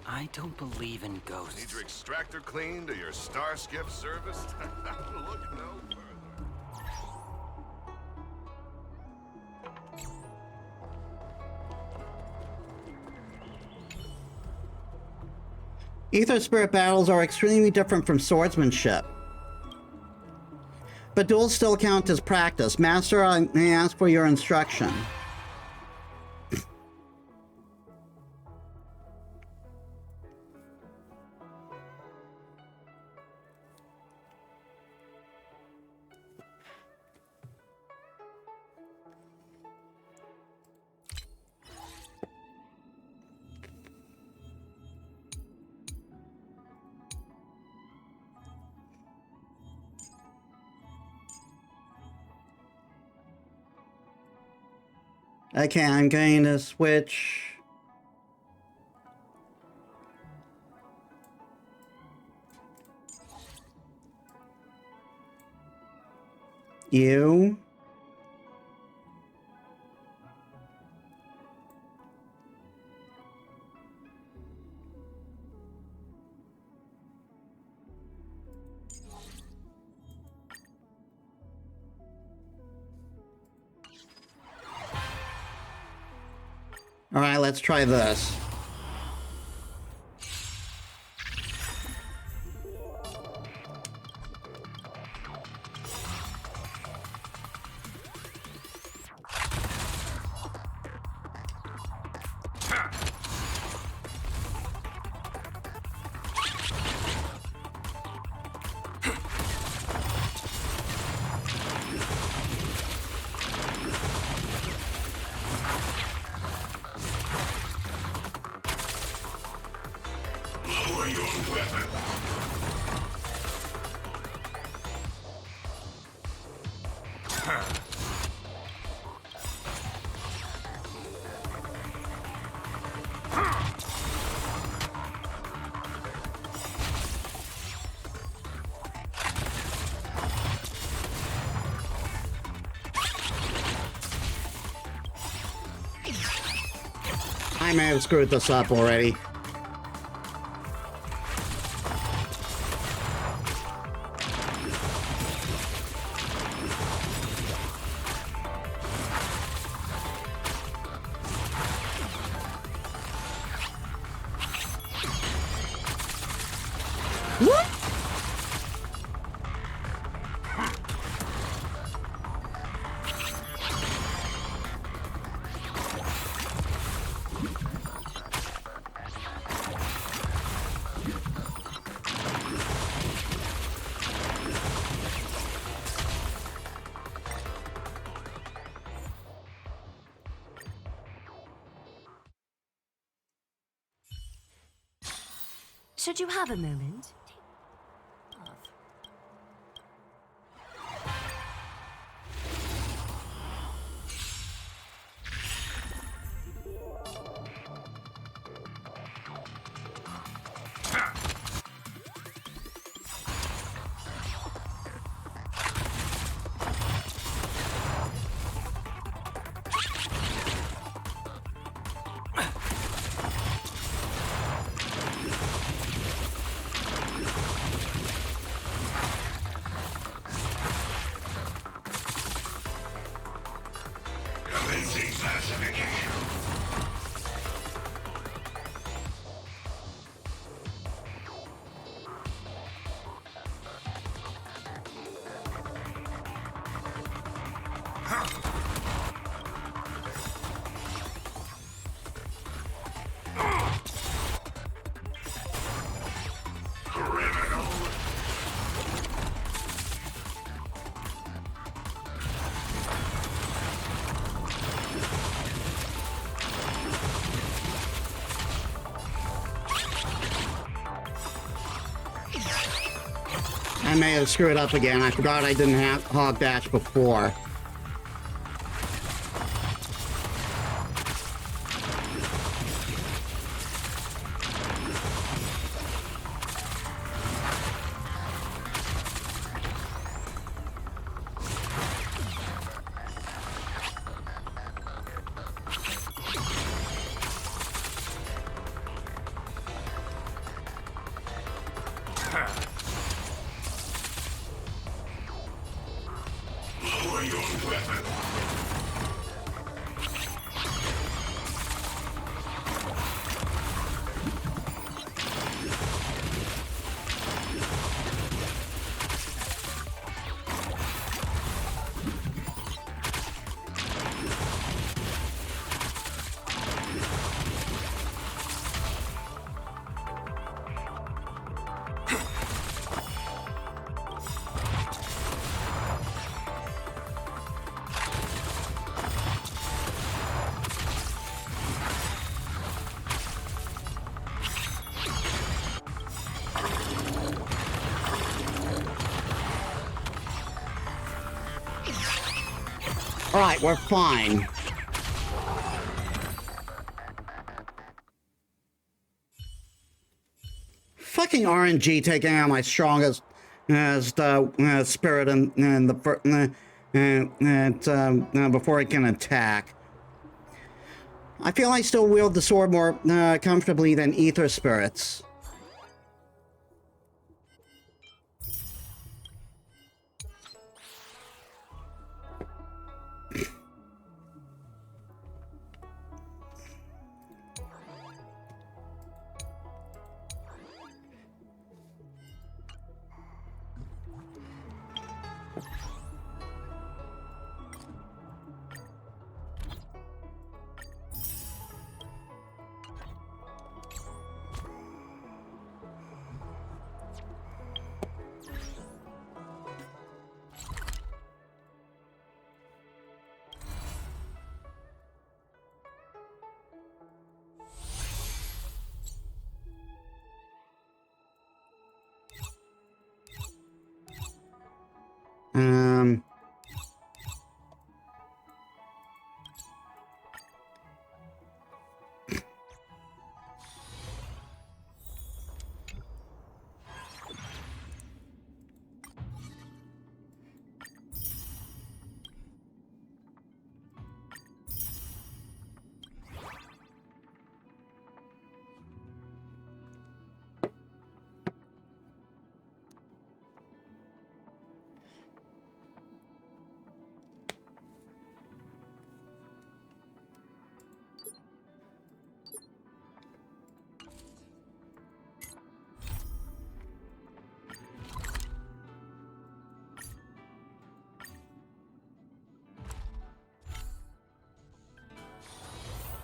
I don't believe in Need ghosts. your extractor cleaned or your Starskip serviced? Look no further. Ether spirit battles are extremely different from swordsmanship. But duels still count as practice. Master, I may ask for your instruction. Okay, I'm going to switch. You. All right, let's try this. I may have screwed this up already. What? Should you have a moment? I may have screwed up again. I forgot I didn't have hog dash before. Alright, we're fine. Fucking RNG taking out my strongest spirit in the before it can attack. I feel I still wield the sword more comfortably than ether spirits.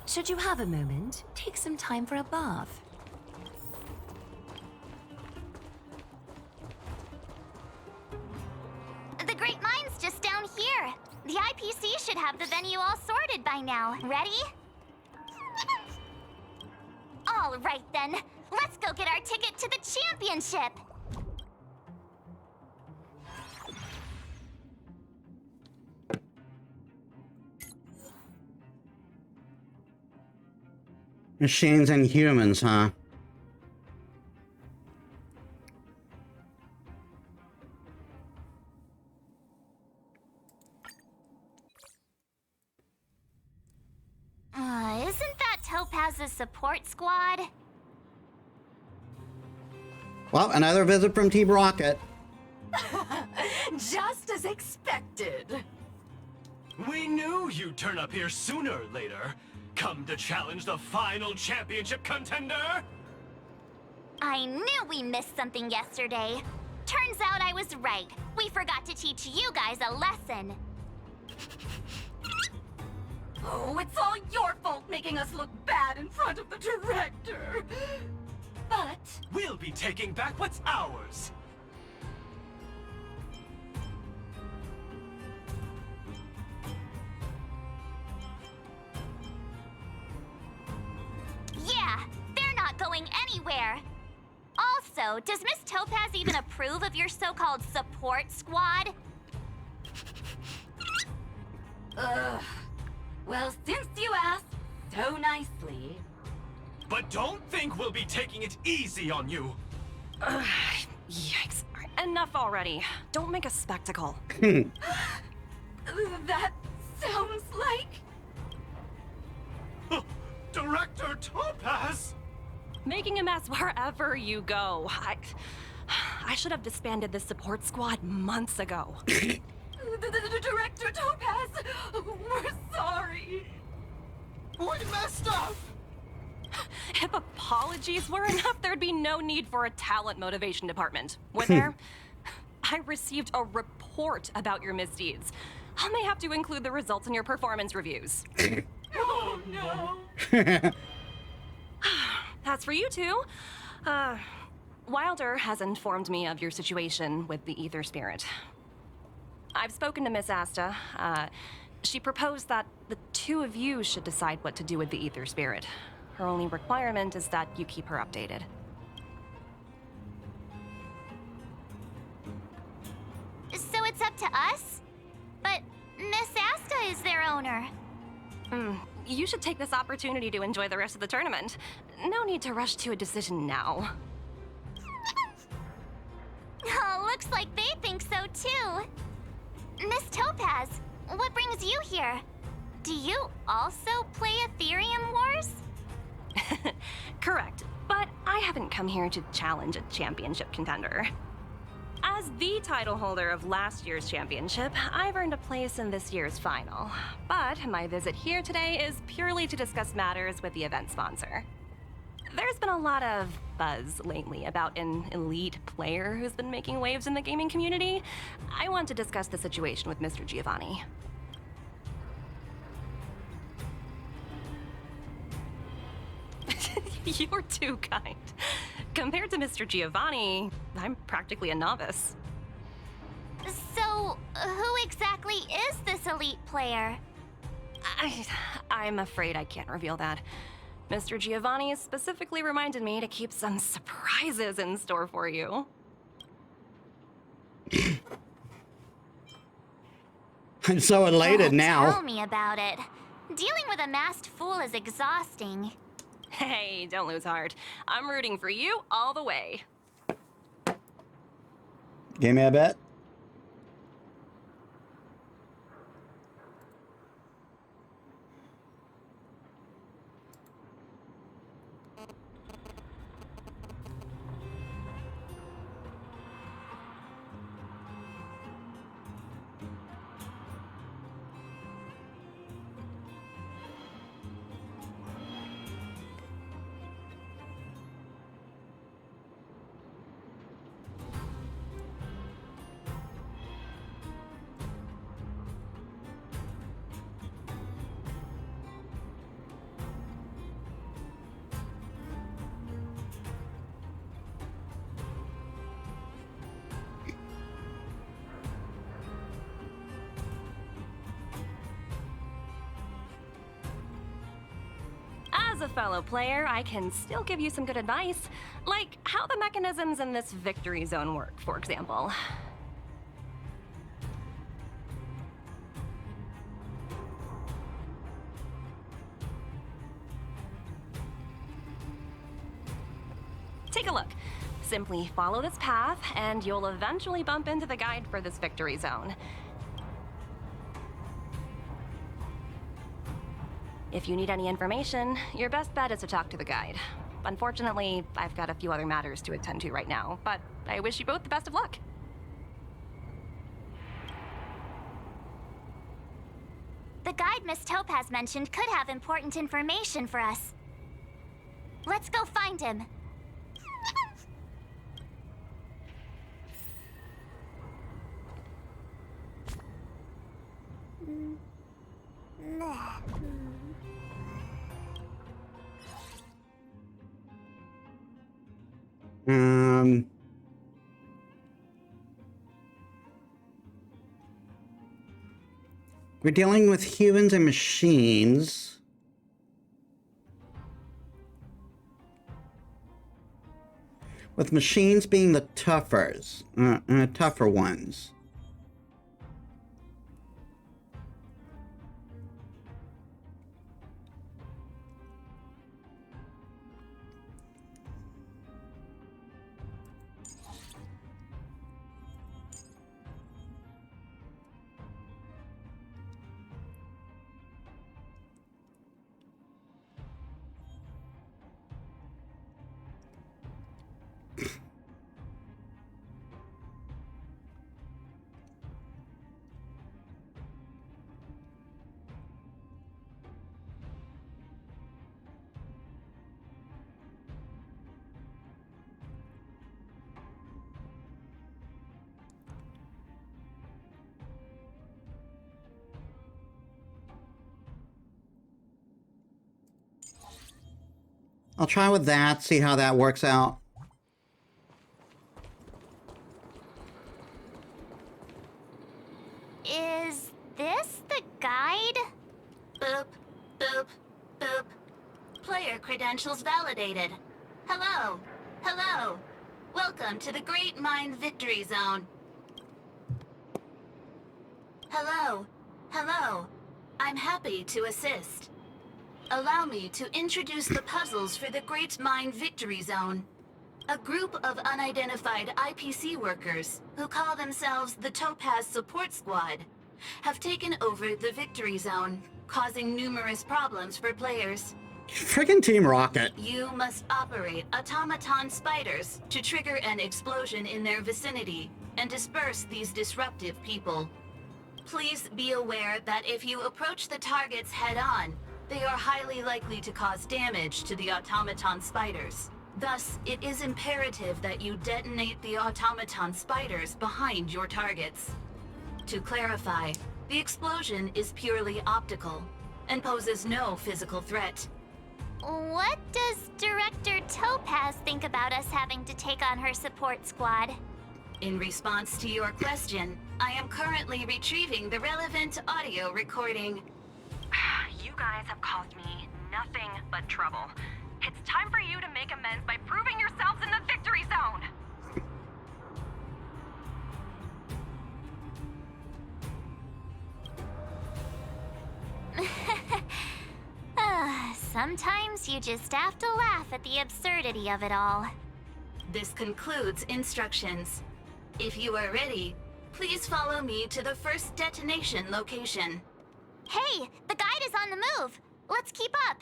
Should you have a moment, take some time for a bath. The Great Mind's just down here. The IPC should have the venue all sorted by now. Ready? All right then. Let's go get our ticket to the championship. Machines and humans, huh? Isn't that Topaz's support squad? Well, another visit from Team Rocket. Just as expected. We knew you'd turn up here sooner or later. Come to challenge the final championship contender? I knew we missed something yesterday. Turns out I was right. We forgot to teach you guys a lesson. Oh, it's all your fault making us look bad in front of the director. But We'll be taking back what's ours. Yeah, they're not going anywhere. Also, does Miss Topaz even approve of your so-called support squad? Ugh. Well, since you asked so nicely. But don't think we'll be taking it easy on you. Yikes. Enough already. Don't make a spectacle. That sounds like... Director Topaz! Making a mess wherever you go. I should have disbanded this support squad months ago. Director Topaz, we're sorry. We messed up! If apologies were enough, there'd be no need for a talent motivation department, would there? I received a report about your misdeeds. I may have to include the results in your performance reviews. Oh no. As for you two, Wilder has informed me of your situation with the Ether Spirit. I've spoken to Miss Asta. She proposed that the two of you should decide what to do with the Ether Spirit. Her only requirement is that you keep her updated. So it's up to us? But Miss Asta is their owner. You should take this opportunity to enjoy the rest of the tournament. No need to rush to a decision now. Oh, looks like they think so too. Miss Topaz, what brings you here? Do you also play Ethereum Wars? Correct, but I haven't come here to challenge a championship contender. As the title holder of last year's championship, I've earned a place in this year's final. But my visit here today is purely to discuss matters with the event sponsor. There's been a lot of buzz lately about an elite player who's been making waves in the gaming community. I want to discuss the situation with Mr. Giovanni. You're too kind. Compared to Mr. Giovanni, I'm practically a novice. So, who exactly is this elite player? I'm afraid I can't reveal that. Mr. Giovanni specifically reminded me to keep some surprises in store for you. I'm so elated now. Tell me about it. Dealing with a masked fool is exhausting. Hey, don't lose heart. I'm rooting for you all the way. Give me a bet. As a fellow player, I can still give you some good advice, like how the mechanisms in this victory zone work, for example. Take a look. Simply follow this path, and you'll eventually bump into the guide for this victory zone. If you need any information, your best bet is to talk to the guide. Unfortunately, I've got a few other matters to attend to right now, but I wish you both the best of luck. The guide Miss Topaz mentioned could have important information for us. Let's go find him. We're dealing with humans and machines. with machines being the tougher ones. I'll try with that, see how that works out. Is this the guide? Boop, boop, boop. Player credentials validated. Hello, hello. Welcome to the Great Mind Victory Zone. Hello, hello. I'm happy to assist. Allow me to introduce the puzzles for the Great Mind Victory Zone. A group of unidentified IPC workers, who call themselves the Topaz Support Squad, have taken over the Victory Zone, causing numerous problems for players. Friggin' Team Rocket. You must operate automaton spiders to trigger an explosion in their vicinity and disperse these disruptive people. Please be aware that if you approach the targets head-on, they are highly likely to cause damage to the automaton spiders. Thus, it is imperative that you detonate the automaton spiders behind your targets. To clarify, the explosion is purely optical and poses no physical threat. What does Director Topaz think about us having to take on her support squad? In response to your question, I am currently retrieving the relevant audio recording. You guys have caused me nothing but trouble. It's time for you to make amends by proving yourselves in the victory zone! Sometimes you just have to laugh at the absurdity of it all. This concludes instructions. If you are ready, please follow me to the first detonation location. Hey, the guide is on the move. Let's keep up.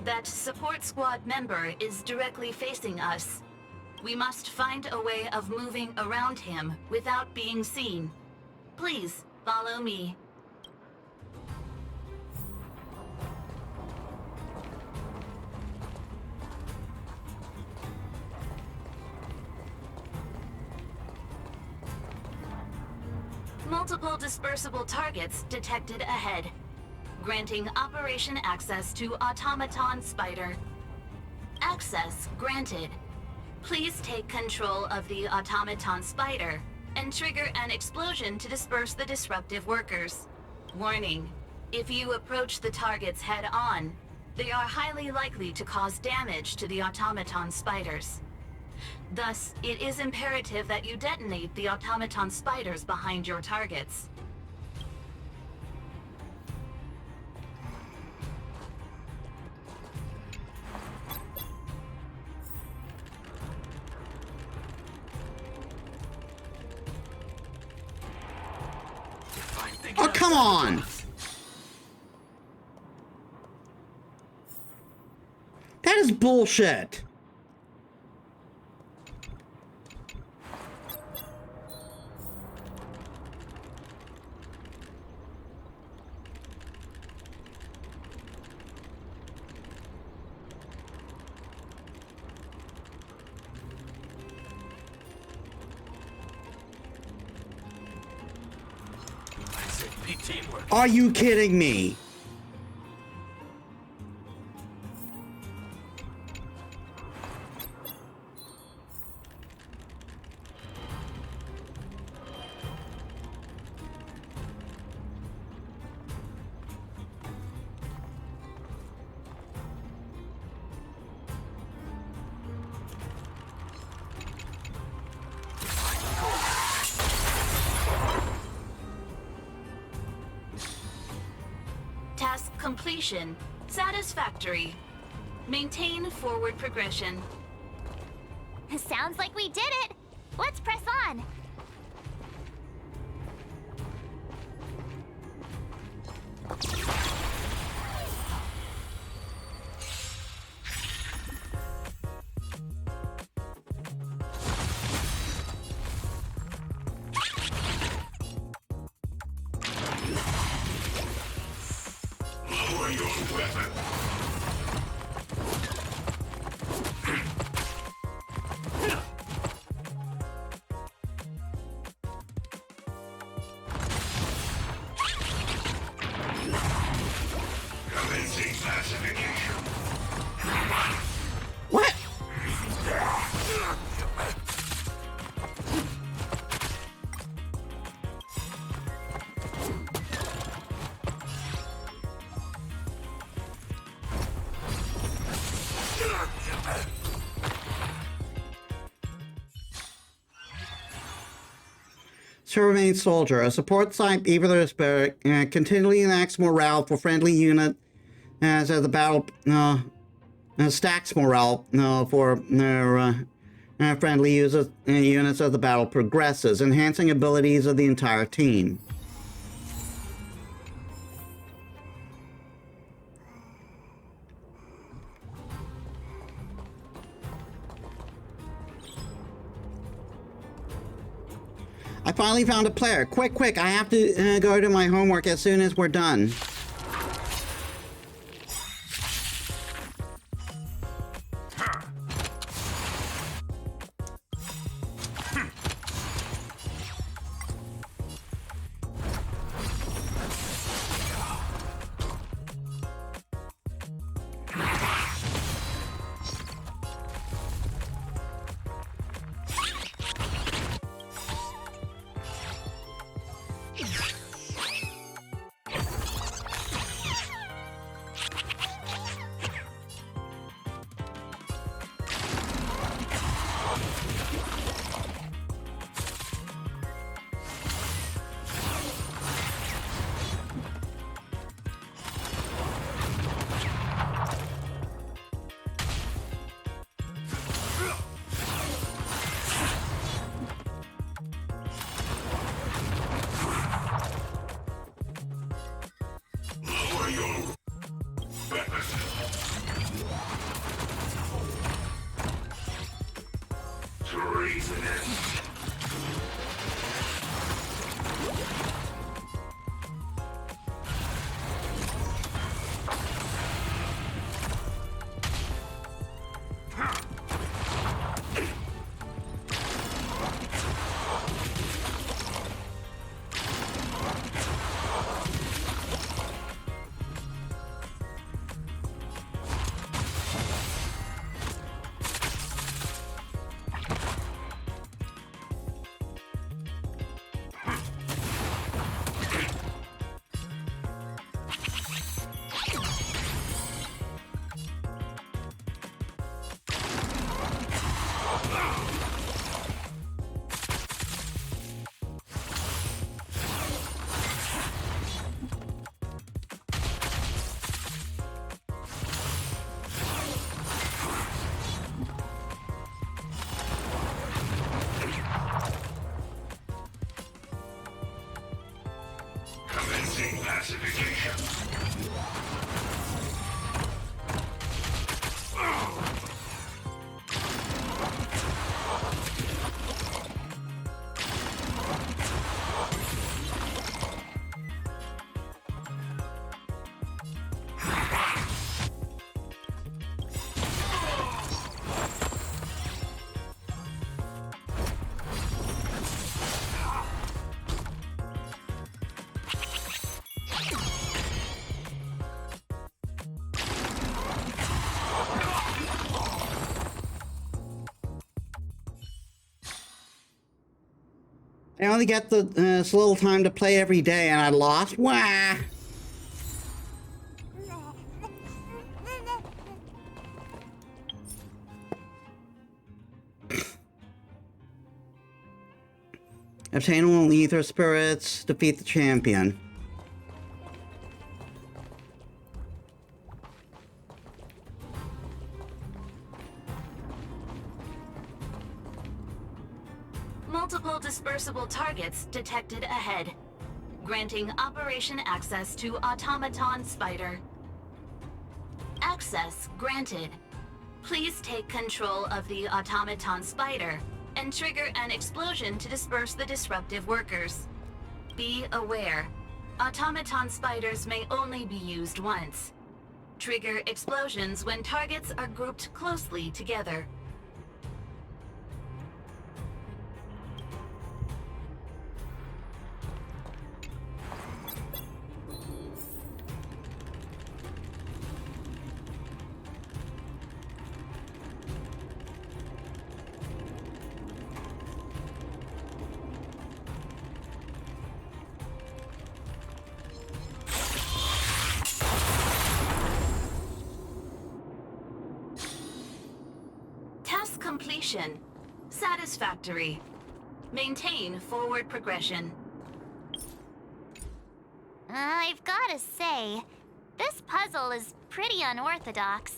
That support squad member is directly facing us. We must find a way of moving around him without being seen. Please, follow me. Multiple dispersible targets detected ahead. Granting operation access to Automaton Spider. Access granted. Please take control of the Automaton Spider and trigger an explosion to disperse the disruptive workers. Warning, if you approach the targets head-on, they are highly likely to cause damage to the Automaton Spiders. Thus, it is imperative that you detonate the Automaton Spiders behind your targets. Oh, come on! That is bullshit. Teamwork. Are you kidding me? Task completion. Satisfactory. Maintain forward progression. Sounds like we did it. Let's press on. Lower your weapon. Commencing pacification. What? To remain soldier, a support site either spirit continually enacts morale for friendly unit as the battle stacks morale for their friendly users, units as the battle progresses, enhancing abilities of the entire team. I finally found a player. Quick, quick, I have to go to my homework as soon as we're done. Lower your weapon. Treasonous. I only get this little time to play every day and I lost? Wah! Obtain all ether spirits, defeat the champion. Multiple dispersible targets detected ahead. Granting operation access to Automaton Spider. Access granted. Please take control of the Automaton Spider and trigger an explosion to disperse the disruptive workers. Be aware, Automaton Spiders may only be used once. Trigger explosions when targets are grouped closely together. Completion. Satisfactory. Maintain forward progression. I've gotta say, this puzzle is pretty unorthodox.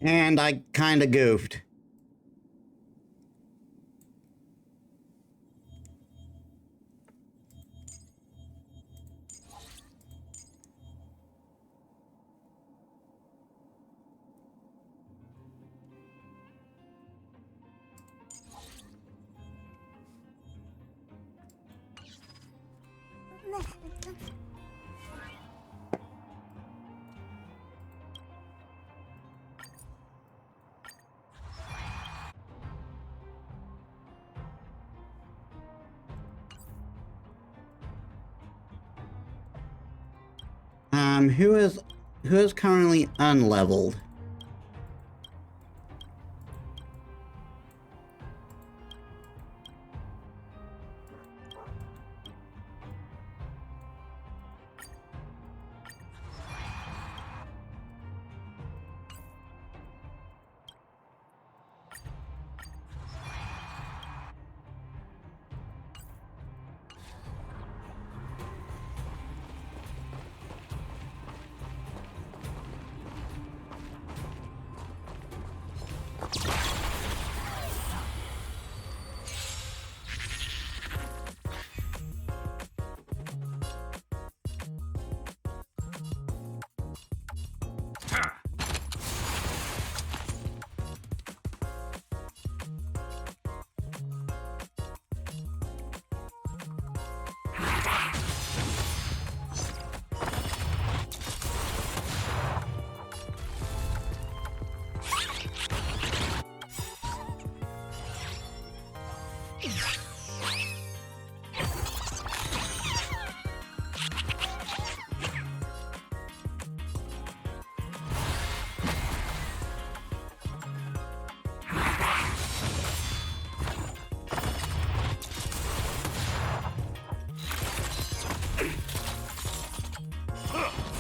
And I kinda goofed. Who is currently unleveled?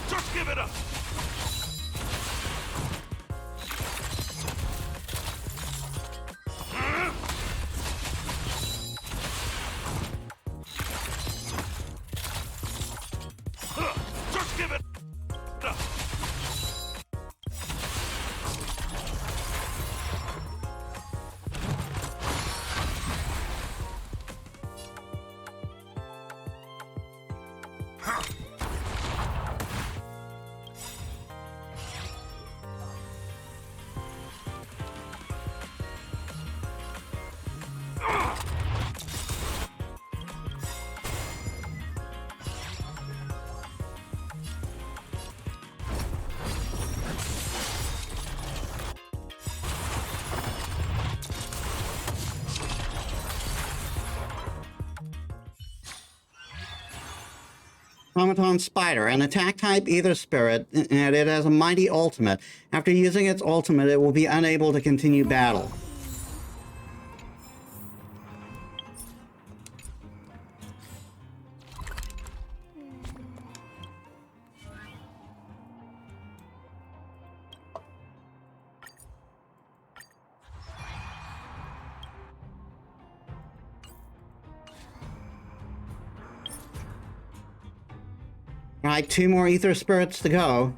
Just give it up! Automaton Spider, an attack type ether spirit, and it has a mighty ultimate. After using its ultimate, it will be unable to continue battle. Alright, 2 more ether spirits to go.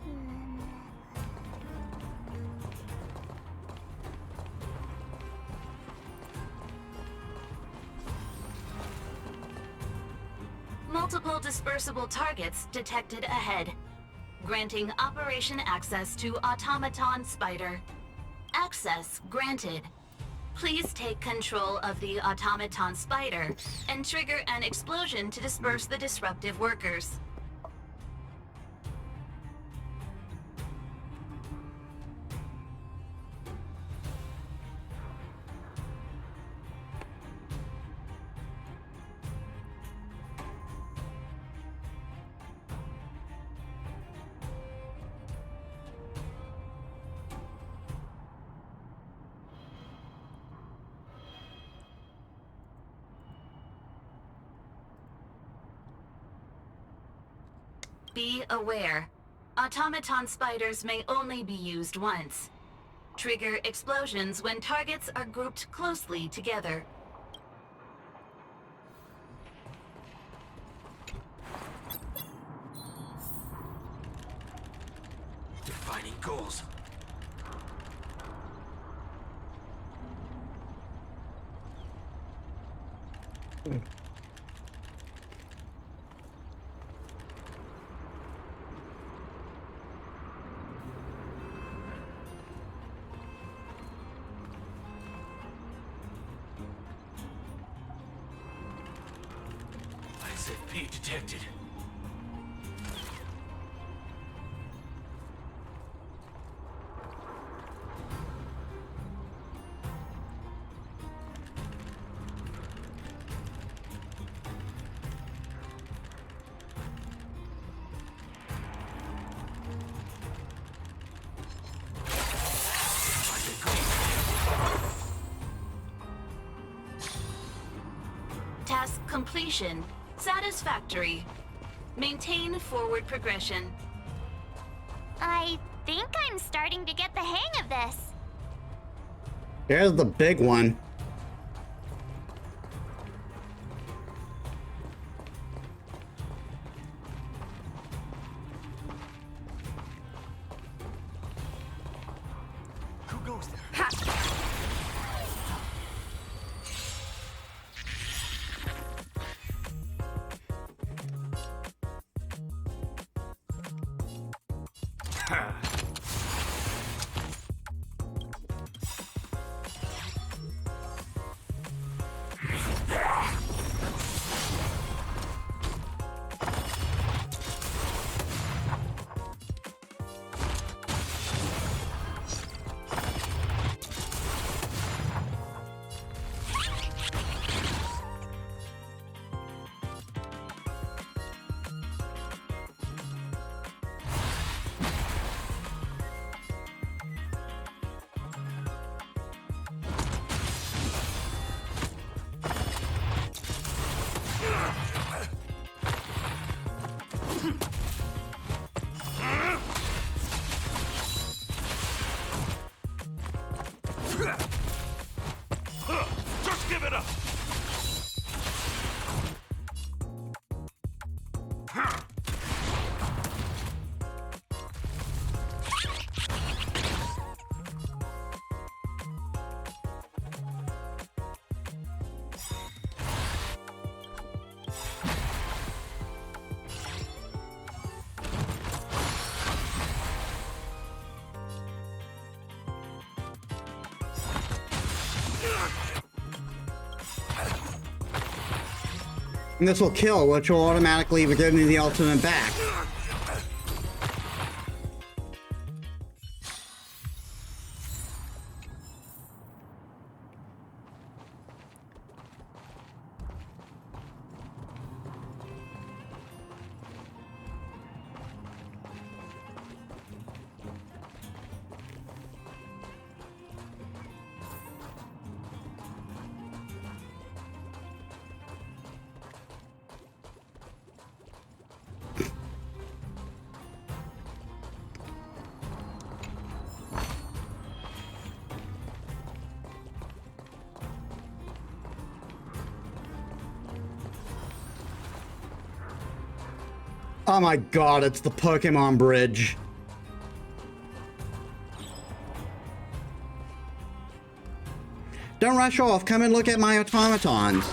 Multiple dispersible targets detected ahead. Granting operation access to Automaton Spider. Access granted. Please take control of the Automaton Spider and trigger an explosion to disperse the disruptive workers. Be aware. Automaton spiders may only be used once. Trigger explosions when targets are grouped closely together. Defining goals. SFP detected. Task completion. Satisfactory. Maintain forward progression. I think I'm starting to get the hang of this. There's the big one. Who goes there? Just give it up! And this will kill, which will automatically give me the ultimate back. Oh my god, it's the Pokemon bridge. Don't rush off, come and look at my automatons.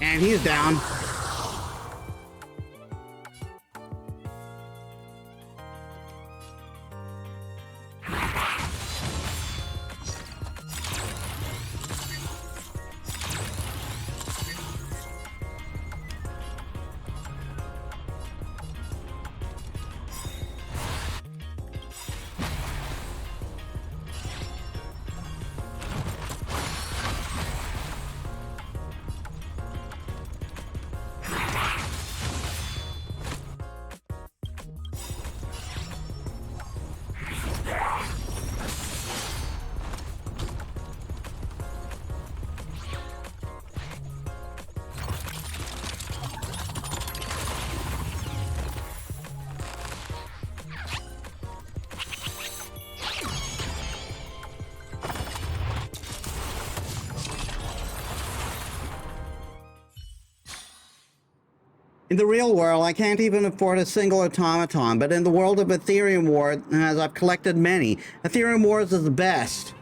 And he's down. In the real world, I can't even afford a single automaton, but in the world of Ethereum Wars, as I've collected many, Ethereum Wars is the best.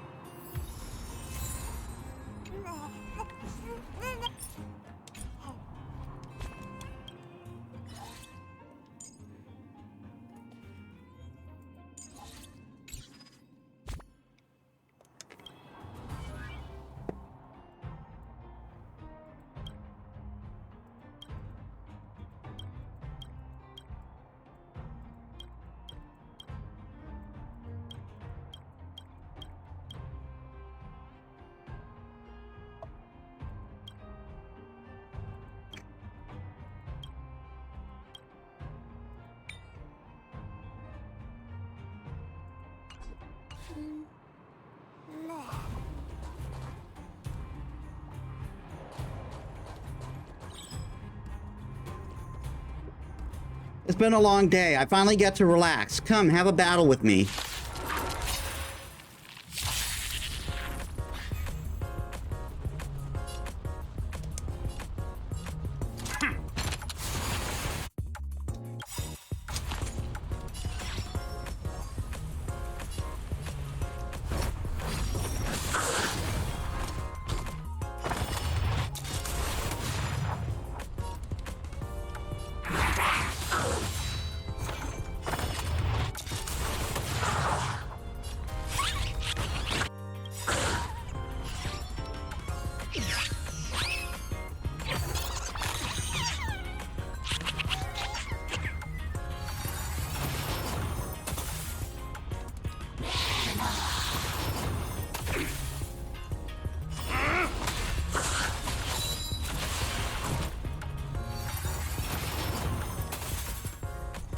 It's been a long day. I finally get to relax. Come, have a battle with me.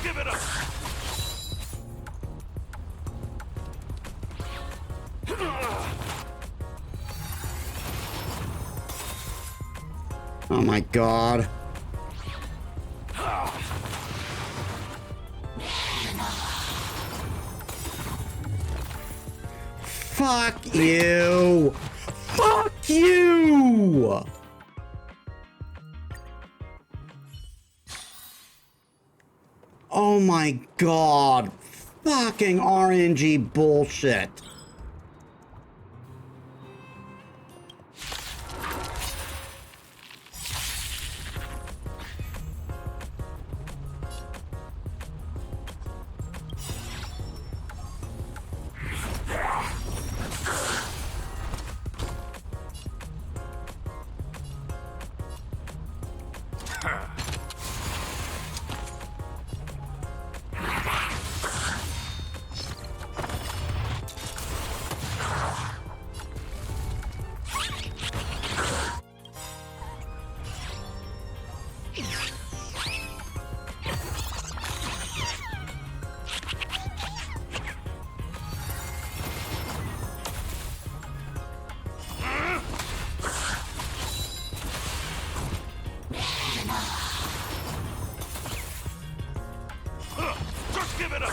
give it up! Oh my god. Fuck you! Fuck you! Oh my god. Fucking RNG bullshit. Just give it up!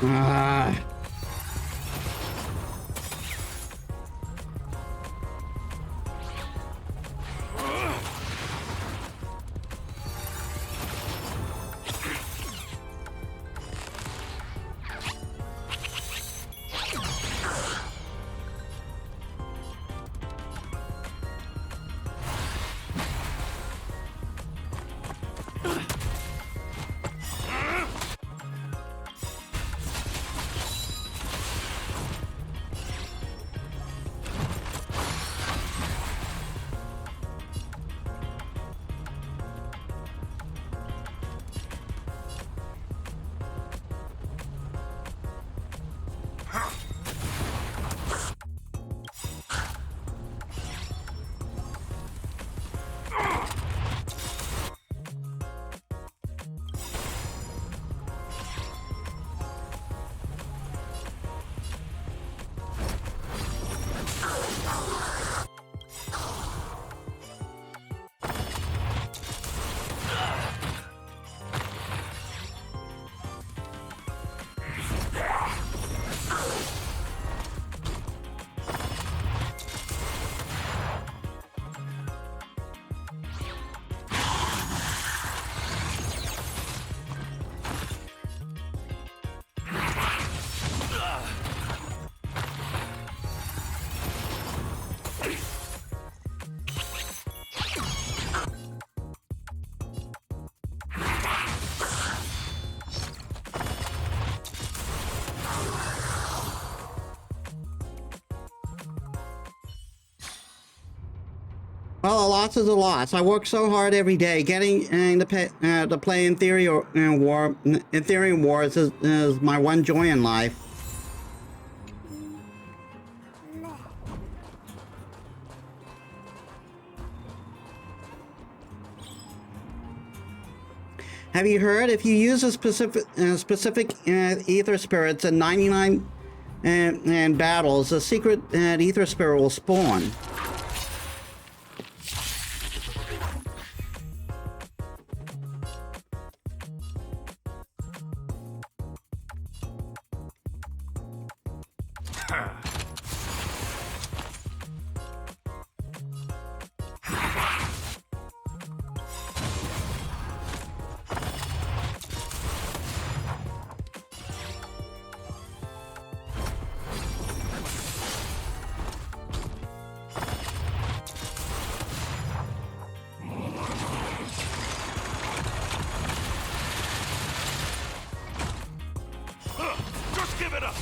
Ah. Well, a loss is a loss. I work so hard every day getting to play Ethereum War. Ethereum Wars is my one joy in life. Have you heard? If you use a specific ether spirits in 99 and battles, a secret ether spirit will spawn. Just give it up!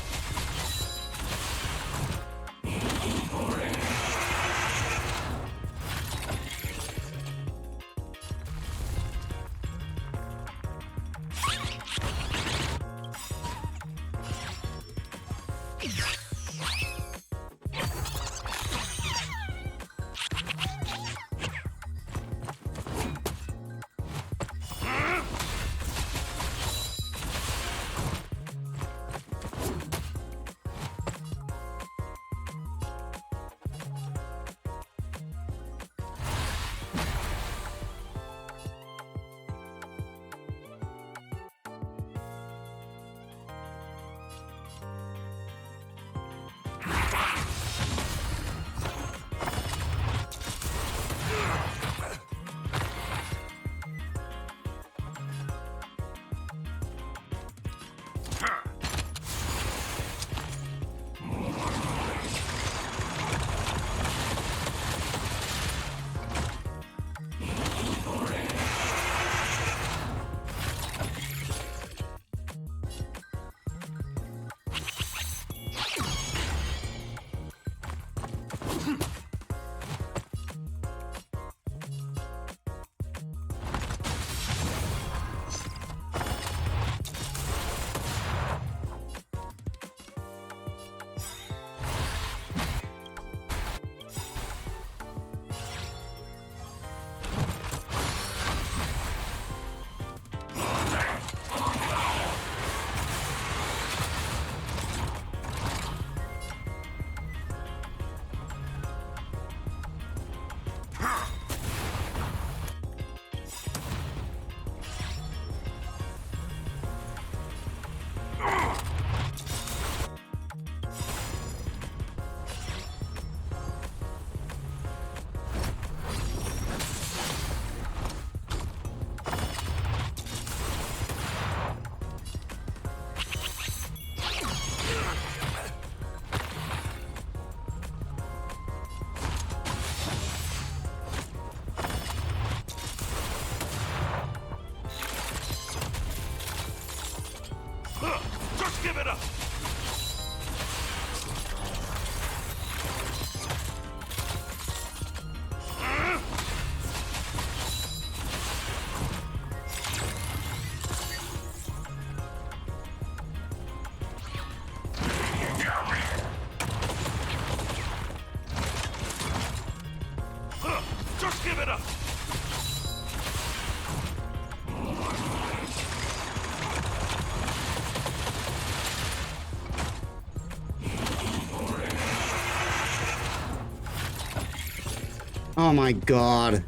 Oh my god.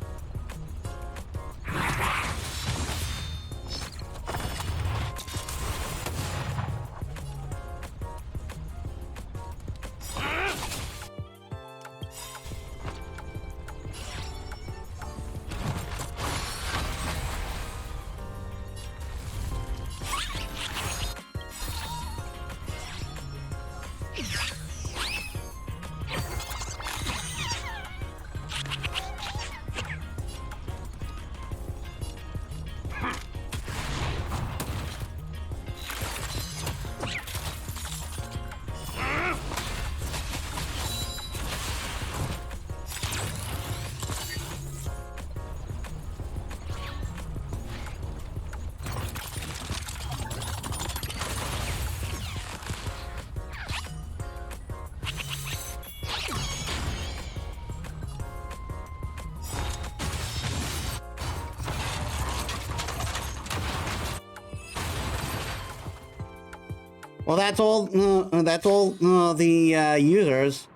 Well, that's all the users.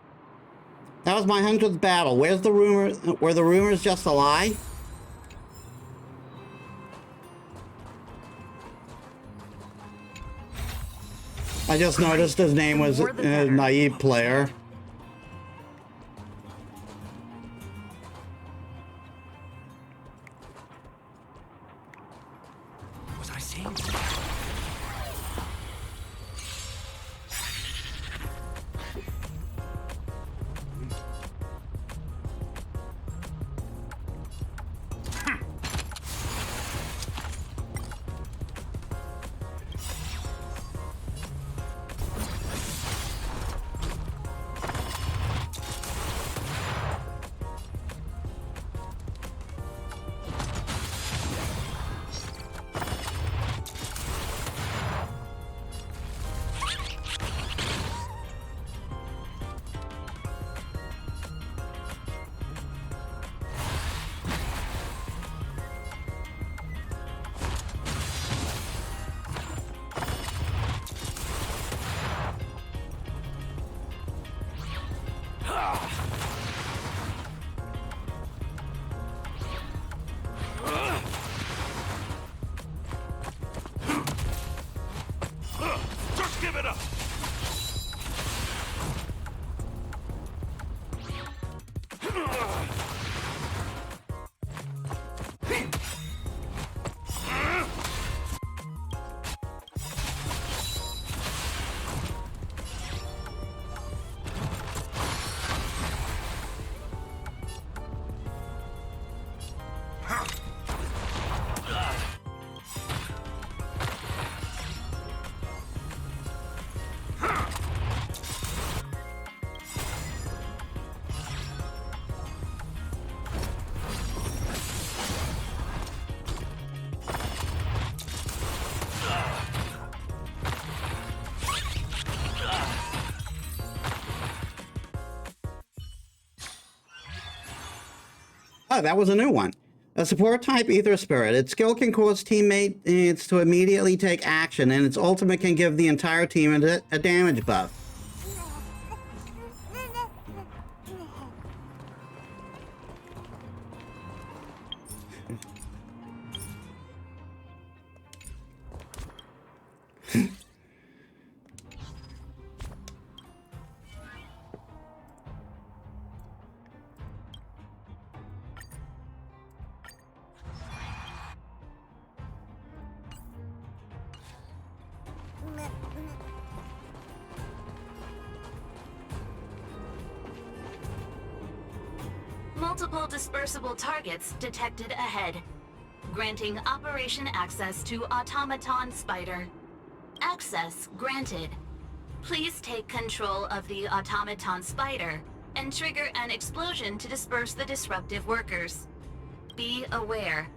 That was my 100th battle. Where's the rumor? Were the rumors just a lie? I just noticed his name was Naive Player. Was I seeing? Just give it up! Oh, that was a new one. A support type Ether Spirit. Its skill can cause teammates to immediately take action, and its ultimate can give the entire team a damage buff. Multiple dispersible targets detected ahead. Granting operation access to Automaton Spider. Access granted. Please take control of the Automaton Spider and trigger an explosion to disperse the disruptive workers. Be aware,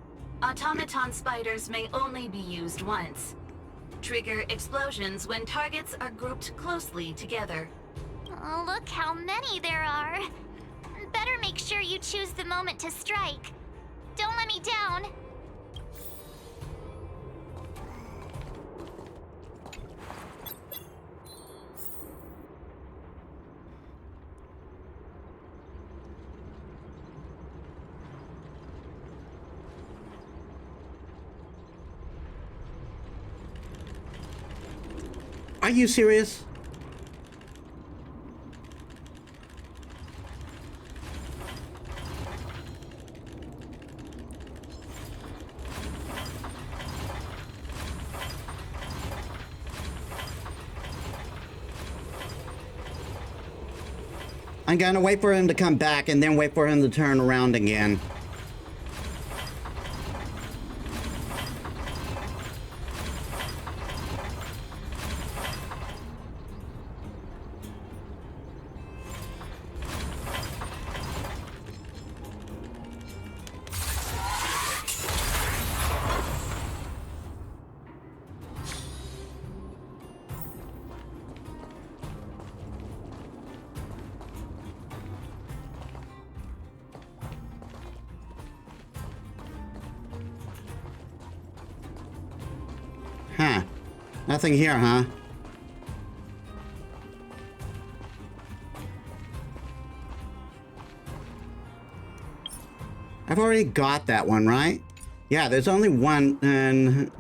Automaton Spiders may only be used once. Trigger explosions when targets are grouped closely together. Oh, look how many there are. Better make sure you choose the moment to strike. Don't let me down. Are you serious? I'm gonna wait for him to come back and then wait for him to turn around again. Huh. Nothing here, huh? I've already got that one, right? Yeah, there's only one, and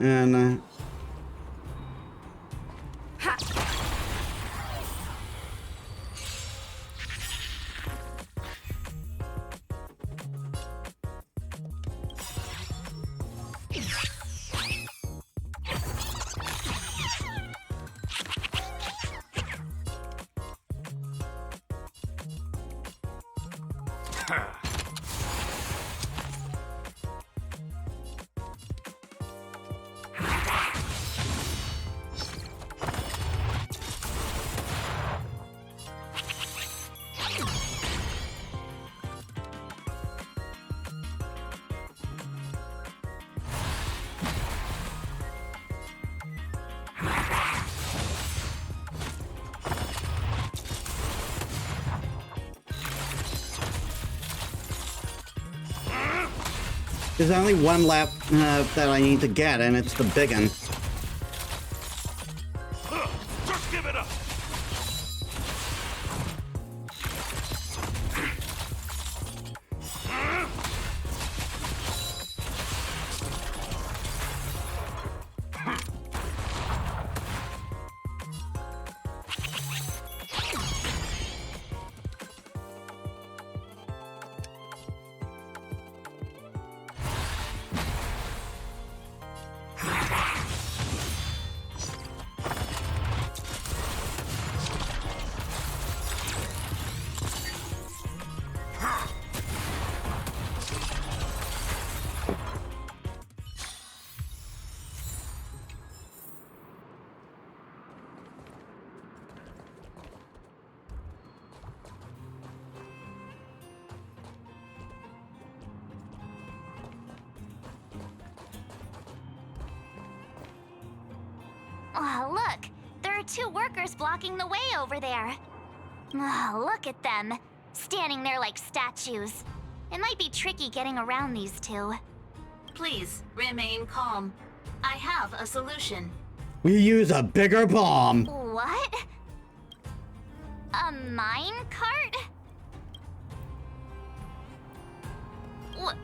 there's only one left that I need to get, and it's the big one. Just give it up! Oh, look! There are two workers blocking the way over there. Oh, look at them. Standing there like statues. It might be tricky getting around these two. Please remain calm. I have a solution. We use a bigger bomb. What? A mine cart?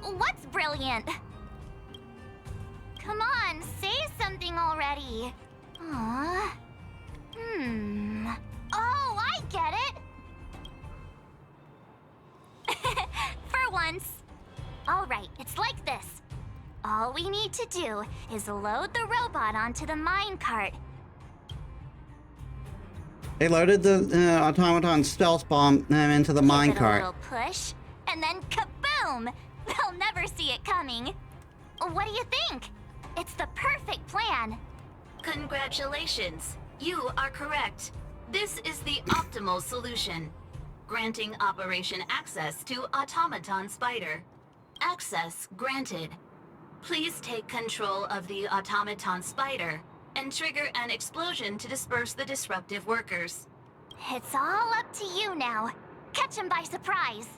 What's brilliant? Come on, say something already. Aww. Oh, I get it! For once. Alright, it's like this. All we need to do is load the robot onto the minecart. They loaded the automaton stealth bomb into the Give it a minecart. little push, and then kaboom! They'll never see it coming. What do you think? It's the perfect plan. Congratulations. You are correct. This is the optimal solution. Granting operation access to Automaton Spider. Access granted. Please take control of the Automaton Spider and trigger an explosion to disperse the disruptive workers. It's all up to you now. Catch him by surprise.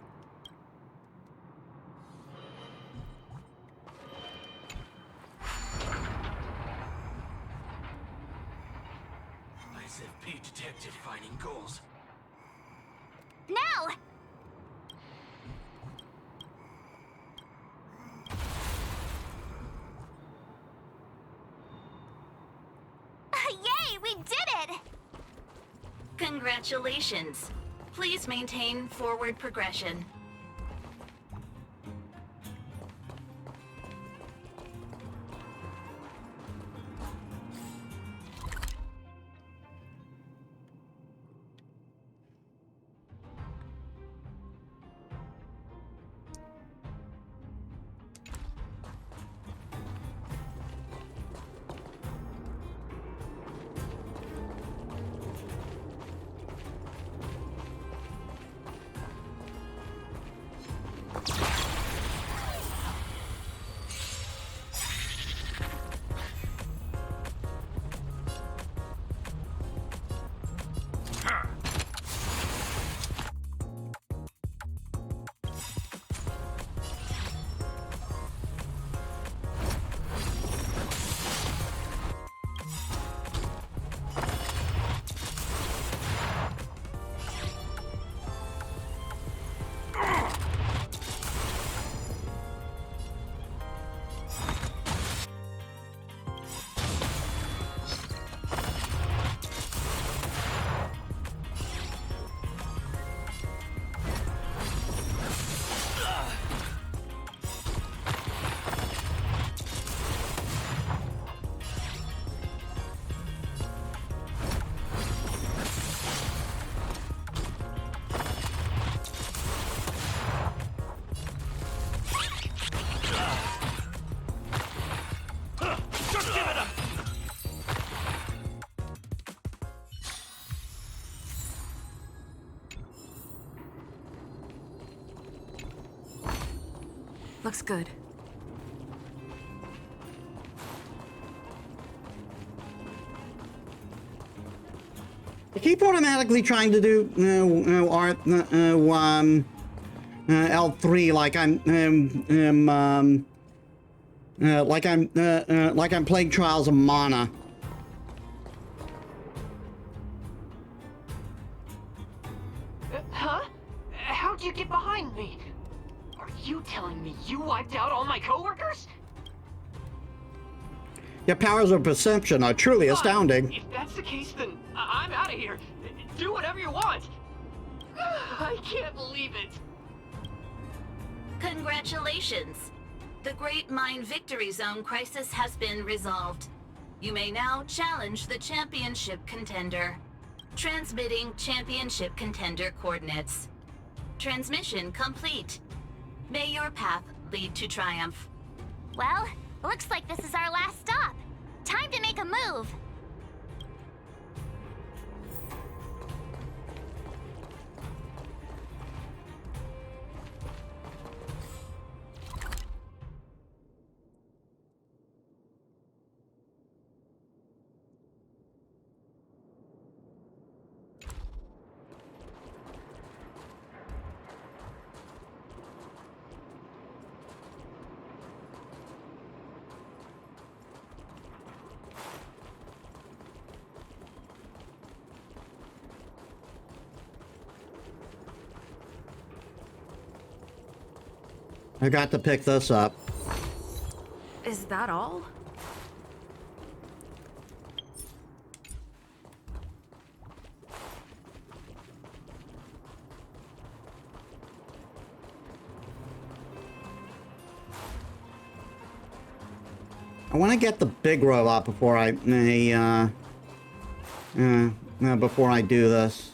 SFP detected finding goals. Now! Yay, we did it! Congratulations. Please maintain forward progression. Looks good. I keep automatically trying to do L3 like I'm playing Trials of Mana. Huh? How'd you get behind me? Are you telling me you wiped out all my coworkers? Your powers of perception are truly astounding. If that's the case, then I'm out of here. Do whatever you want. I can't believe it. Congratulations. The Great Mine Victory Zone crisis has been resolved. You may now challenge the championship contender. Transmitting championship contender coordinates. Transmission complete. May your path lead to triumph. Well, looks like this is our last stop. Time to make a move. I got to pick this up. Is that all? I want to get the big robot before I do this.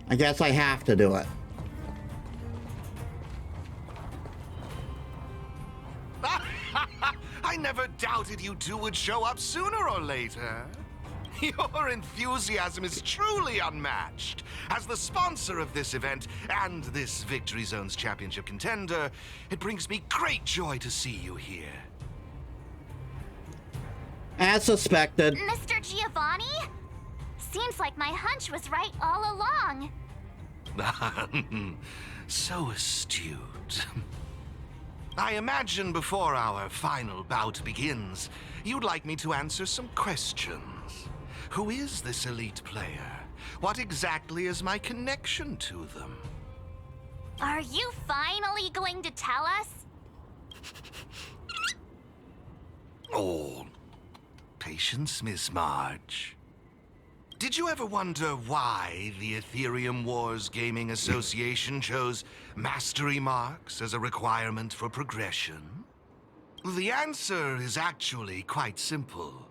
I guess I have to do it. I never doubted you two would show up sooner or later. Your enthusiasm is truly unmatched. As the sponsor of this event and this Victory Zone's championship contender, it brings me great joy to see you here. As suspected. Mr. Giovanni? Seems like my hunch was right all along. So astute. I imagine before our final bout begins, you'd like me to answer some questions. Who is this elite player? What exactly is my connection to them? Are you finally going to tell us? Oh, patience, Miss Marge. Did you ever wonder why the Ethereum Wars Gaming Association chose mastery marks as a requirement for progression? The answer is actually quite simple.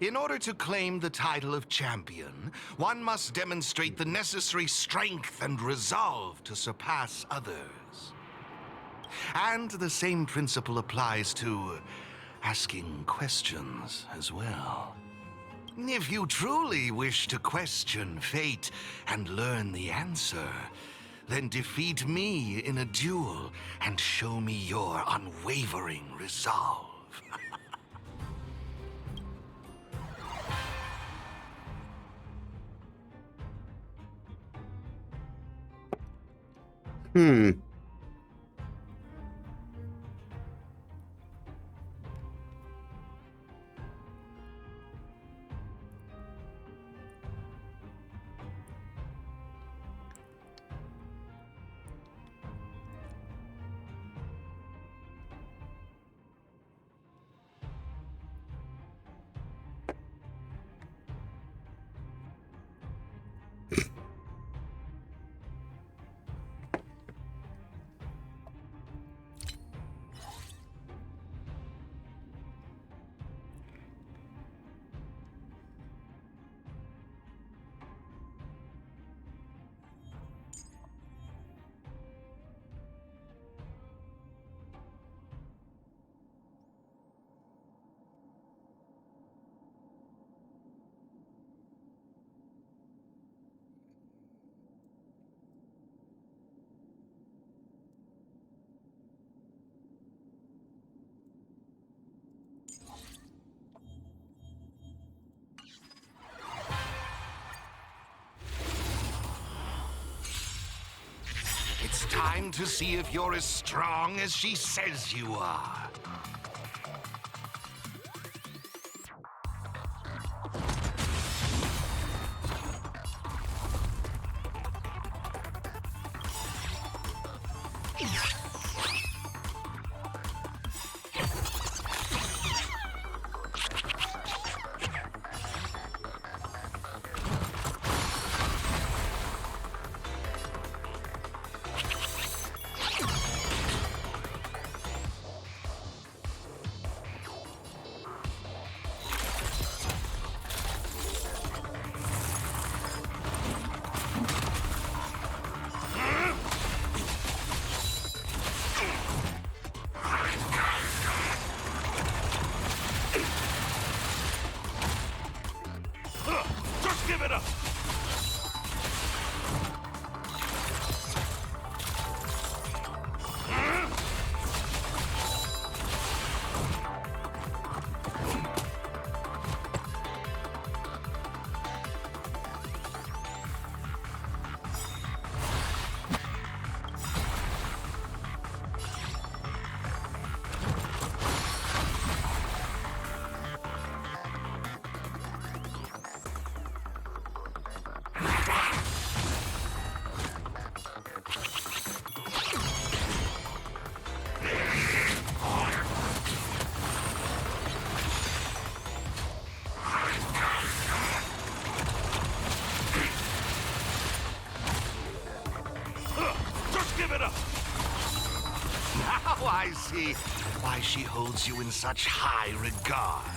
In order to claim the title of champion, one must demonstrate the necessary strength and resolve to surpass others. And the same principle applies to asking questions as well. If you truly wish to question fate and learn the answer, then defeat me in a duel and show me your unwavering resolve. It's time to see if you're as strong as she says you are. Give it up! Now I see why she holds you in such high regard.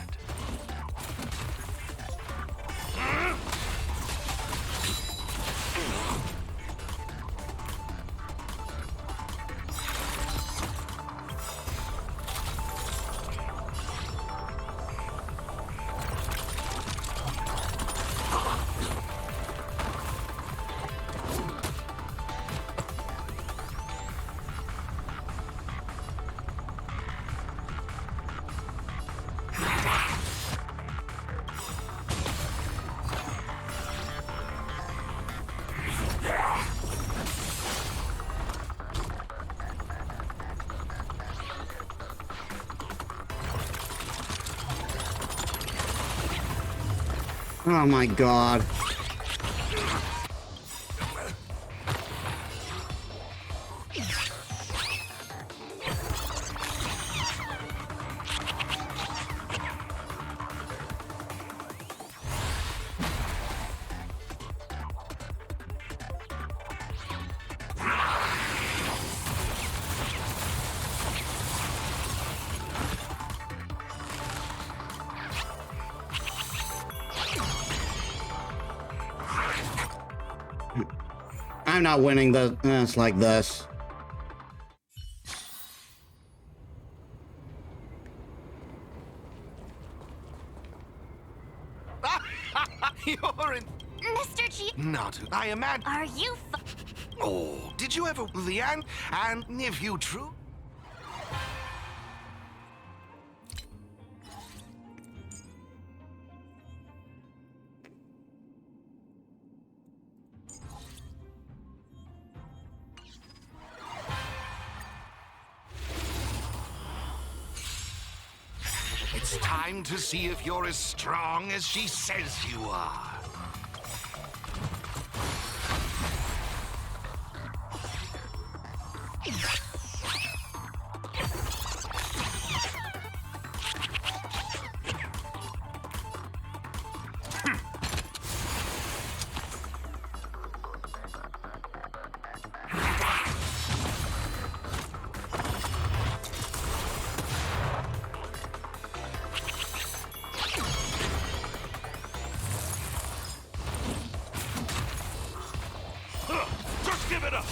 Oh my god. I'm not winning this like this. You're in... Mr. G, Not... I imagine... are you Oh, did you ever... The end? And if you true... It's time to see if you're as strong as she says you are. Just give it up!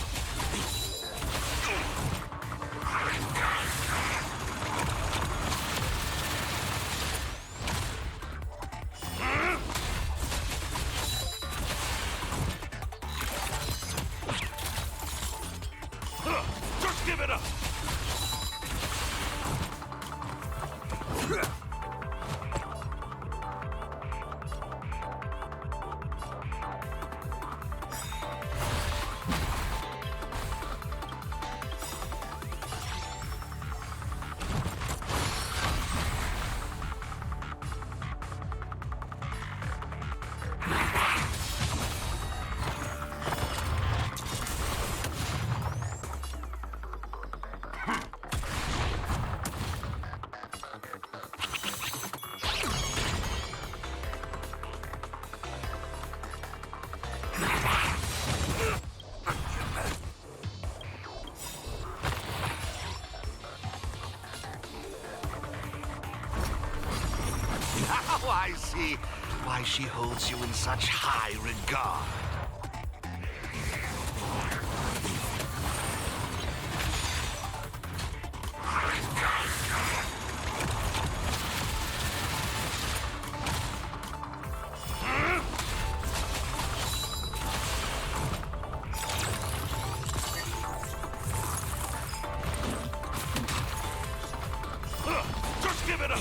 Just give it up! Now I see why she holds you in such high regard. Just give it up!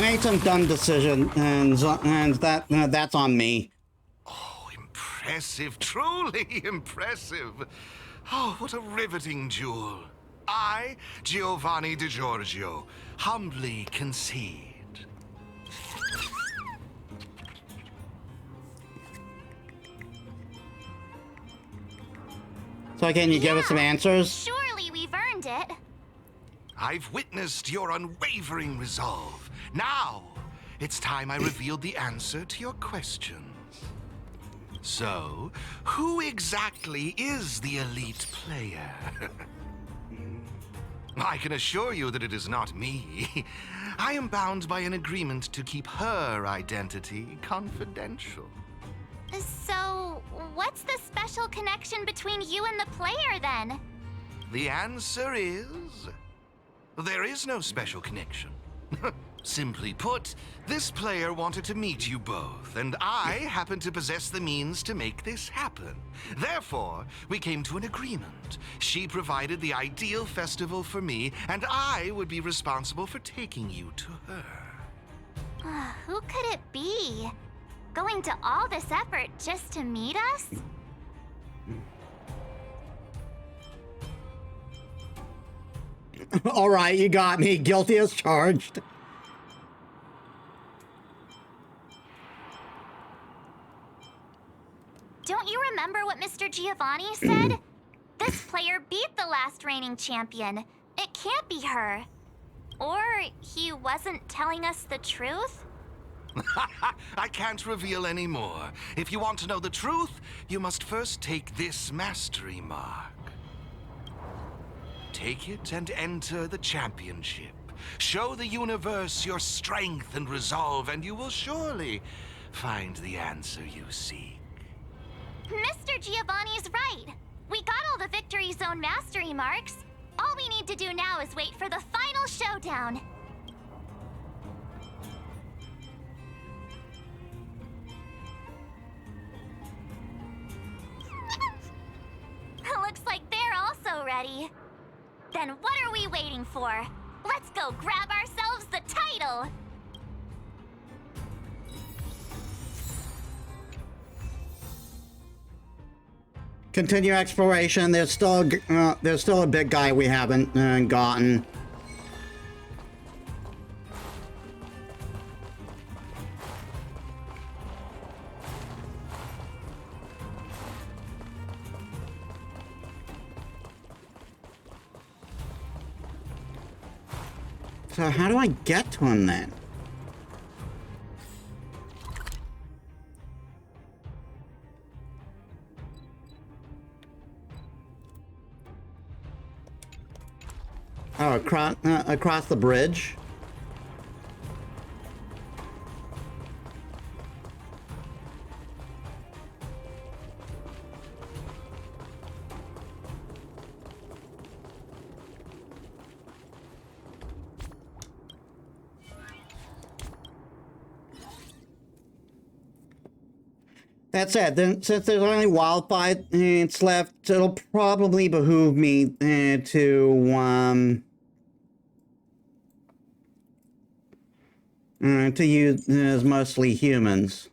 made some dumb decision, and that's on me. Oh, impressive, truly impressive. Oh, what a riveting duel. I, Giovanni Di Giorgio, humbly concede. So can you give us some answers? Surely we've earned it. I've witnessed your unwavering resolve. Now, it's time I revealed the answer to your questions. So, who exactly is the elite player? I can assure you that it is not me. I am bound by an agreement to keep her identity confidential. So, what's the special connection between you and the player then? The answer is... there is no special connection. Simply put, this player wanted to meet you both, and I happen to possess the means to make this happen. Therefore, we came to an agreement. She provided the ideal festival for me, and I would be responsible for taking you to her. Who could it be? Going to all this effort just to meet us? All right, you got me. Guilty as charged. Don't you remember what Mr. Giovanni said? This player beat the last reigning champion. It can't be her. Or he wasn't telling us the truth? I can't reveal any more. If you want to know the truth, you must first take this mastery mark. Take it and enter the championship. Show the universe your strength and resolve, and you will surely find the answer you seek. Mr. Giovanni's right. We got all the Victory Zone mastery marks. All we need to do now is wait for the final showdown. Looks like they're also ready. Then what are we waiting for? Let's go grab ourselves the title! Continue exploration. There's still a big guy we haven't gotten. So how do I get to him then? Oh, across the bridge? That said, then, since there's only wildfire left, it'll probably behoove me to use as mostly humans.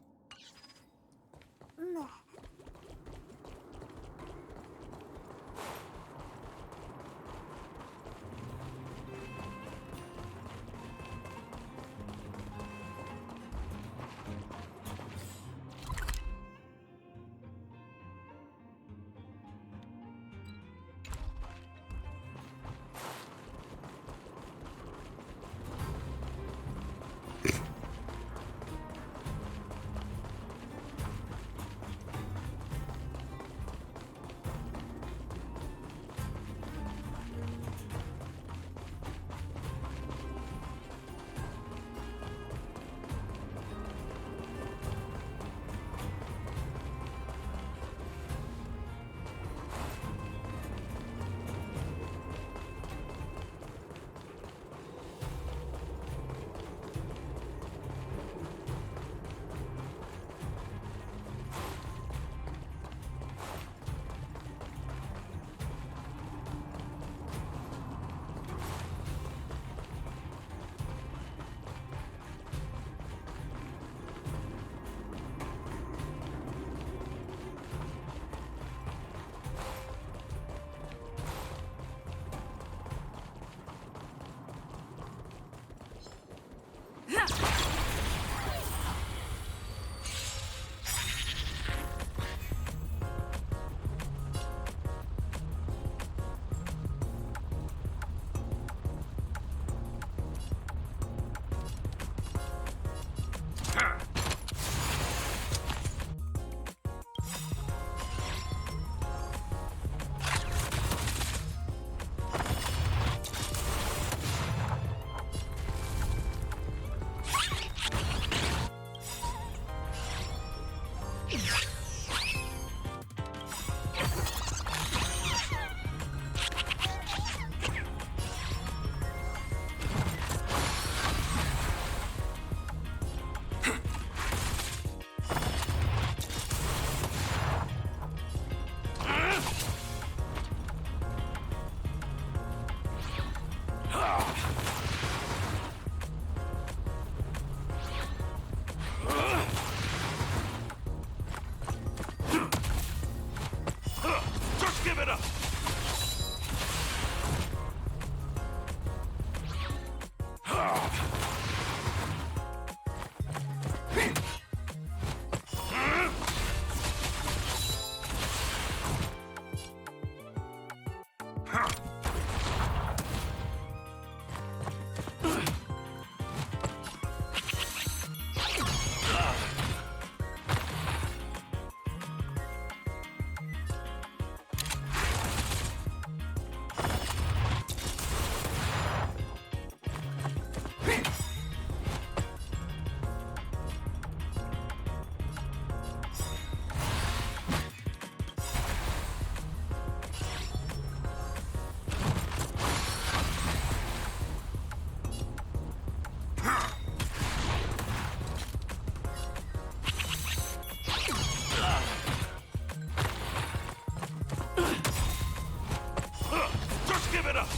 give it up!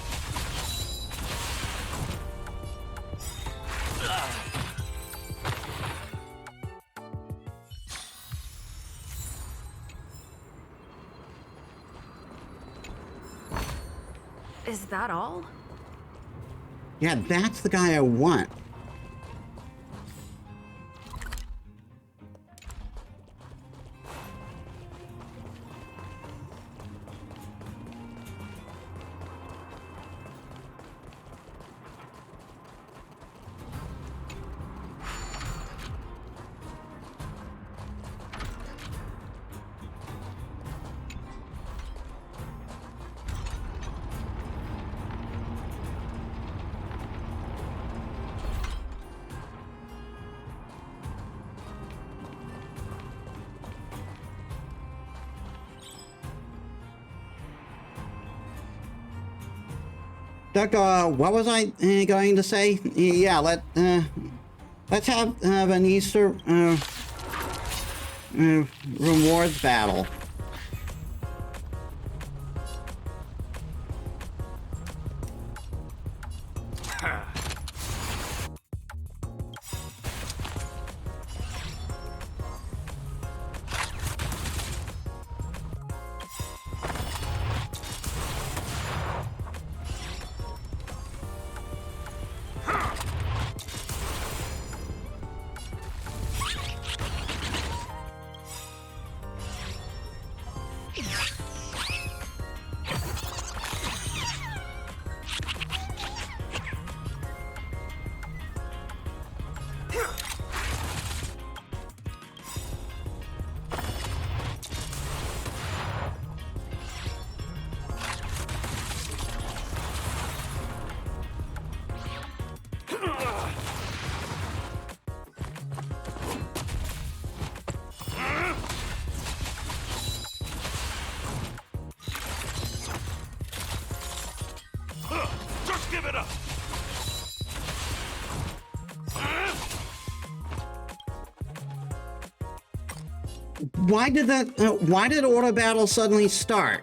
Is that all? Yeah, that's the guy I want. Doug, what was I going to say? Yeah, let's have an Easter rewards battle. Give it up! Why did auto battle suddenly start?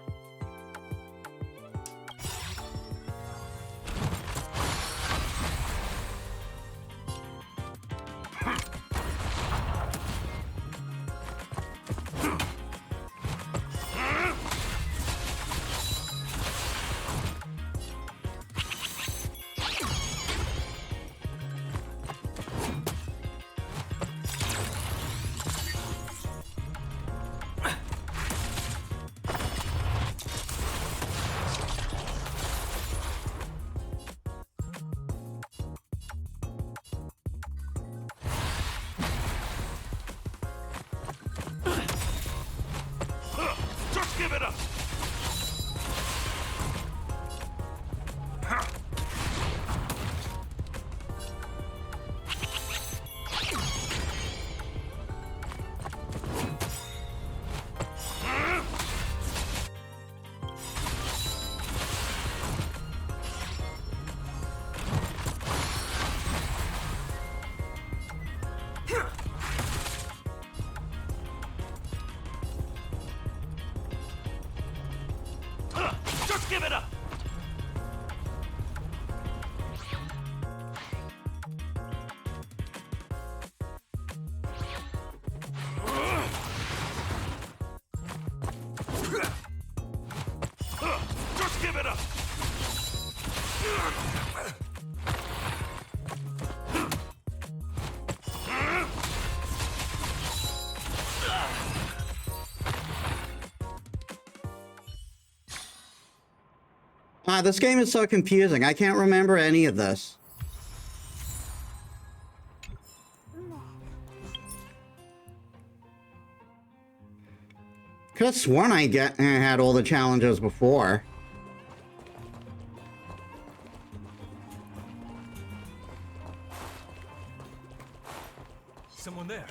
Give it up! Just give it up! Just give it up! This game is so confusing. I can't remember any of this. Could have sworn I had all the challenges before. Someone there.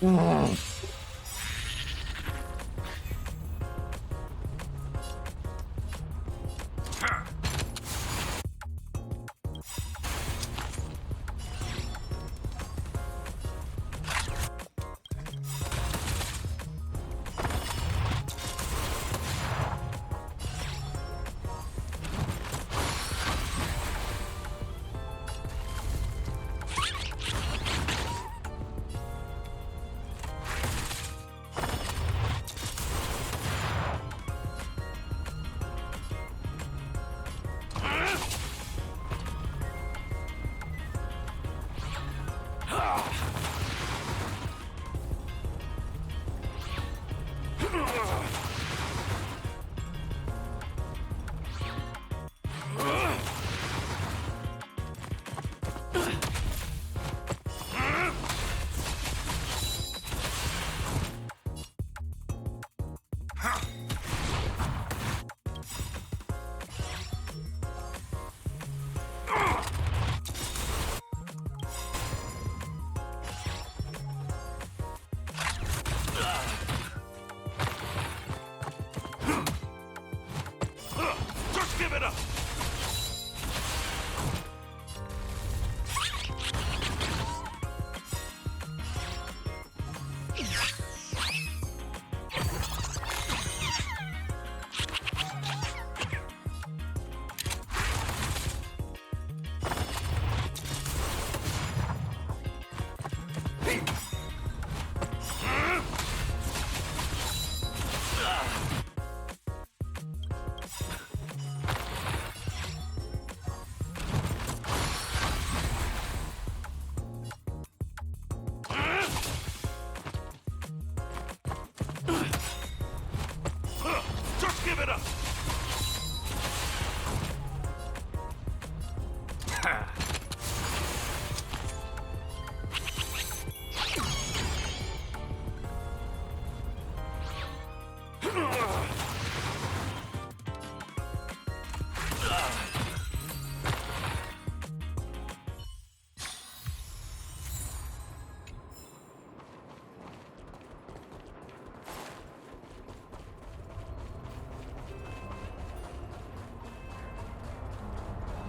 Oh. Just give it up! Just give it up!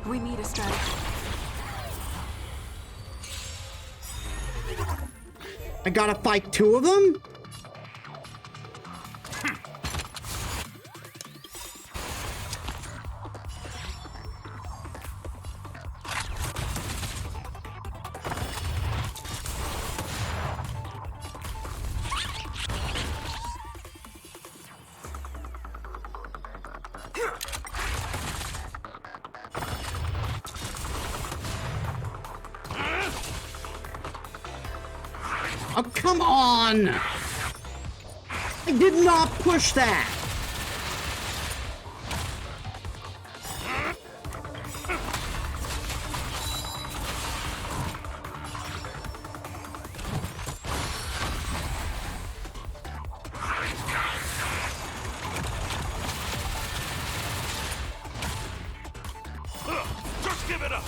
We need a strategy. I gotta fight two of them? Oh, come on! I did not push that! Just give it up!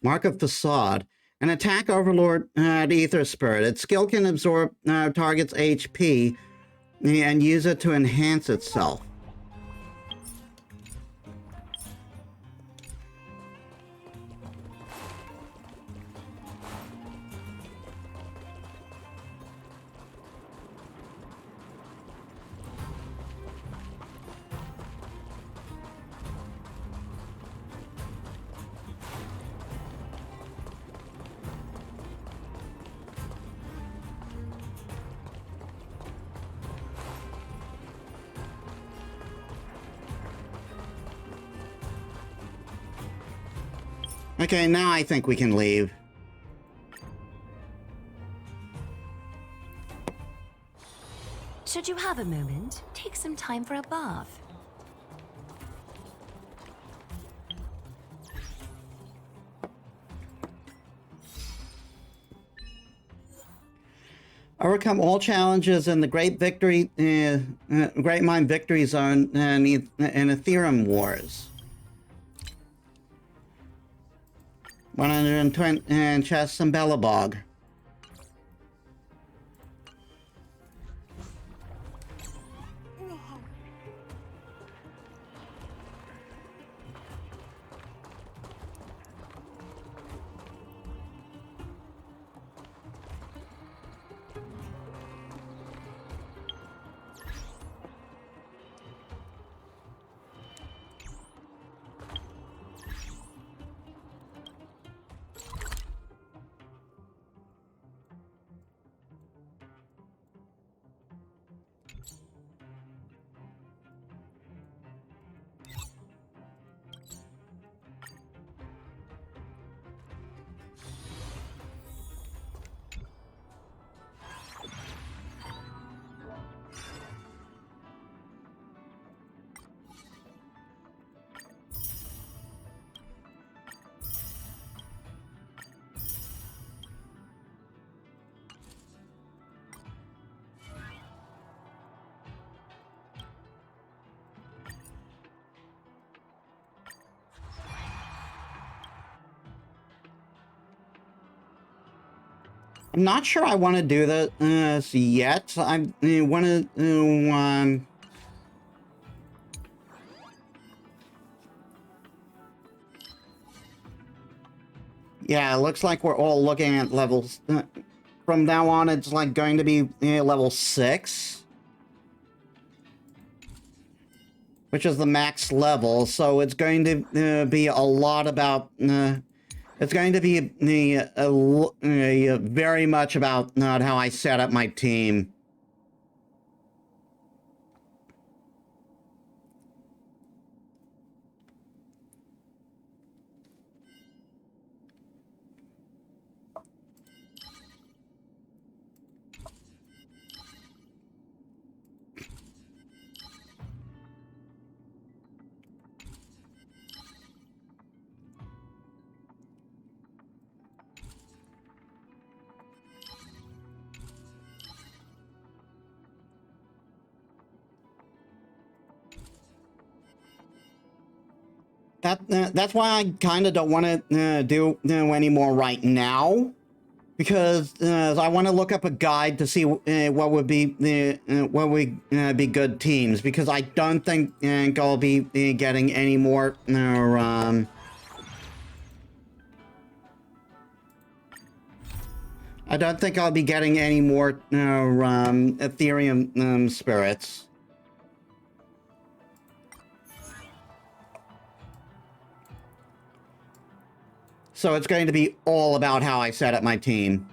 Mark of Facade. An attack overlord ether spirit. Its skill can absorb target's HP and use it to enhance itself. Okay, now I think we can leave. Should you have a moment, take some time for a bath. Overcome all challenges in the Great Mind Victory Zone and Ethereum Wars. 120 and chests and Bellabog. I'm not sure I want to do this yet. I want to yeah, it looks like we're all looking at levels. From now on, it's like going to be level 6. Which is the max level, so it's going to be a lot about... it's going to be very much about how I set up my team. That's why I kind of don't want to do any more right now, because I want to look up a guide to see what would be be good teams, because I don't think I'll be getting any more I don't think I'll be getting any more Ethereum spirits. So it's going to be all about how I set up my team.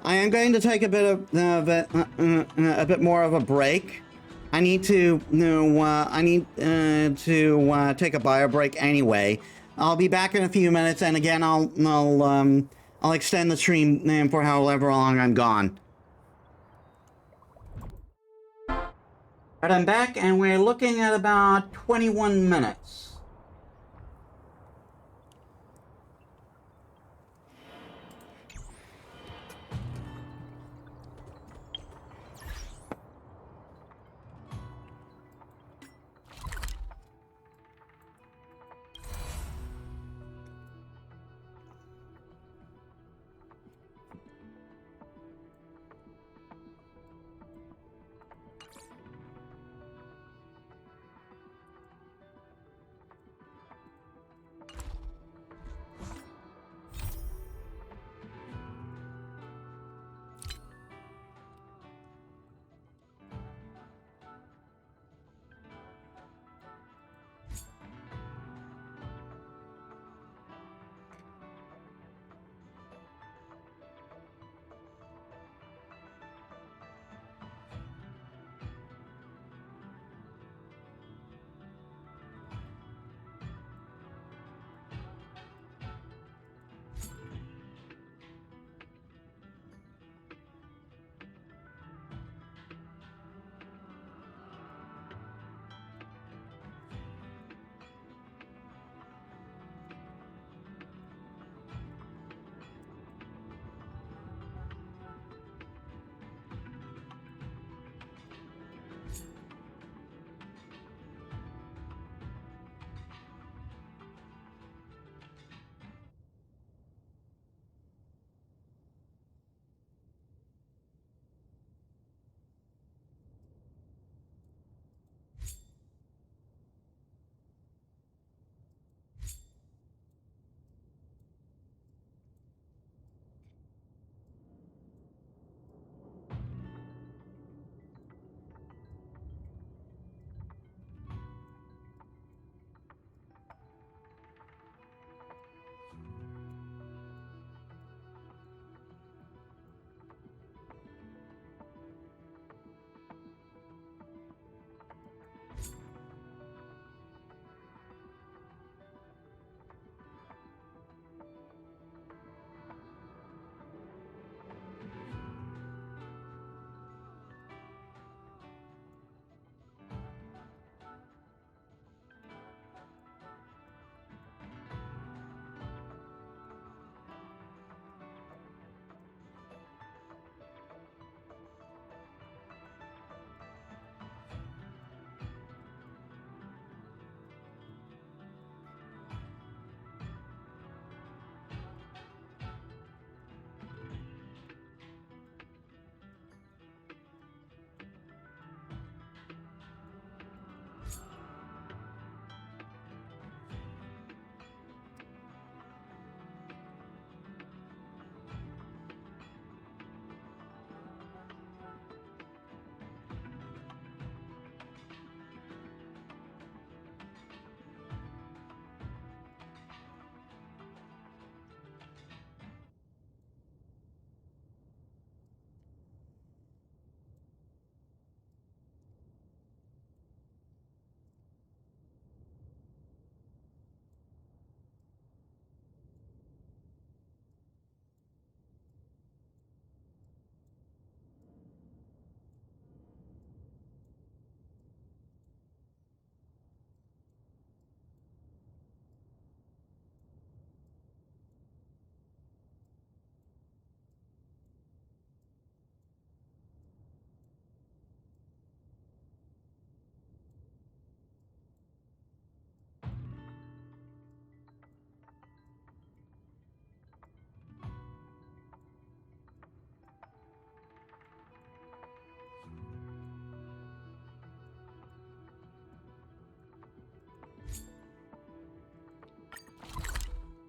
I am going to take a bit of a bit more of a break. I need to take a bio break anyway. I'll be back in a few minutes, and again, I'll extend the stream for however long I'm gone. But I'm back, and we're looking at about 21 minutes.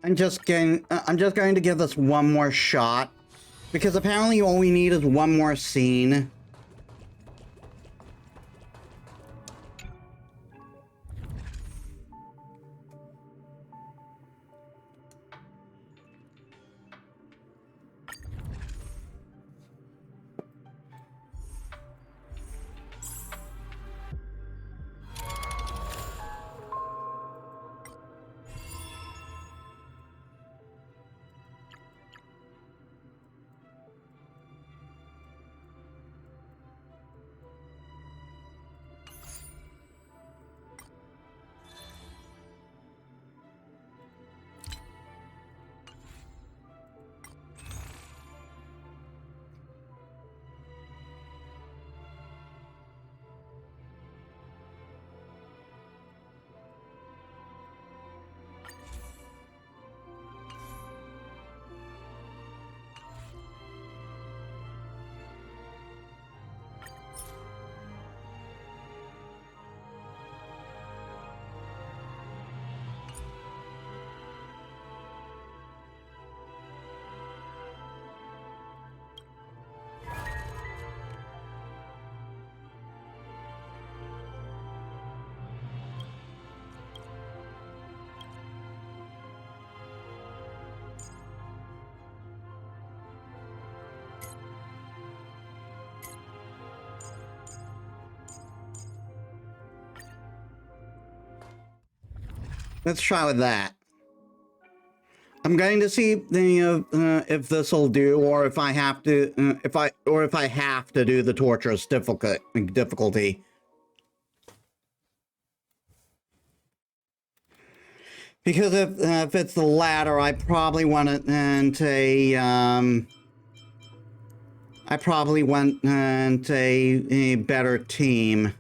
I'm just going to give this one more shot, because apparently all we need is one more scene. Let's try with that. I'm going to see the if this will do, or if I have to, if I have to do the torturous difficulty. Because if it's the latter, I probably want it I probably want a better team.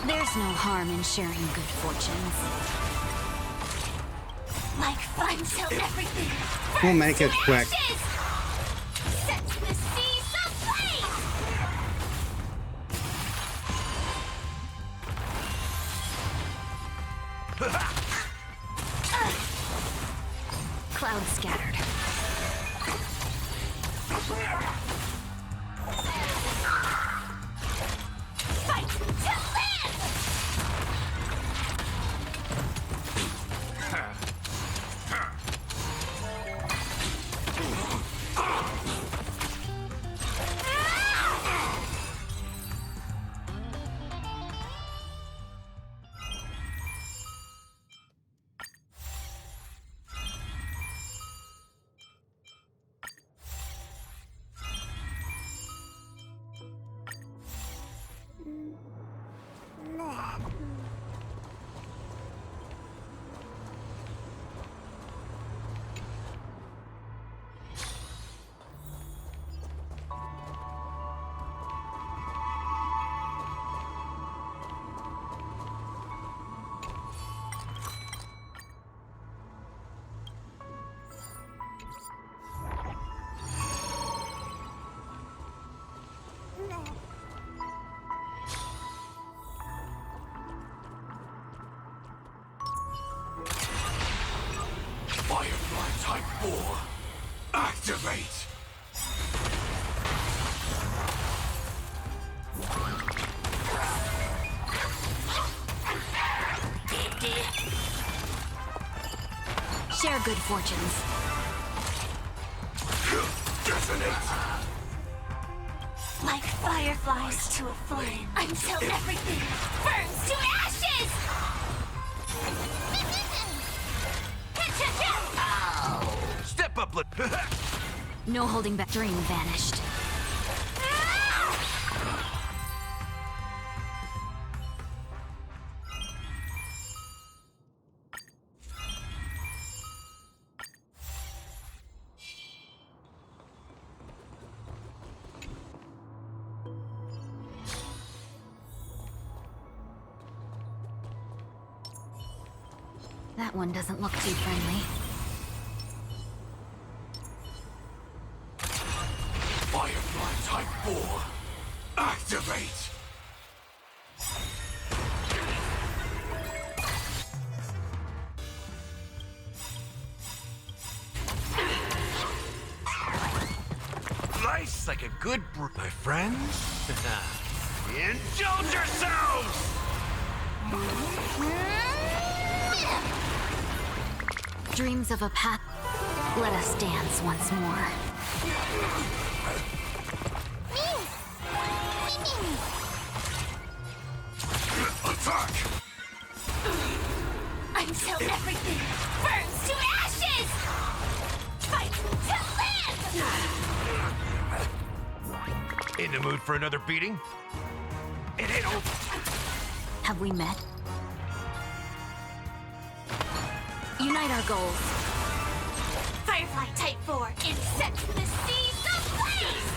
There's no harm in sharing good fortunes. Like fun till everything We'll make it quick. set the seas ablaze! Clouds scattered. Fight to live! Firefly Type 4. Activate! Share good fortunes. Detonate! Like fireflies to a flame until everything burns to ashes! Step up, No holding back. Dream vanished. That one doesn't look too friendly. Firefly Type 4. Activate! Nice, like a good my friends. Indulge yourselves! Dreams of a path. Let us dance once more. Attack! Until everything burns to ashes! Fight to live! In the mood for another beating? It ain't over. Have we met? Unite our goals. Firefly Type 4 and set the seas ablaze!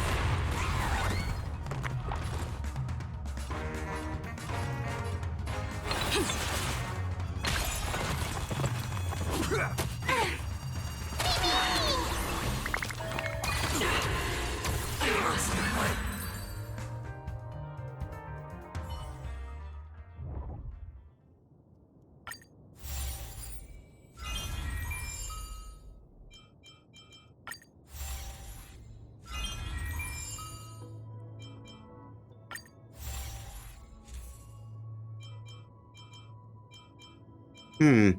Hmm.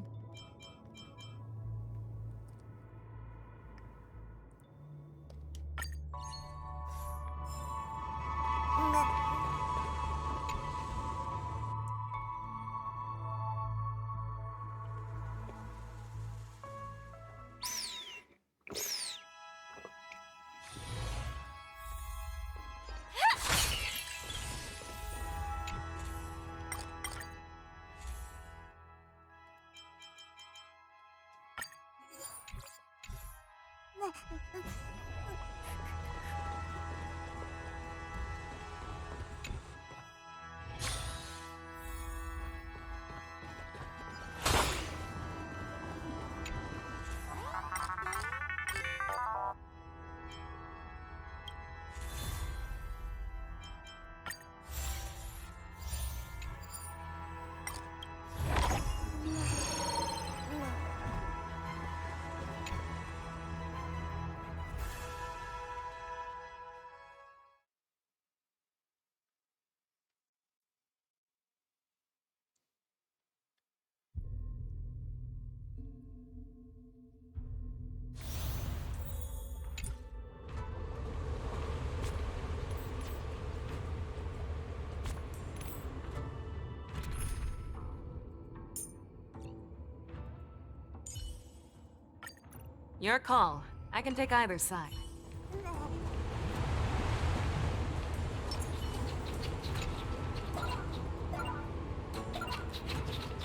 Your call. I can take either side.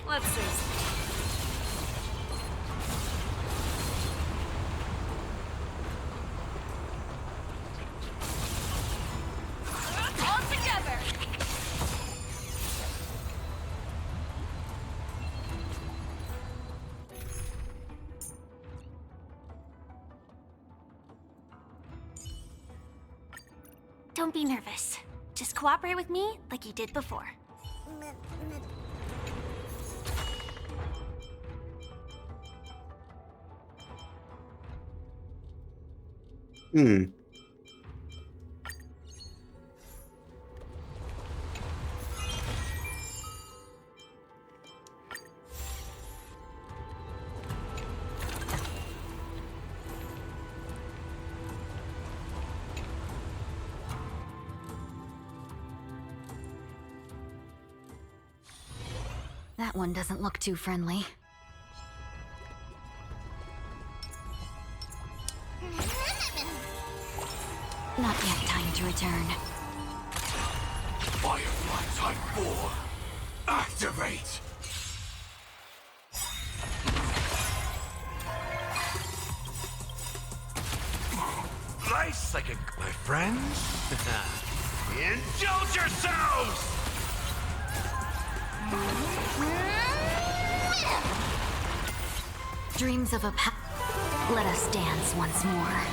Let's see. All together! Don't be nervous. Just cooperate with me like you did before. Hmm. That one doesn't look too friendly. Not yet time to return. Firefly Type 4, activate! Nice, like my friends. Indulge yourselves! Dreams of a let us dance once more.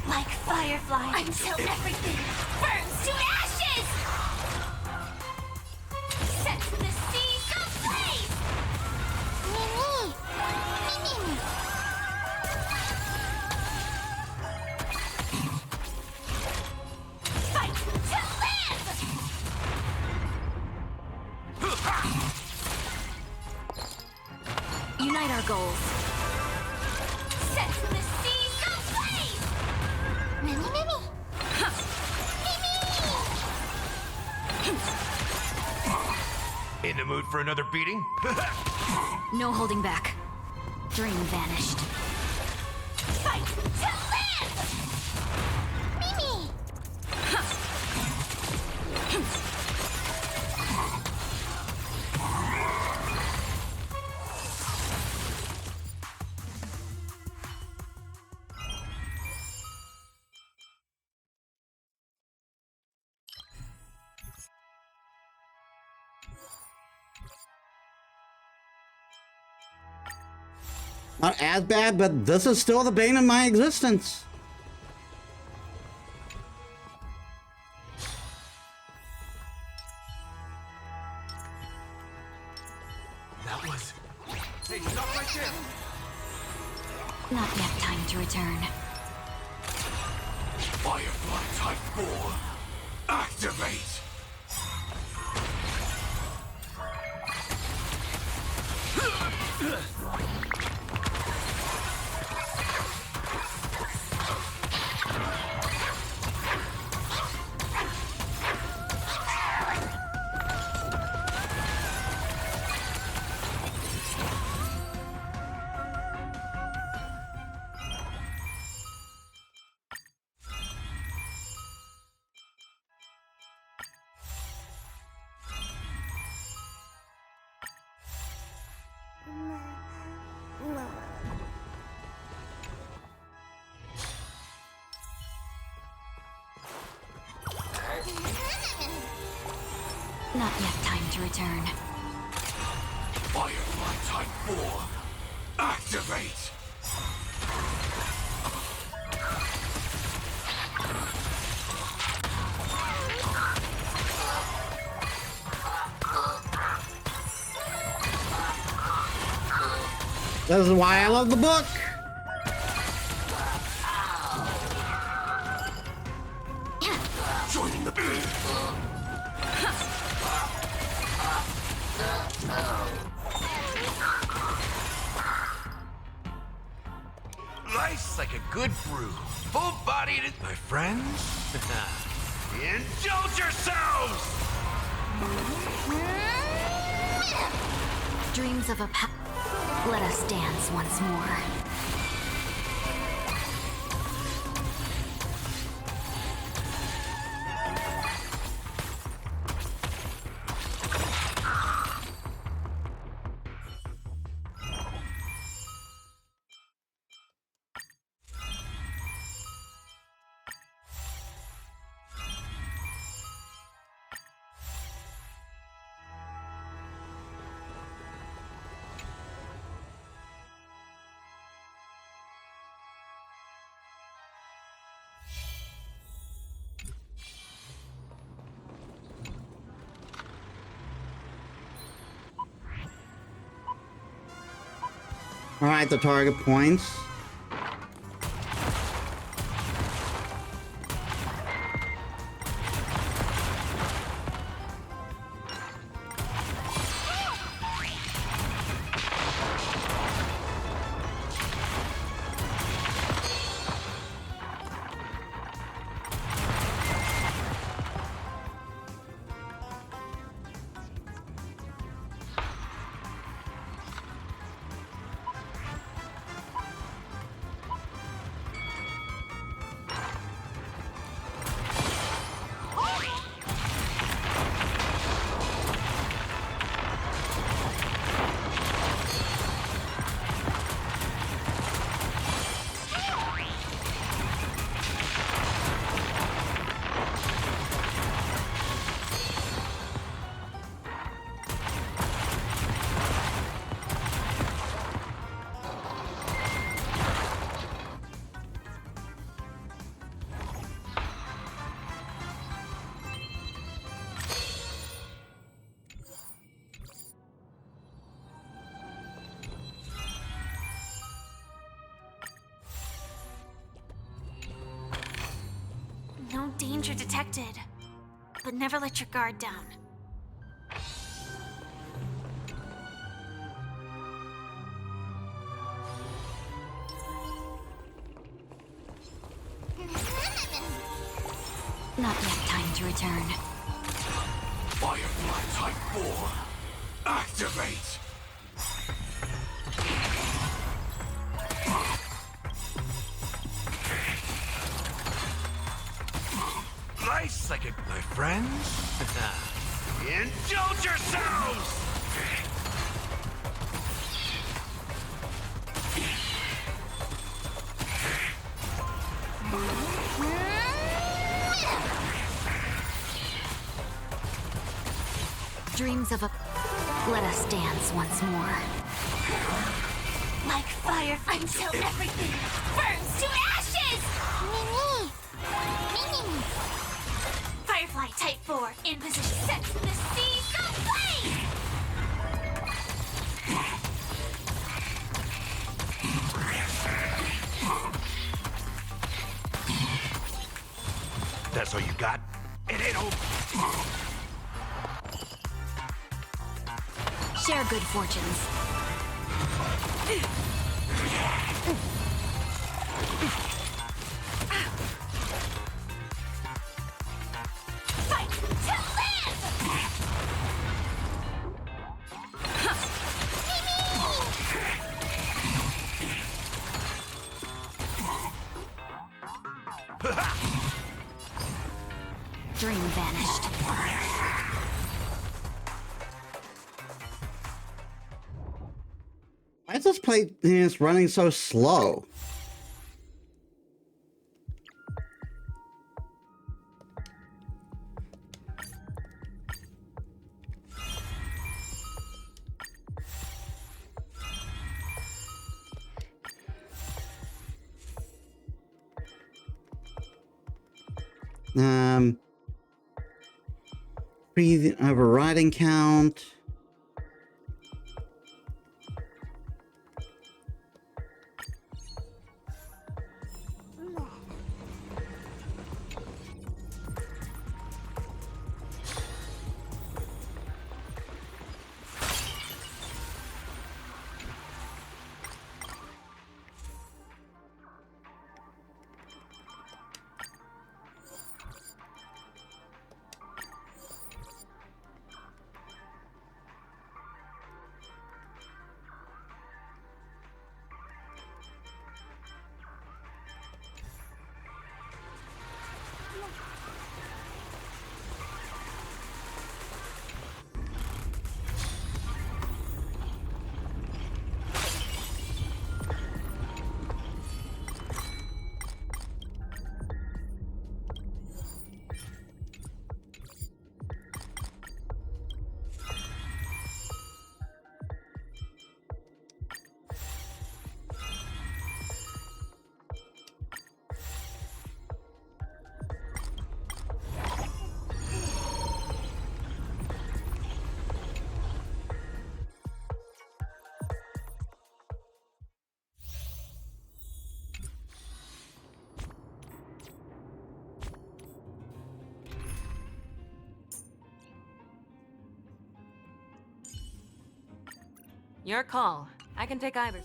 Like fireflies until everything burns to ashes! Set the seas ablaze! Mimi! Mimi! Fight to live! Unite our goals. Set the seas ablaze! Mimi, Mimi! In the mood for another beating? No holding back. Dream vanished. Fight to live! Mimi! Not as bad, but this is still the bane of my existence. That was... Hey, stop right there! Not yet time to return. Firefly Type 4, activate! Not yet time to return. Firefly Type 4, activate! This is why I love the book. Joining the Life's like a good brew, full-bodied, my friends. Indulge yourselves! Dreams of a Let us dance once more. Alright, the target points. No danger detected. But never let your guard down. Not yet time to return. Firefly Type 4, activate! Life's like a... my friends? Indulge yourselves! Dreams of a... Let us dance once more. Like fire until everything burns to ashes! Mini! Mini! Firefly Type 4 in position, sets the seas aflame! That's all you got? It ain't over. Share good fortunes. Fight to live! Dream vanished. Why is this place running so slow? Free overriding count. Your call. I can take either.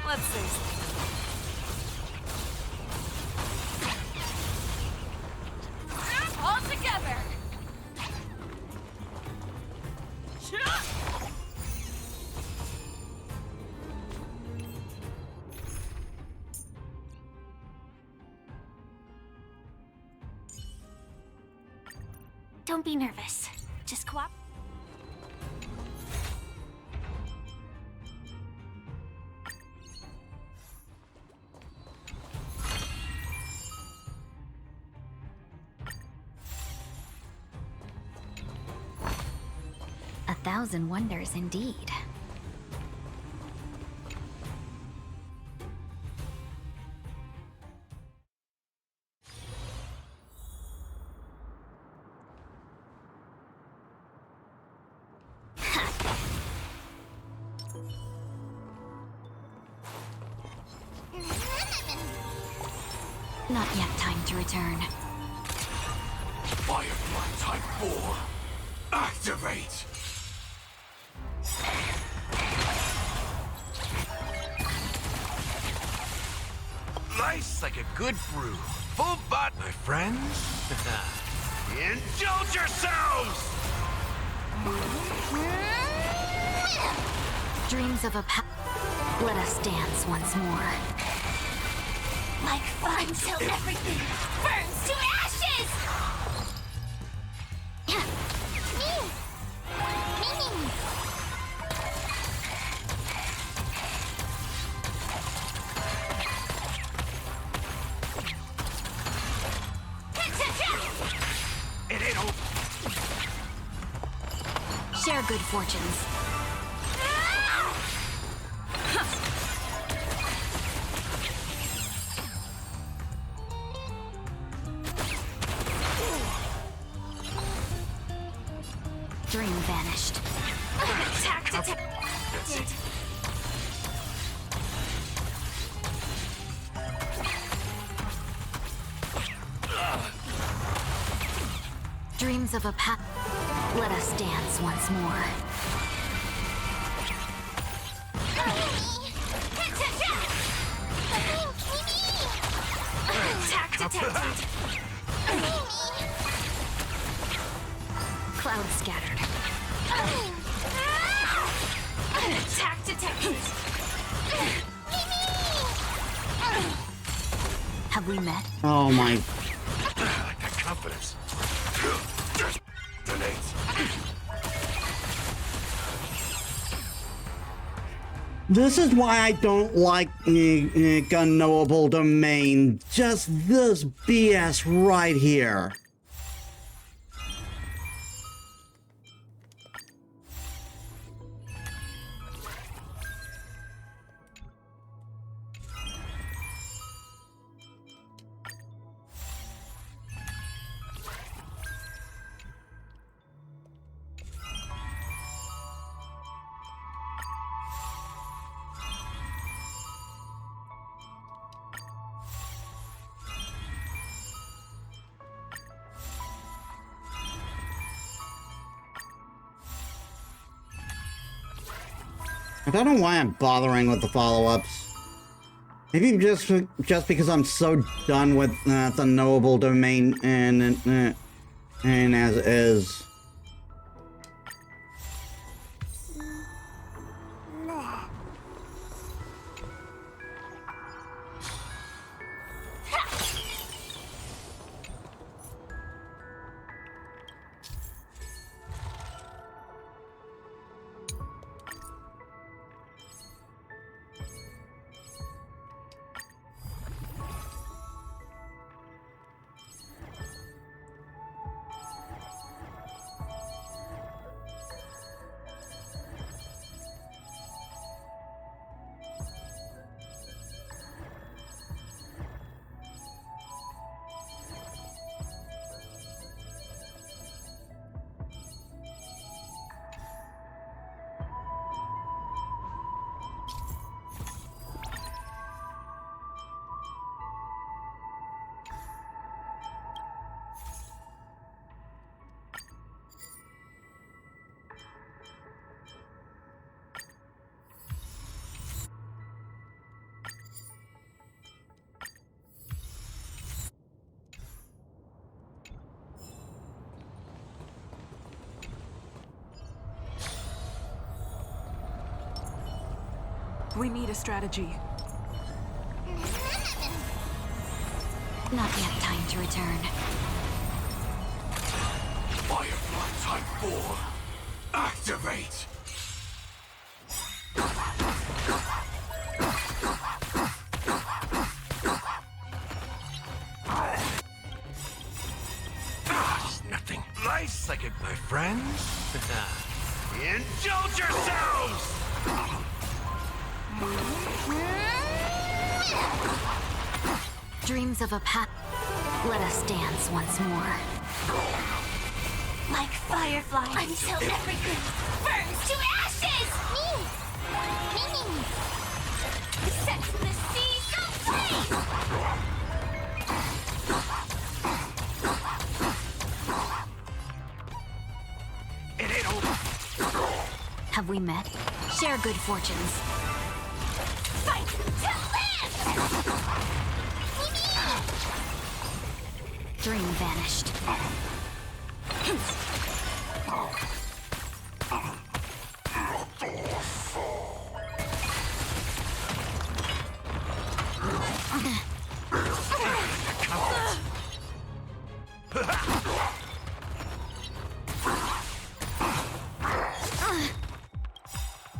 Let's see. All together. Don't be nervous. Just cooperate. A thousand wonders indeed. Not yet time to return. Firefly Type 4, activate! Nice like a good brew. Full butt, my friends. Indulge yourselves! Dreams of a Let us dance once more. Like fun till everything burns to ashes! It ain't over. Share good fortunes. Dream vanished. That's it. Dream Dreams of a path. Let us dance once more. Cloud scattered. Attack detected. Have we met? Oh my. I like that confidence. Donates. This is why I don't like Unknowable Domain. Just this BS right here. I don't know why I'm bothering with the follow-ups. Maybe just because I'm so done with the Unknowable Domain and as is. We need a strategy. Not yet time to return. Firefly Type 4, activate! Just nothing. Life psychic, my friends. Indulge yourselves! Dreams of a path. Let us dance once more. Like fireflies. Until everything burns to ashes! Set the seas aflame! It ain't over. Have we met? Share good fortunes. Fight to live! Dream vanished.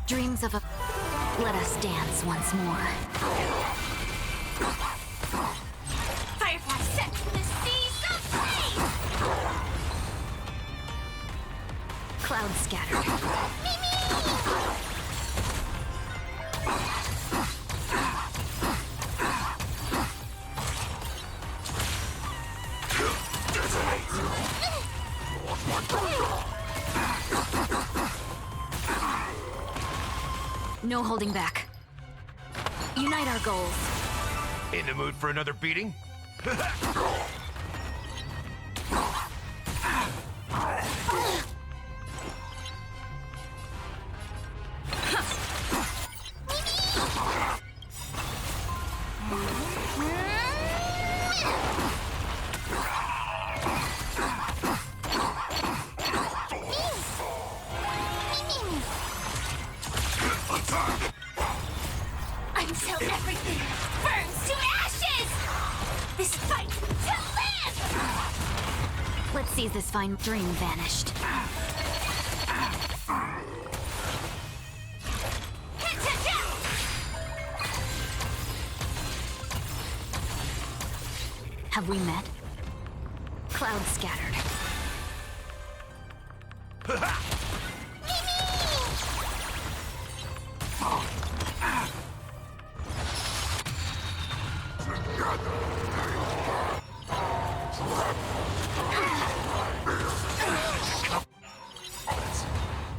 Dreams of a... Let us dance once more. Firefly set the seas aflame! Cloud scattered. No holding back. Unite our goals. In the mood for another beating? this fine dream vanished. Have we met? Cloud scattered.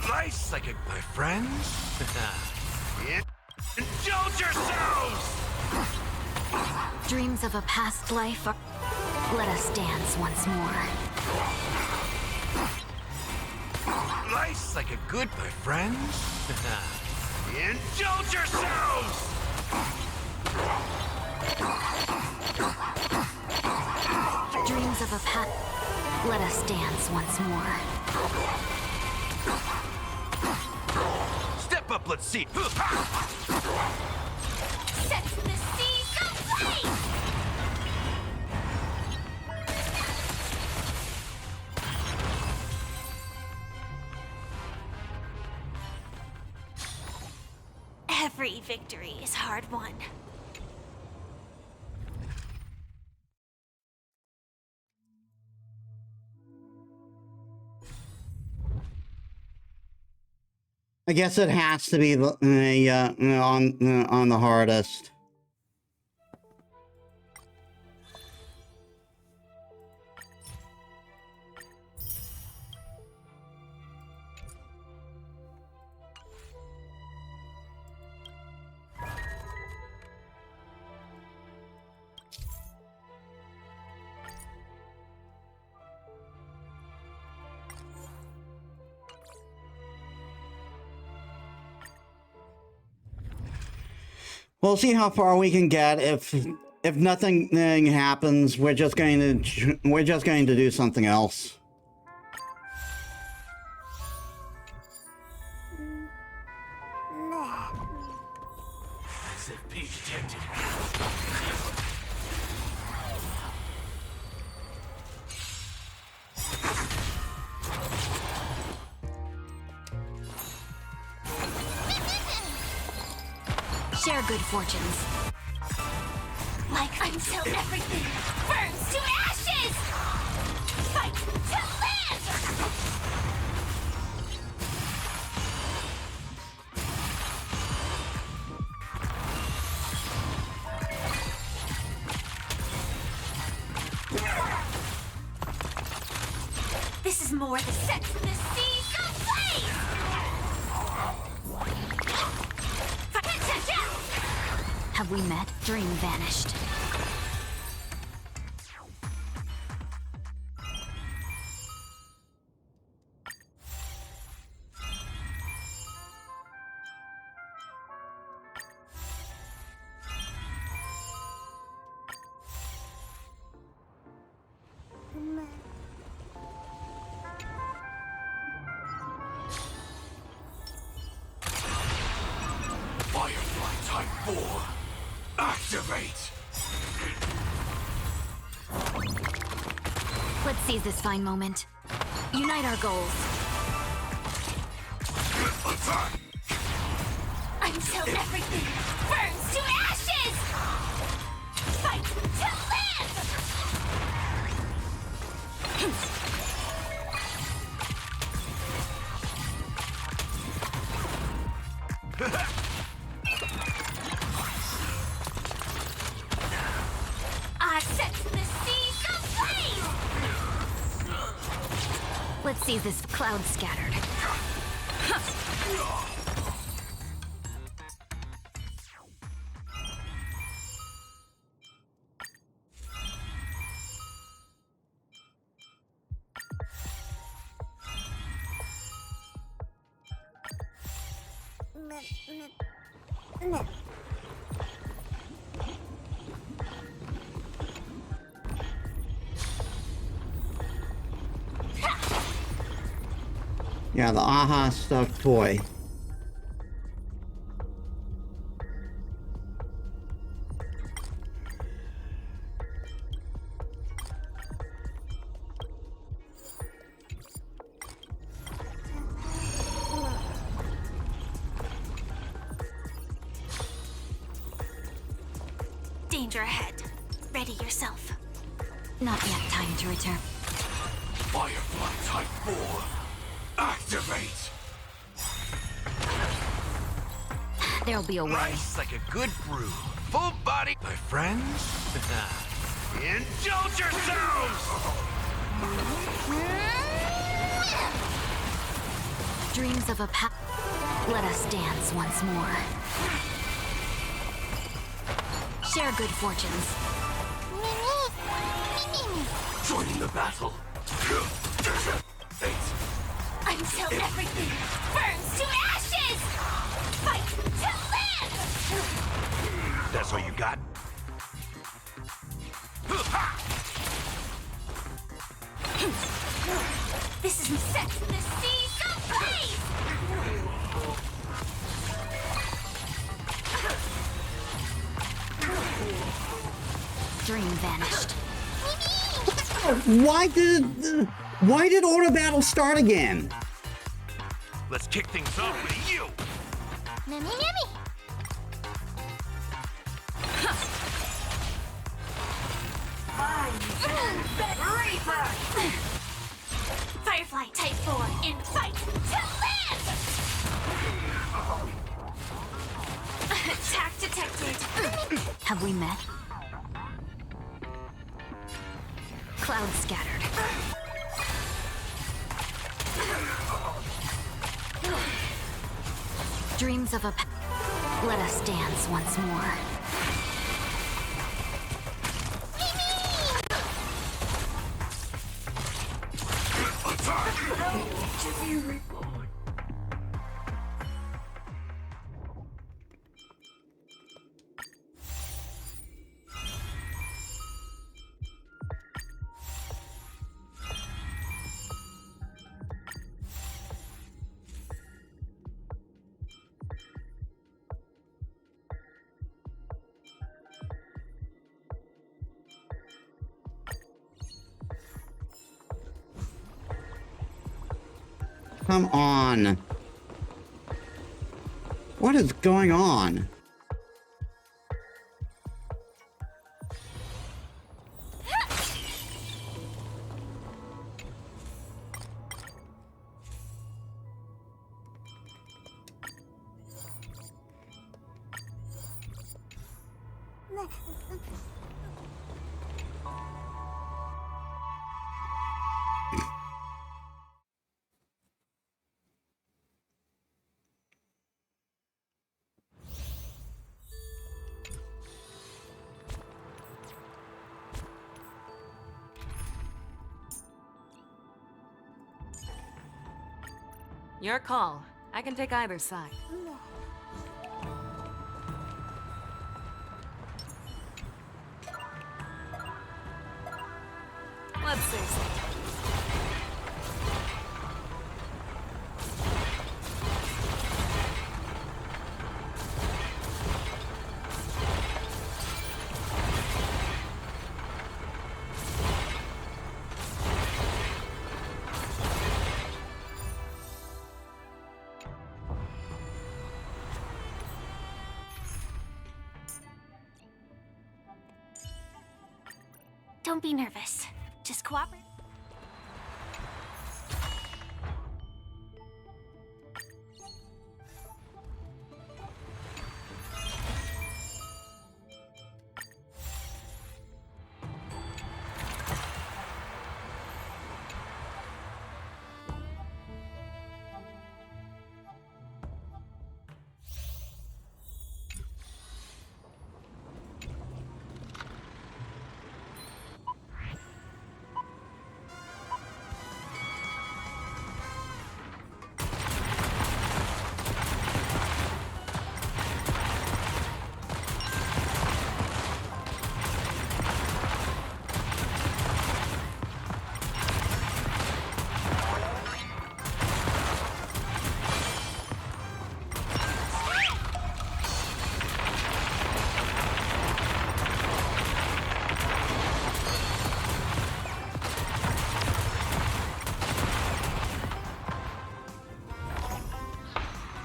Nice, like my friends. Indulge yourselves! Dreams of a past life are... Let us dance once more. Life's like a good, my friends. Indulge yourselves! Dreams of a past... Let us dance once more. Step up, let's see. Set the seas ablaze! Every victory is hard won. I guess it has to be on the hardest. We'll see how far we can get. If nothing happens, we're just going to do something else. As if being detected. Share good fortunes. Like until everything burns to ashes! Fight to live! This is more the sets the seas ablaze! Have we met? Dream vanished. Firefly Type 4. Activate! Let's seize this fine moment. Unite our goals. Attack! Until everything burns to ashes! Fight to live! I set the seas ablaze! Let's see this cloud scattered. Yeah, the AHA stuffed toy. Danger ahead. Ready yourself. Not yet time to return. Firefly Type 4, activate! There'll be a way. Rice like a good brew. Full body. My friends, indulge yourselves! Dreams of a Let us dance once more. Share good fortunes. Join the battle. Fate. Until everything burns to ashes! Fight to live! That's all you got? This is set the seas ablaze! Dream vanished. Why did auto battle start again? Let's kick things off with you! Mimi Mimi! Firefly Type 4 in fight to live! Attack detected. Have we met? Cloud scattered. Dreams of a Let us dance once more. Come on. What is going on? Your call. I can take either side. Let's say so. Don't be nervous. Just cooperate.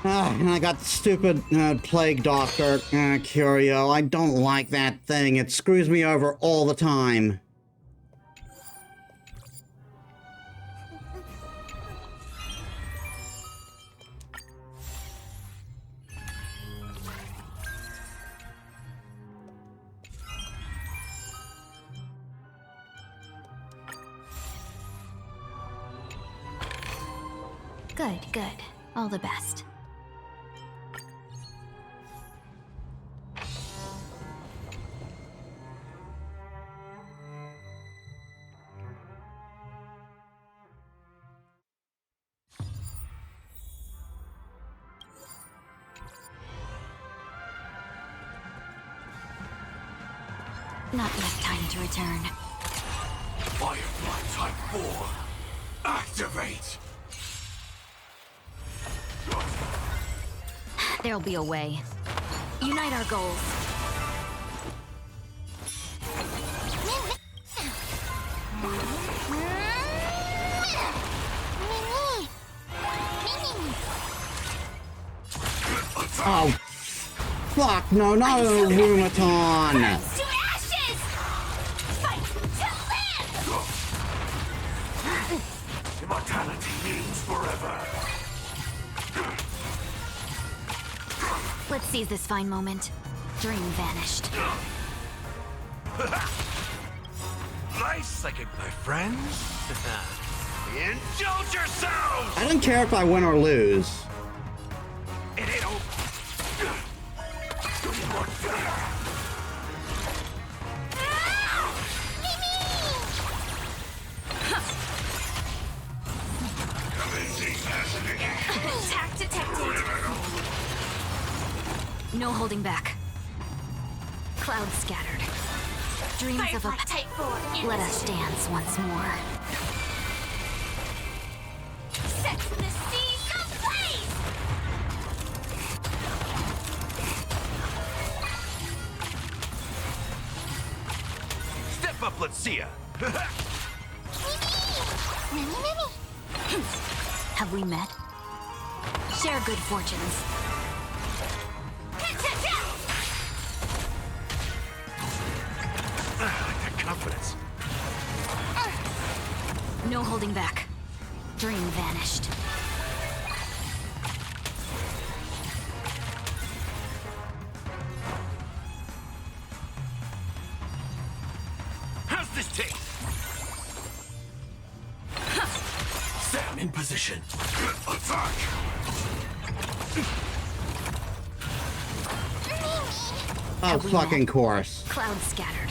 And I got the stupid plague doctor, Curio. I don't like that thing. It screws me over all the time. Good, good. All the best. Not enough time to return. Firefly Type 4, activate! There'll be a way. Unite our goals. Oh, fuck, no, not a Rheumaton! To ashes! Fight to live! Immortality means forever. Let's seize this fine moment. Dream vanished. Nice second, my friends. Indulge yourselves! I don't care if I win or lose. It ain't over. Attack detected. No holding back. Clouds scattered. Dreams of a Type 4. Let us dance once more. Set the seas ablaze! Step up, let's see ya. Have we met? Share good fortunes. I like that confidence. No holding back. Dream vanished. How's this taste? Sam in position. Attack! Oh, we fucking met? course. Clouds scattered.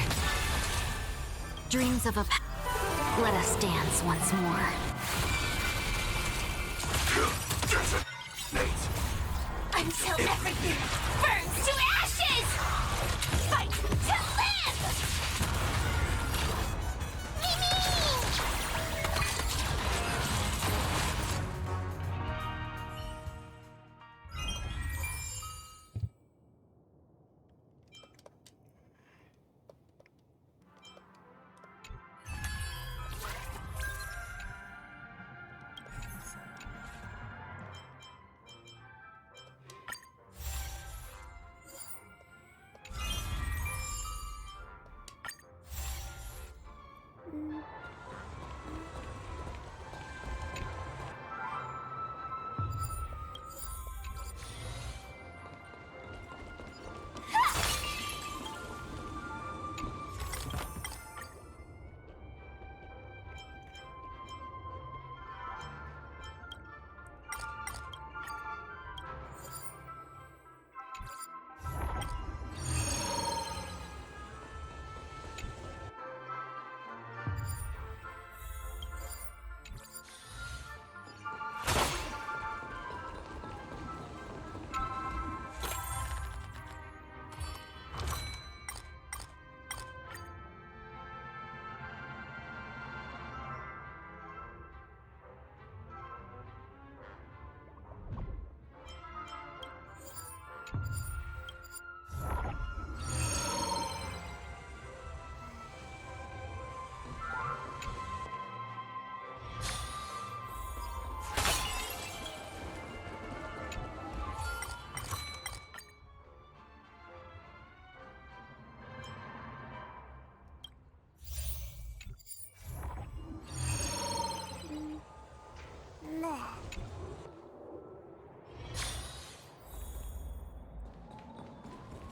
Dreams of a Let us dance once more. Until everything burns to ashes! Fight to live!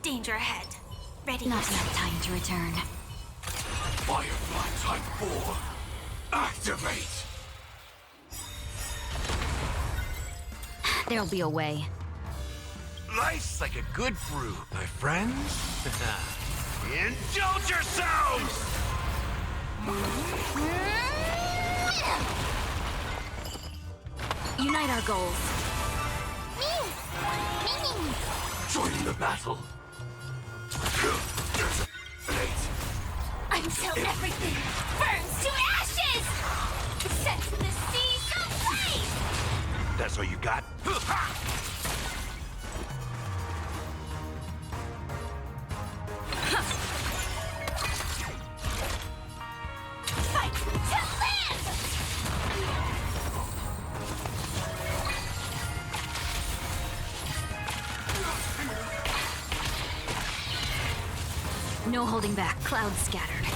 Danger ahead. Ready. Not enough time to return. Firefly Type 4, activate! There'll be a way. Life's like a good brew, my friends. Indulge yourselves! Unite our goals. Join the battle. Until everything burns to ashes! Set to the seas ablaze! That's all you got? Fight to live! No holding back. Clouds scattered.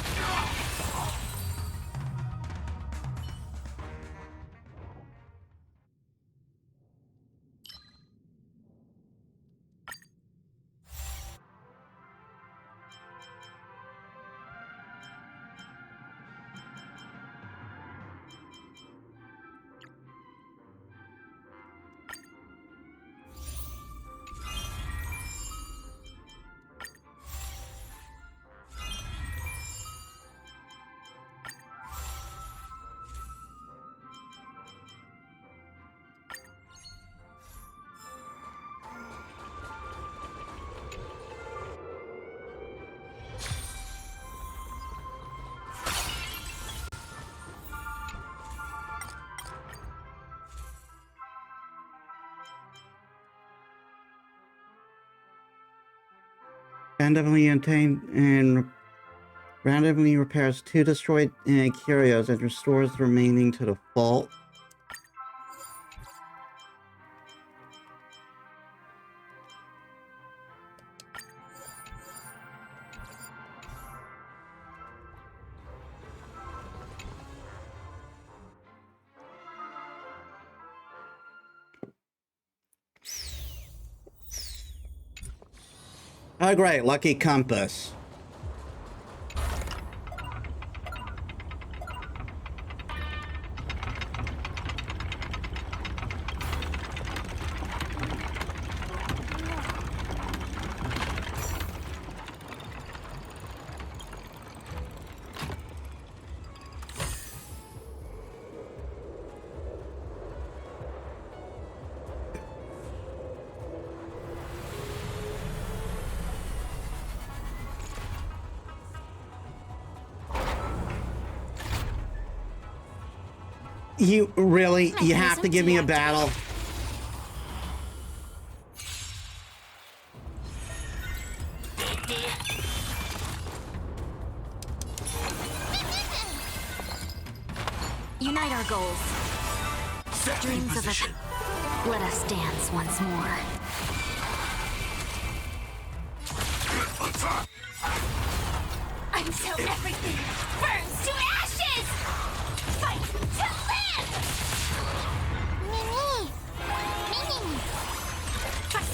Randomly repairs 2 destroyed curios and restores the remaining to the vault. Oh great, lucky compass. You really, you have to give me a battle. Unite our goals. Dreams of us. Let us dance once more. Until everything burns to ashes! Fight to live! Mimi! Mimi!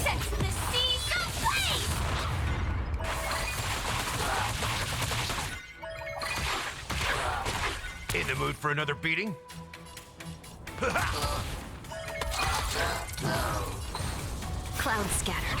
Set to the seas ablaze! In the mood for another beating? Clouds scattered.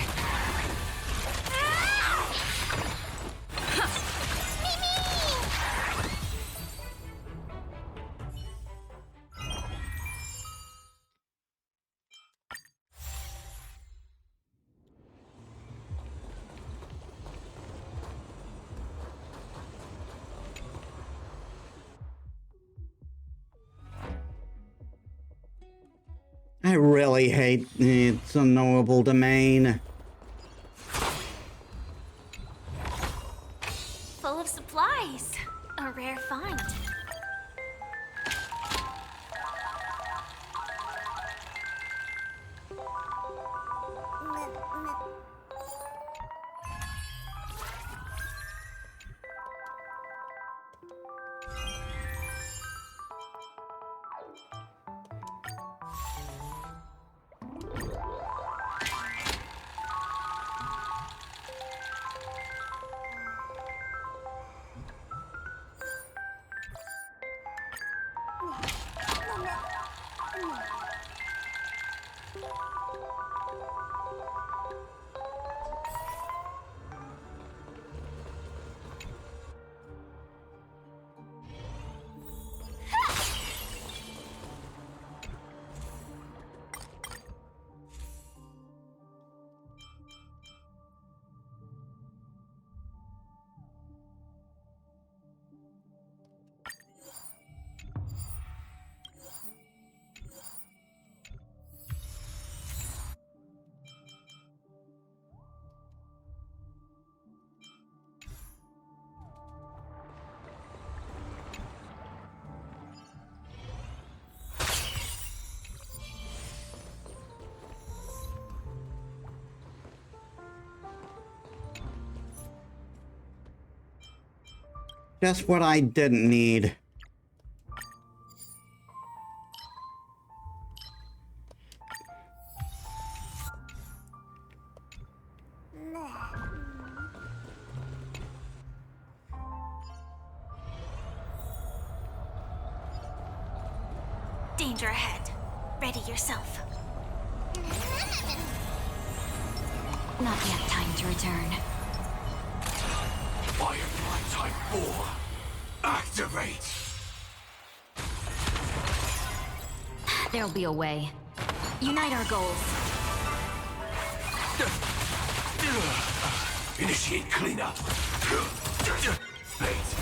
I really hate its Unknowable Domain. Full of supplies. A rare find. Just what I didn't need. Danger ahead. Ready yourself. Not yet time to return. Firefly Type 4. Activate! There'll be a way. Unite our goals. Initiate cleanup. Fate.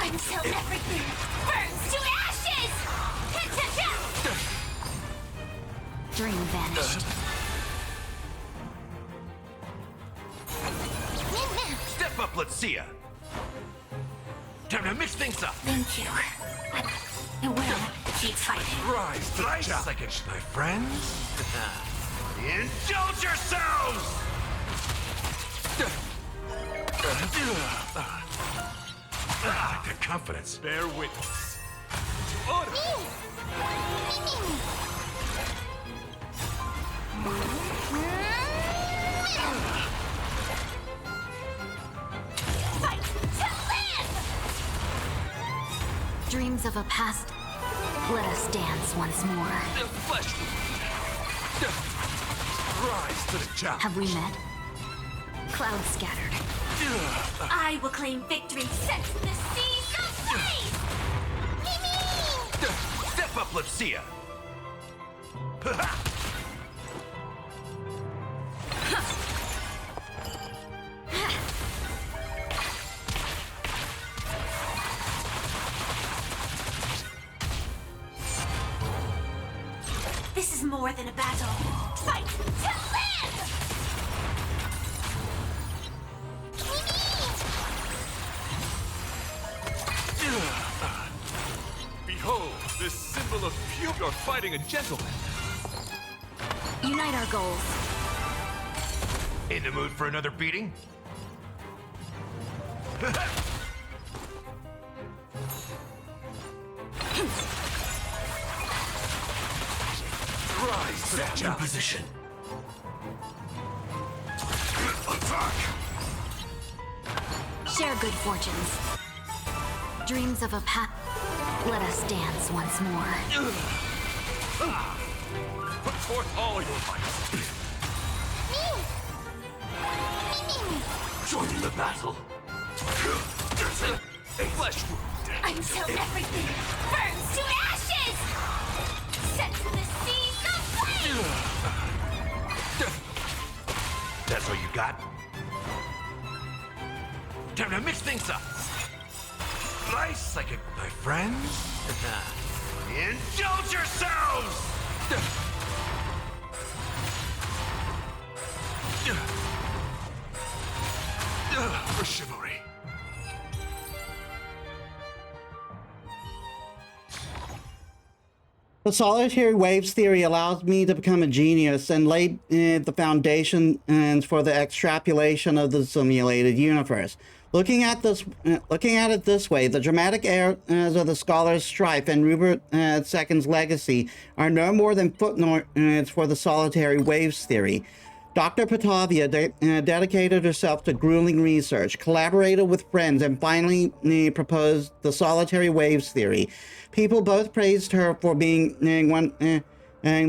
Until everything burns to ashes! Dream vanished. Step up, let's see ya. Time to mix things up. Thank you. I will keep fighting. Rise to the challenge, my friends. Indulge yourselves! The confidence. Bear witness. Order. Fight to live! Dreams of a past. Let us dance once more. The flesh wound. Rise to the challenge. Have we met? Clouds scattered. I will claim victory set the seas of flame! Step up, let's see ya. This is more than a battle. Fight to live! Behold, this symbol of pure. You're fighting a gentleman. Unite our goals. In the mood for another beating? Rise to the challenge. Position. Attack! Share good fortunes. Dreams of a path. Let us dance once more. Put forth all your might. Joining the battle. A flesh wound. Until everything burns to ashes! Set to the seas of flame! That's all you got? Time to mix things up. Nice like it, my friends. Indulge yourselves! For chivalry. The solitary waves theory allows me to become a genius and laid the foundation for the extrapolation of the simulated universe. Looking at it this way, the dramatic errors of the scholar's strife and Rupert II's legacy are no more than footnotes for the solitary waves theory. Dr. Patavia dedicated herself to grueling research, collaborated with friends, and finally proposed the solitary waves theory. People both praised her for being the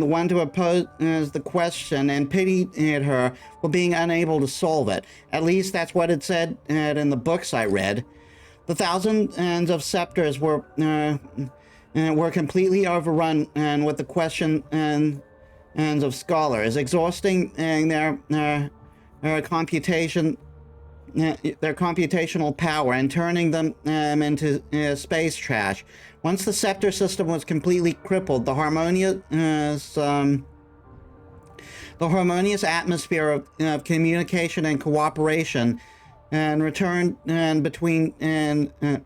one to oppose the question and pitied her for being unable to solve it. At least that's what it said in the books I read. The thousands of scepters were completely overrun with the question and of scholars, exhausting their computational power and turning them into space trash. Once the scepter system was completely crippled, the harmonious atmosphere of communication and cooperation and returned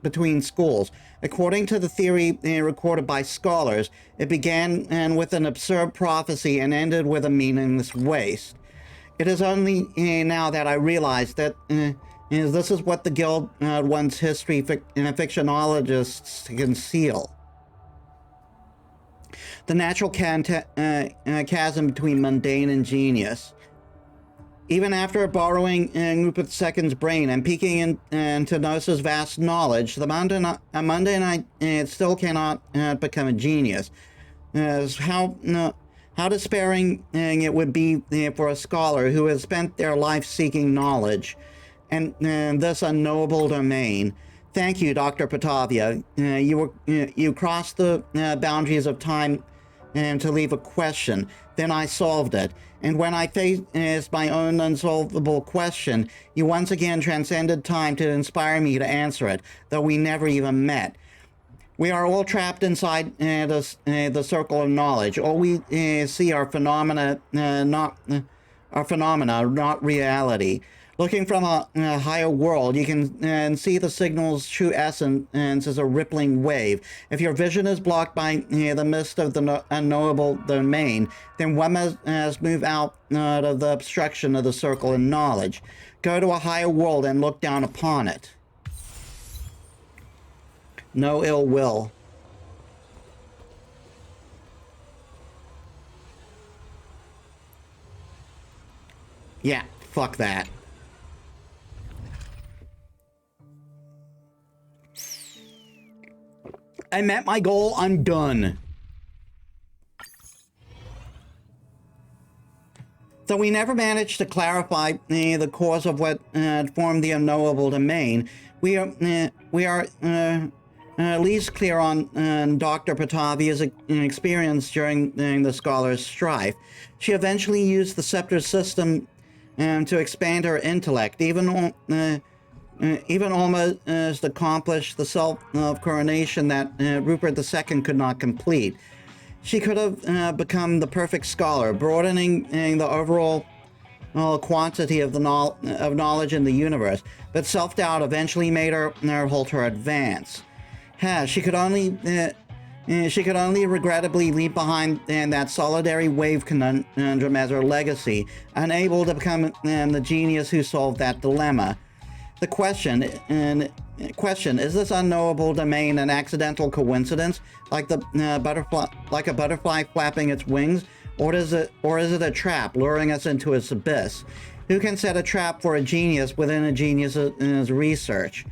between schools. According to the theory recorded by scholars, it began with an absurd prophecy and ended with a meaningless waste. It is only now that I realize that This is what the guild wants fictionologists to conceal. The natural chasm between mundane and genius. Even after borrowing Rupert II's brain and peeking into Gnosis' vast knowledge, the Mundanite still cannot become a genius. How despairing it would be for a scholar who has spent their life seeking knowledge and this unknowable domain. Thank you, Dr. Patavia. You crossed the boundaries of time to leave a question. Then I solved it. And when I faced my own unsolvable question, you once again transcended time to inspire me to answer it, though we never even met. We are all trapped inside the circle of knowledge. All we see are phenomena, not reality. Looking from a higher world, you can see the signal's true essence as a rippling wave. If your vision is blocked by the mist of the unknowable domain, then one must move out of the obstruction of the circle of knowledge. Go to a higher world and look down upon it. No ill will. Yeah, fuck that. I met my goal, I'm done. So we never managed to clarify the cause of what formed the unknowable domain. We are at least clear on Dr. Patavia's experience during the scholar's strife. She eventually used the scepter system to expand her intellect, even almost accomplished the self-coronation that Rupert II could not complete. She could have become the perfect scholar, broadening the overall quantity of knowledge in the universe, but self-doubt eventually made her halt her advance. She could only regrettably leave behind that solitary wave conundrum as her legacy, unable to become the genius who solved that dilemma. The question, is this unknowable domain an accidental coincidence, like a butterfly flapping its wings, or is it a trap luring us into its abyss? Who can set a trap for a genius within a genius's research?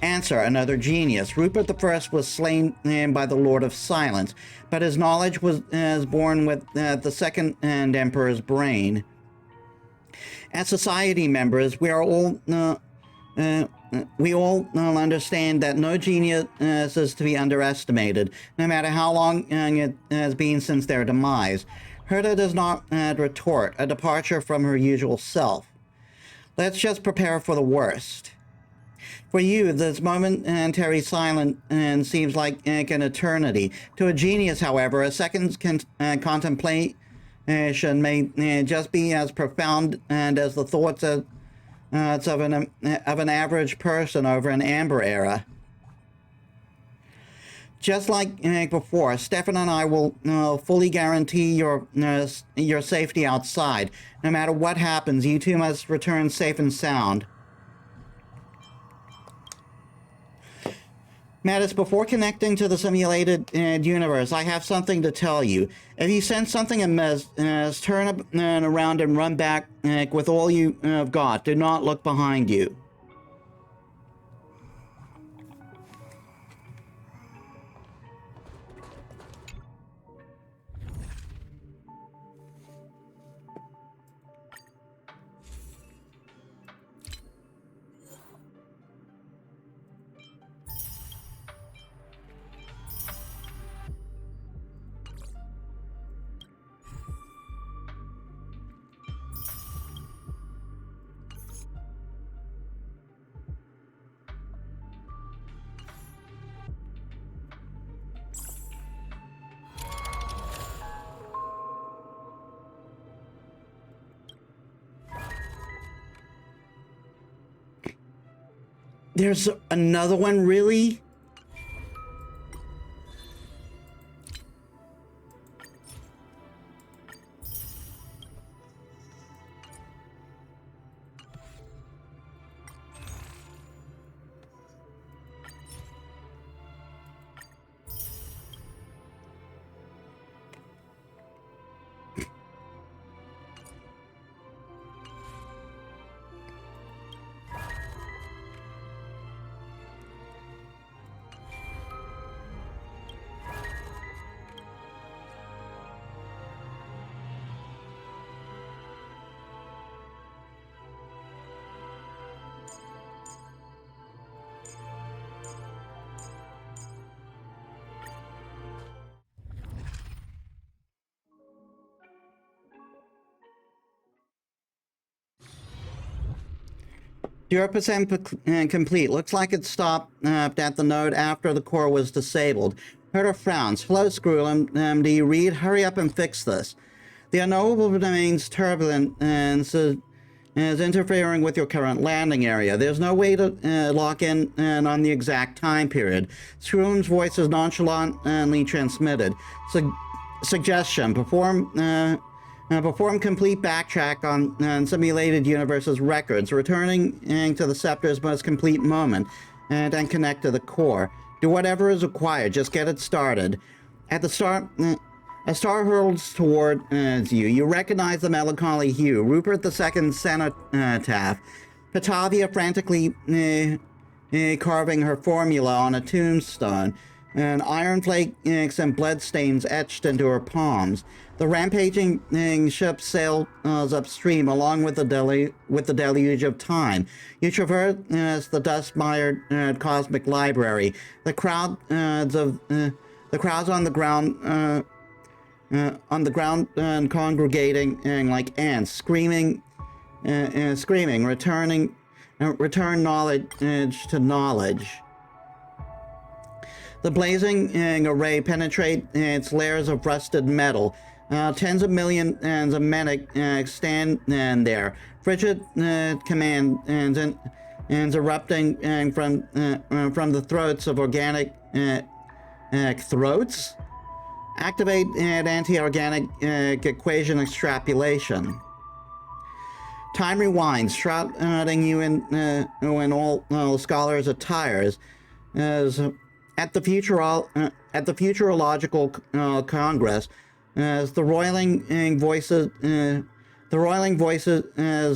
Answer: another genius. Rupert I was slain by the Lord of Silence, but his knowledge was born with the second Emperor's brain. As society members, we all understand that no genius is to be underestimated, no matter how long it has been since their demise. Herta does not retort, a departure from her usual self. Let's just prepare for the worst. For you, this momentary silence seems like an eternity. To a genius, however, a second's contemplation may just be as profound as the thoughts of an average person over an amber era. Just like before, Stefan and I will fully guarantee your safety outside. No matter what happens, you two must return safe and sound. Metis, before connecting to the simulated universe, I have something to tell you. If you sense something amiss, turn around and run back with all you have got. Do not look behind you. There's another one, really? 0% complete. Looks like it stopped at the node after the core was disabled. Herder frowns. Hello, Screwlum. Do you read? Hurry up and fix this. The Unknowable Domain's turbulent and is interfering with your current landing area. There's no way to lock in on the exact time period. Screwlum's voice is nonchalantly transmitted. Suggestion: perform complete backtrack on simulated universe's records, returning to the Scepter's most complete moment, and connect to the core. Do whatever is required. Just get it started. At the start. A star hurls towards you. You recognize the melancholy hue. Rupert II cenotaph. Batavia frantically carving her formula on a tombstone. And iron flakes and bloodstains etched into her palms. The rampaging ship sails upstream along with the deluge of time. You traverse the dust-mired cosmic library. The crowds on the ground. Congregating like ants, screaming, return knowledge to knowledge. The blazing array penetrates layers of rusted metal. Tens of millions of men stand there, frigid command and erupting from the throats of organic throats. Activate anti-organic equation extrapolation. Time rewinds, shrouding you in all scholars' attires, as at the Futurological Congress, as the roiling voices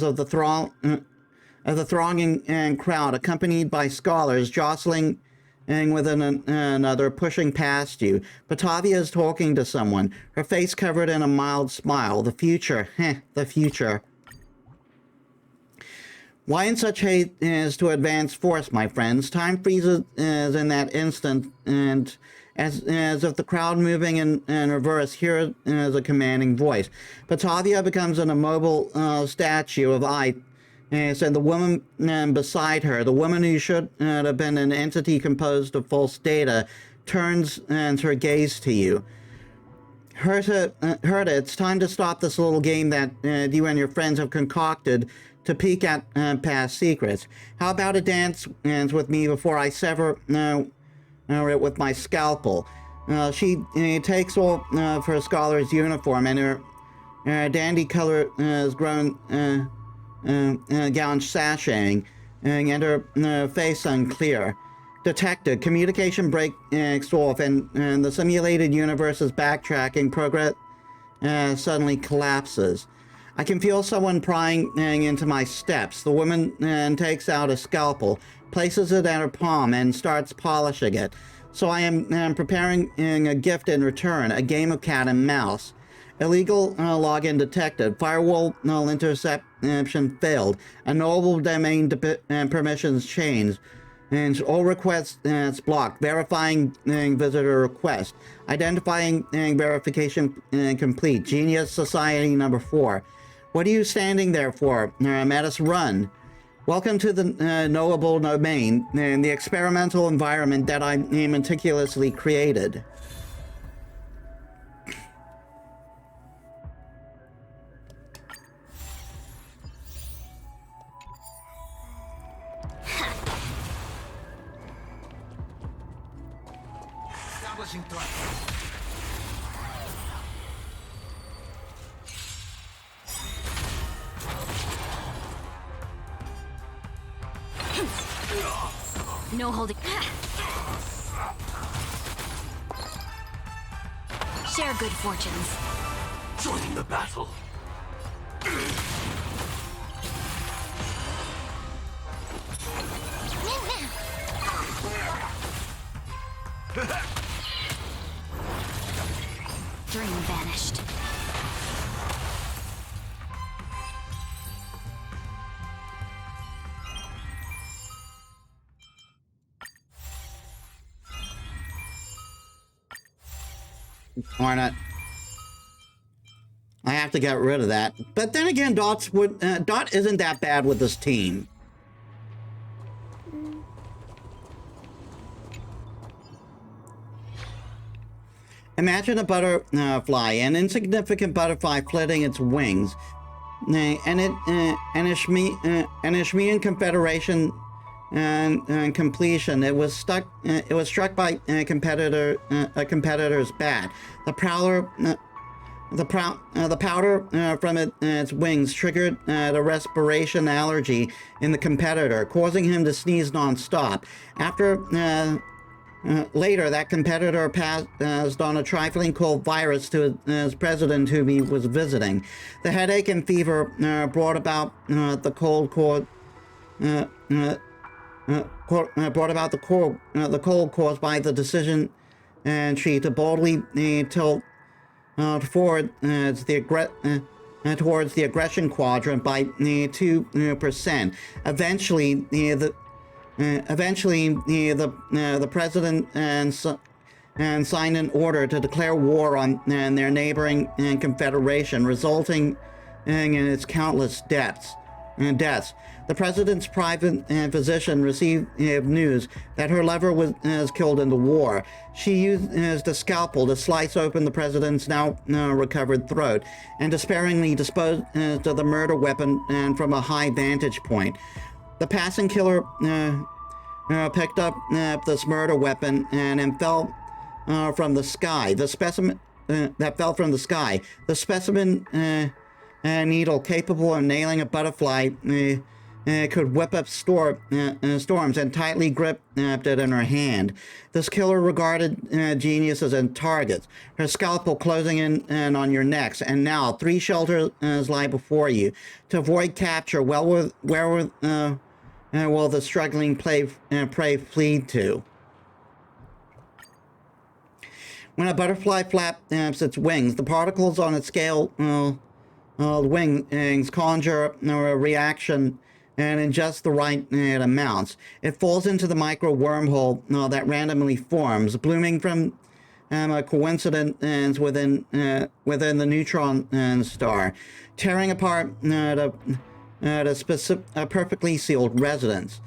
of the thronging crowd, accompanied by scholars jostling with another, pushing past you. Batavia is talking to someone, her face covered in a mild smile. The future, the future. Why in such haste is to advance force, my friends? Time freezes in that instant, and as if the crowd moving in reverse hears a commanding voice. Batavia becomes an immobile statue of ice. Said the woman beside her, the woman who should have been an entity composed of false data, turns her gaze to you. Herta, it's time to stop this little game that you and your friends have concocted to peek at past secrets. How about a dance with me before I sever it with my scalpel? She takes off her scholar's uniform, and her dandy color has grown gown sashaying, and her face unclear. Detected. Communication breaks off, and the simulated universe's backtracking progress suddenly collapses. I can feel someone prying into my steps. The woman takes out a scalpel, places it at her palm, and starts polishing it. So I am preparing a gift in return, a game of cat and mouse. Illegal login detected. Firewall interception failed. Unknowable domain permissions changed. And all requests blocked. Verifying visitor request. Identifying verification complete. Genius Society number 4. What are you standing there for? Metis, run. Welcome to the Unknowable Domain, the experimental environment that I meticulously created. Establishing threat. No holding. Share good fortunes. Joining the battle. Dream vanished. Darn it. I have to get rid of that. But then again, Dot isn't that bad with this team. Imagine a butterfly, an insignificant butterfly flitting its wings, and Ishmian Confederation and completion. It was struck by a competitor's bat. The powder from its wings triggered a respiration allergy in the competitor, causing him to sneeze non-stop. Later, that competitor passed on a trifling cold virus to his president, whom he was visiting. The headache and fever brought about the cold caused by the decision tree to boldly tilt forward towards the aggression quadrant by 2%. Eventually, the president signed an order to declare war on their neighboring confederation, resulting in its countless deaths. The president's private physician received news that her lover was killed in the war. She used a scalpel to slice open the president's now recovered throat and despairingly disposed of the murder weapon from a high vantage point. The passing killer picked up this murder weapon and fell from the sky. The specimen that fell from the sky. The specimen needle capable of nailing a butterfly could whip up storms and tightly gripped it in her hand. This killer regarded geniuses as targets, her scalpel closing in on your necks. And now 3 shelters lie before you. To avoid capture, where will the struggling prey flee to? When a butterfly flaps its wings, the particles on its scale wings conjure a reaction and in just the right amounts. It falls into the micro wormhole that randomly forms, blooming from a coincidence within the neutron star, tearing apart a perfectly sealed residence.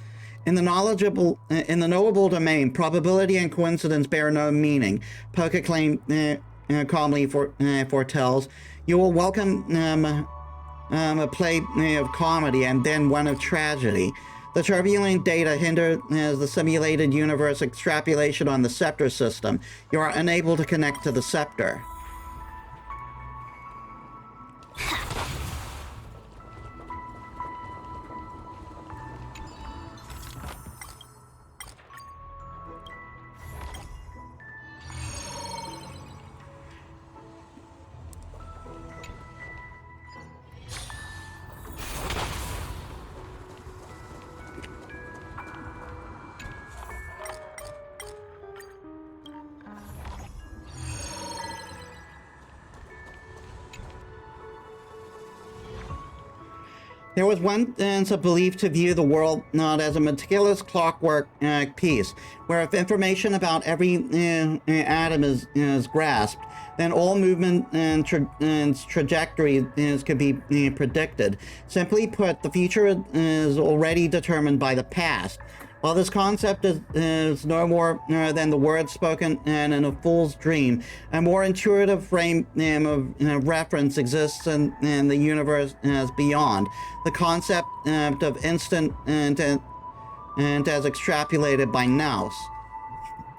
In the knowable domain, probability and coincidence bear no meaning. Poker calmly foretells. You will welcome a play of comedy and then one of tragedy. The turbulent data hinder the simulated universe extrapolation on the scepter system. You are unable to connect to the scepter. There was once a belief to view the world not as a meticulous clockwork piece, where if information about every atom is grasped, then all movement and trajectory could be predicted. Simply put, the future is already determined by the past. While this concept is no more than the words spoken in a fool's dream, a more intuitive frame of reference exists in the universe as beyond. The concept of instant and as extrapolated by Nous.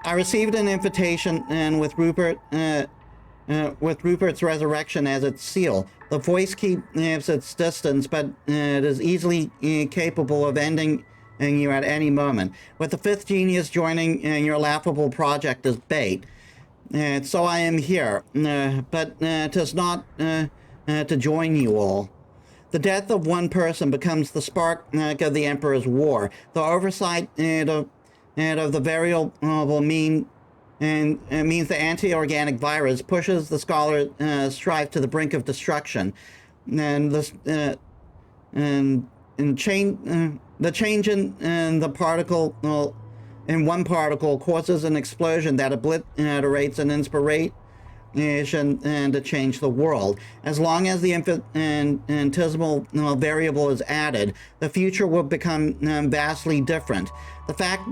I received an invitation and with Rupert's resurrection as its seal. The voice keeps its distance, but it is easily capable of ending you at any moment, with the 5th genius joining your laughable project as bait. So I am here, but 'tis not to join you all. The death of one person becomes the spark of the Emperor's war. The oversight of the variable means the anti-organic virus pushes the scholar strive to the brink of destruction, and the change in the particle in one particle causes an explosion that obliterates an inspiration and to change the world. As long as the infinitesimal variable is added, the future will become vastly different. The fact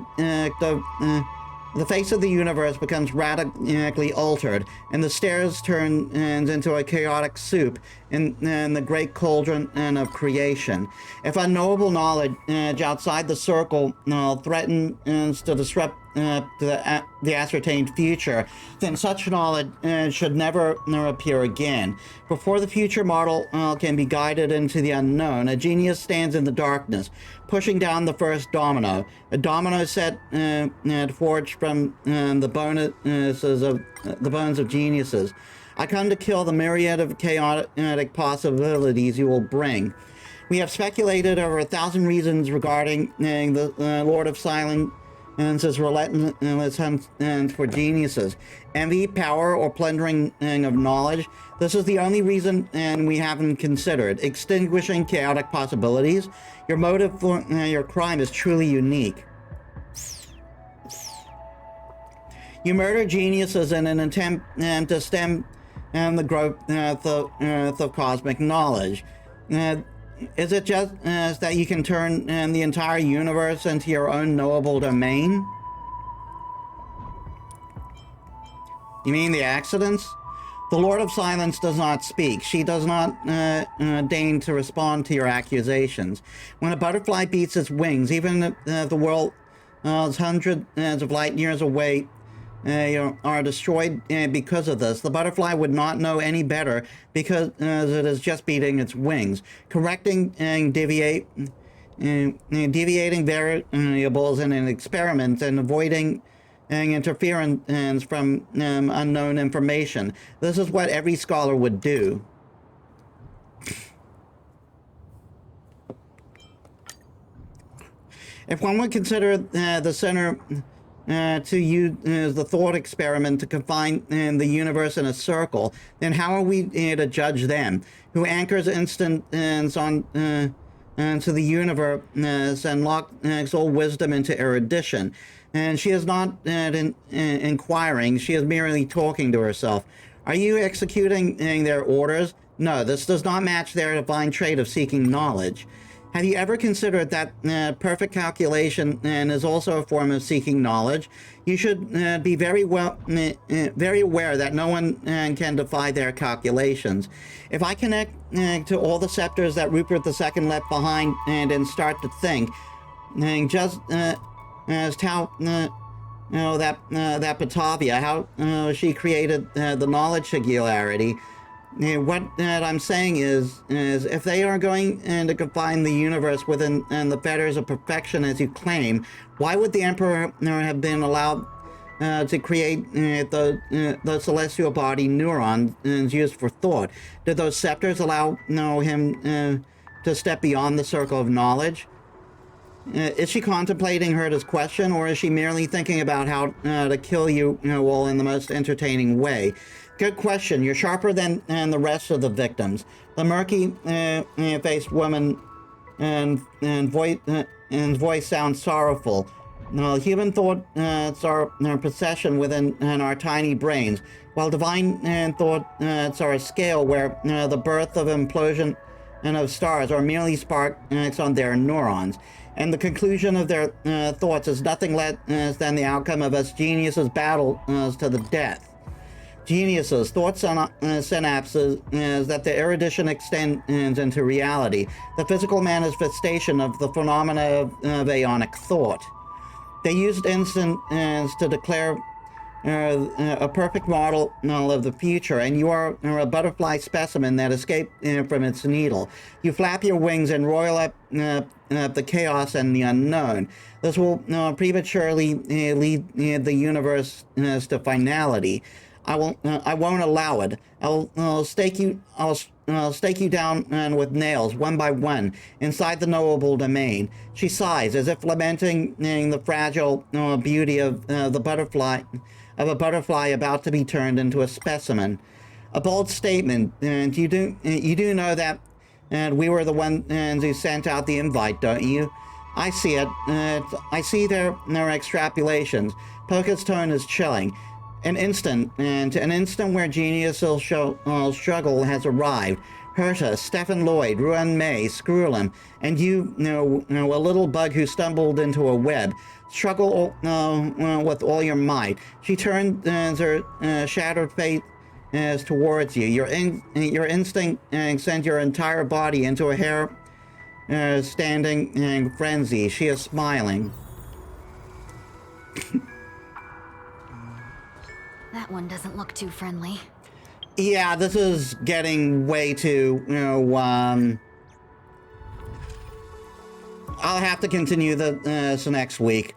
The face of the universe becomes radically altered, and the stairs turn into a chaotic soup in the great cauldron of creation. If unknowable knowledge outside the circle threatens to disrupt the ascertained future, then such knowledge should never appear again. Before the future model can be guided into the unknown, a genius stands in the darkness, pushing down the first domino. A domino set forged from the bones of geniuses. I come to kill the myriad of chaotic possibilities you will bring. We have speculated over 1,000 reasons regarding the Lord of Silence's relentless hunt for geniuses. Envy, power, or plundering of knowledge. This is the only reason we haven't considered. Extinguishing chaotic possibilities. Your motive for your crime is truly unique. You murder geniuses in an attempt to stem the growth of cosmic knowledge. Is it just that you can turn the entire universe into your own knowable domain? You mean the accidents? The Lord of Silence does not speak. She does not deign to respond to your accusations. When a butterfly beats its wings, even if the world is hundreds of light years away, are destroyed because of this, the butterfly would not know any better because it is just beating its wings. Correcting and deviating variables in an experiment and avoiding interference from unknown information. This is what every scholar would do. If one would consider the center to use the thought experiment to confine the universe in a circle, then how are we to judge them? Who anchors instance on to the universe and locks all wisdom into erudition? And she is not inquiring, she is merely talking to herself. Are you executing their orders? No, this does not match their divine trait of seeking knowledge. Have you ever considered that perfect calculation is also a form of seeking knowledge? You should be very aware that no one can defy their calculations. If I connect to all the scepters that Rupert II left behind and start to think, just as how that Batavia, how she created the knowledge singularity. What I'm saying is if they are going to confine the universe within the fetters of perfection as you claim, why would the Emperor have been allowed to create the celestial body neurons used for thought? Did those scepters allow him to step beyond the circle of knowledge? Is she contemplating Herta's question, or is she merely thinking about how to kill you, all in the most entertaining way? Good question. You're sharper than the rest of the victims. The murky-faced woman and voice sounds sorrowful. Human thoughts are procession within our tiny brains, while divine thoughts are a scale where the birth of implosion and of stars are merely sparks on their neurons. And the conclusion of their thoughts is nothing less than the outcome of us geniuses' battle to the death. Geniuses, thoughts on synapses that the erudition extends into reality, the physical manifestation of the phenomena of aeonic thought. They used instants to declare a perfect model of the future, and you are a butterfly specimen that escaped from its needle. You flap your wings and roil up the chaos and the unknown. This will prematurely lead the universe to finality. I won't allow it. I'll stake you down with nails, one by one, inside the knowable domain. She sighs, as if lamenting the fragile beauty of a butterfly about to be turned into a specimen. A bold statement, and you do know that we were the ones who sent out the invite, don't you? I see it. I see their extrapolations. Poca's tone is chilling. An instant where genius will struggle has arrived. Herta, Stefan Lloyd, Ruan May, Skrullum, and you know, a little bug who stumbled into a web. Struggle with all your might. She turned her shattered face towards you. Your instinct sent your entire body into a hair standing frenzy. She is smiling. That one doesn't look too friendly. Yeah, this is getting way too, I'll have to continue this next week.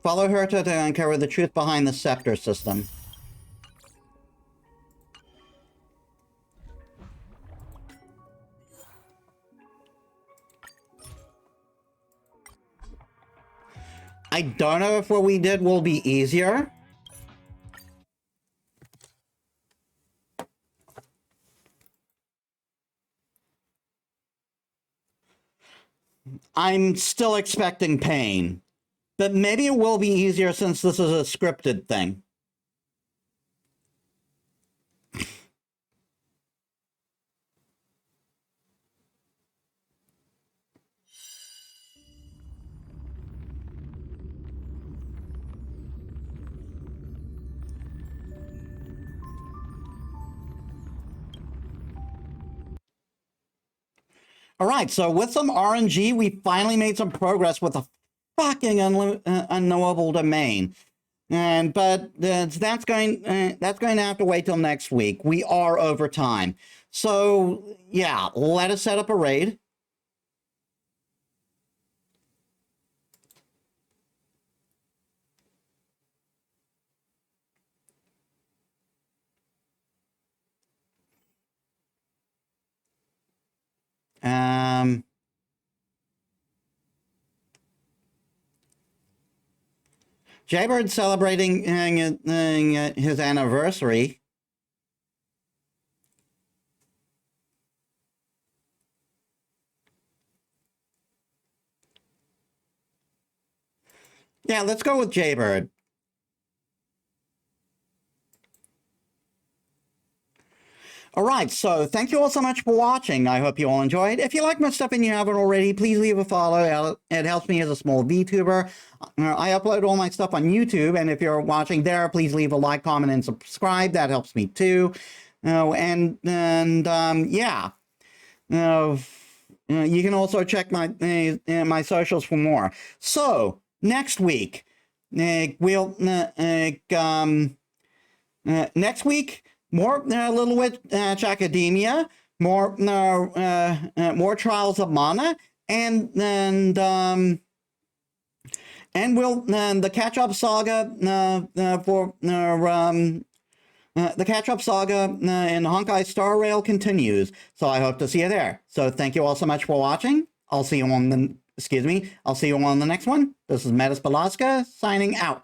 Follow her to uncover the truth behind the scepter system. I don't know if what we did will be easier. I'm still expecting pain. But maybe it will be easier since this is a scripted thing. All right, so with some RNG, we finally made some progress with a fucking unknowable domain. But that's going to have to wait till next week. We are over time. So, yeah, let us set up a raid. Jaybird celebrating his anniversary. Yeah, let's go with Jaybird. All right, so thank you all so much for watching. I hope you all enjoyed. If you like my stuff and you haven't already, please leave a follow. It helps me as a small VTuber. I upload all my stuff on YouTube, and if you're watching there, please leave a like, comment, and subscribe. That helps me too. Yeah. You can also check my socials for more. So next week, next week. More Little Witch Academia, more Trials of Mana, and the catch-up saga the catch-up saga in Honkai Star Rail continues. So I hope to see you there. So thank you all so much for watching. I'll see you on the next one. This is Metis Balaska signing out.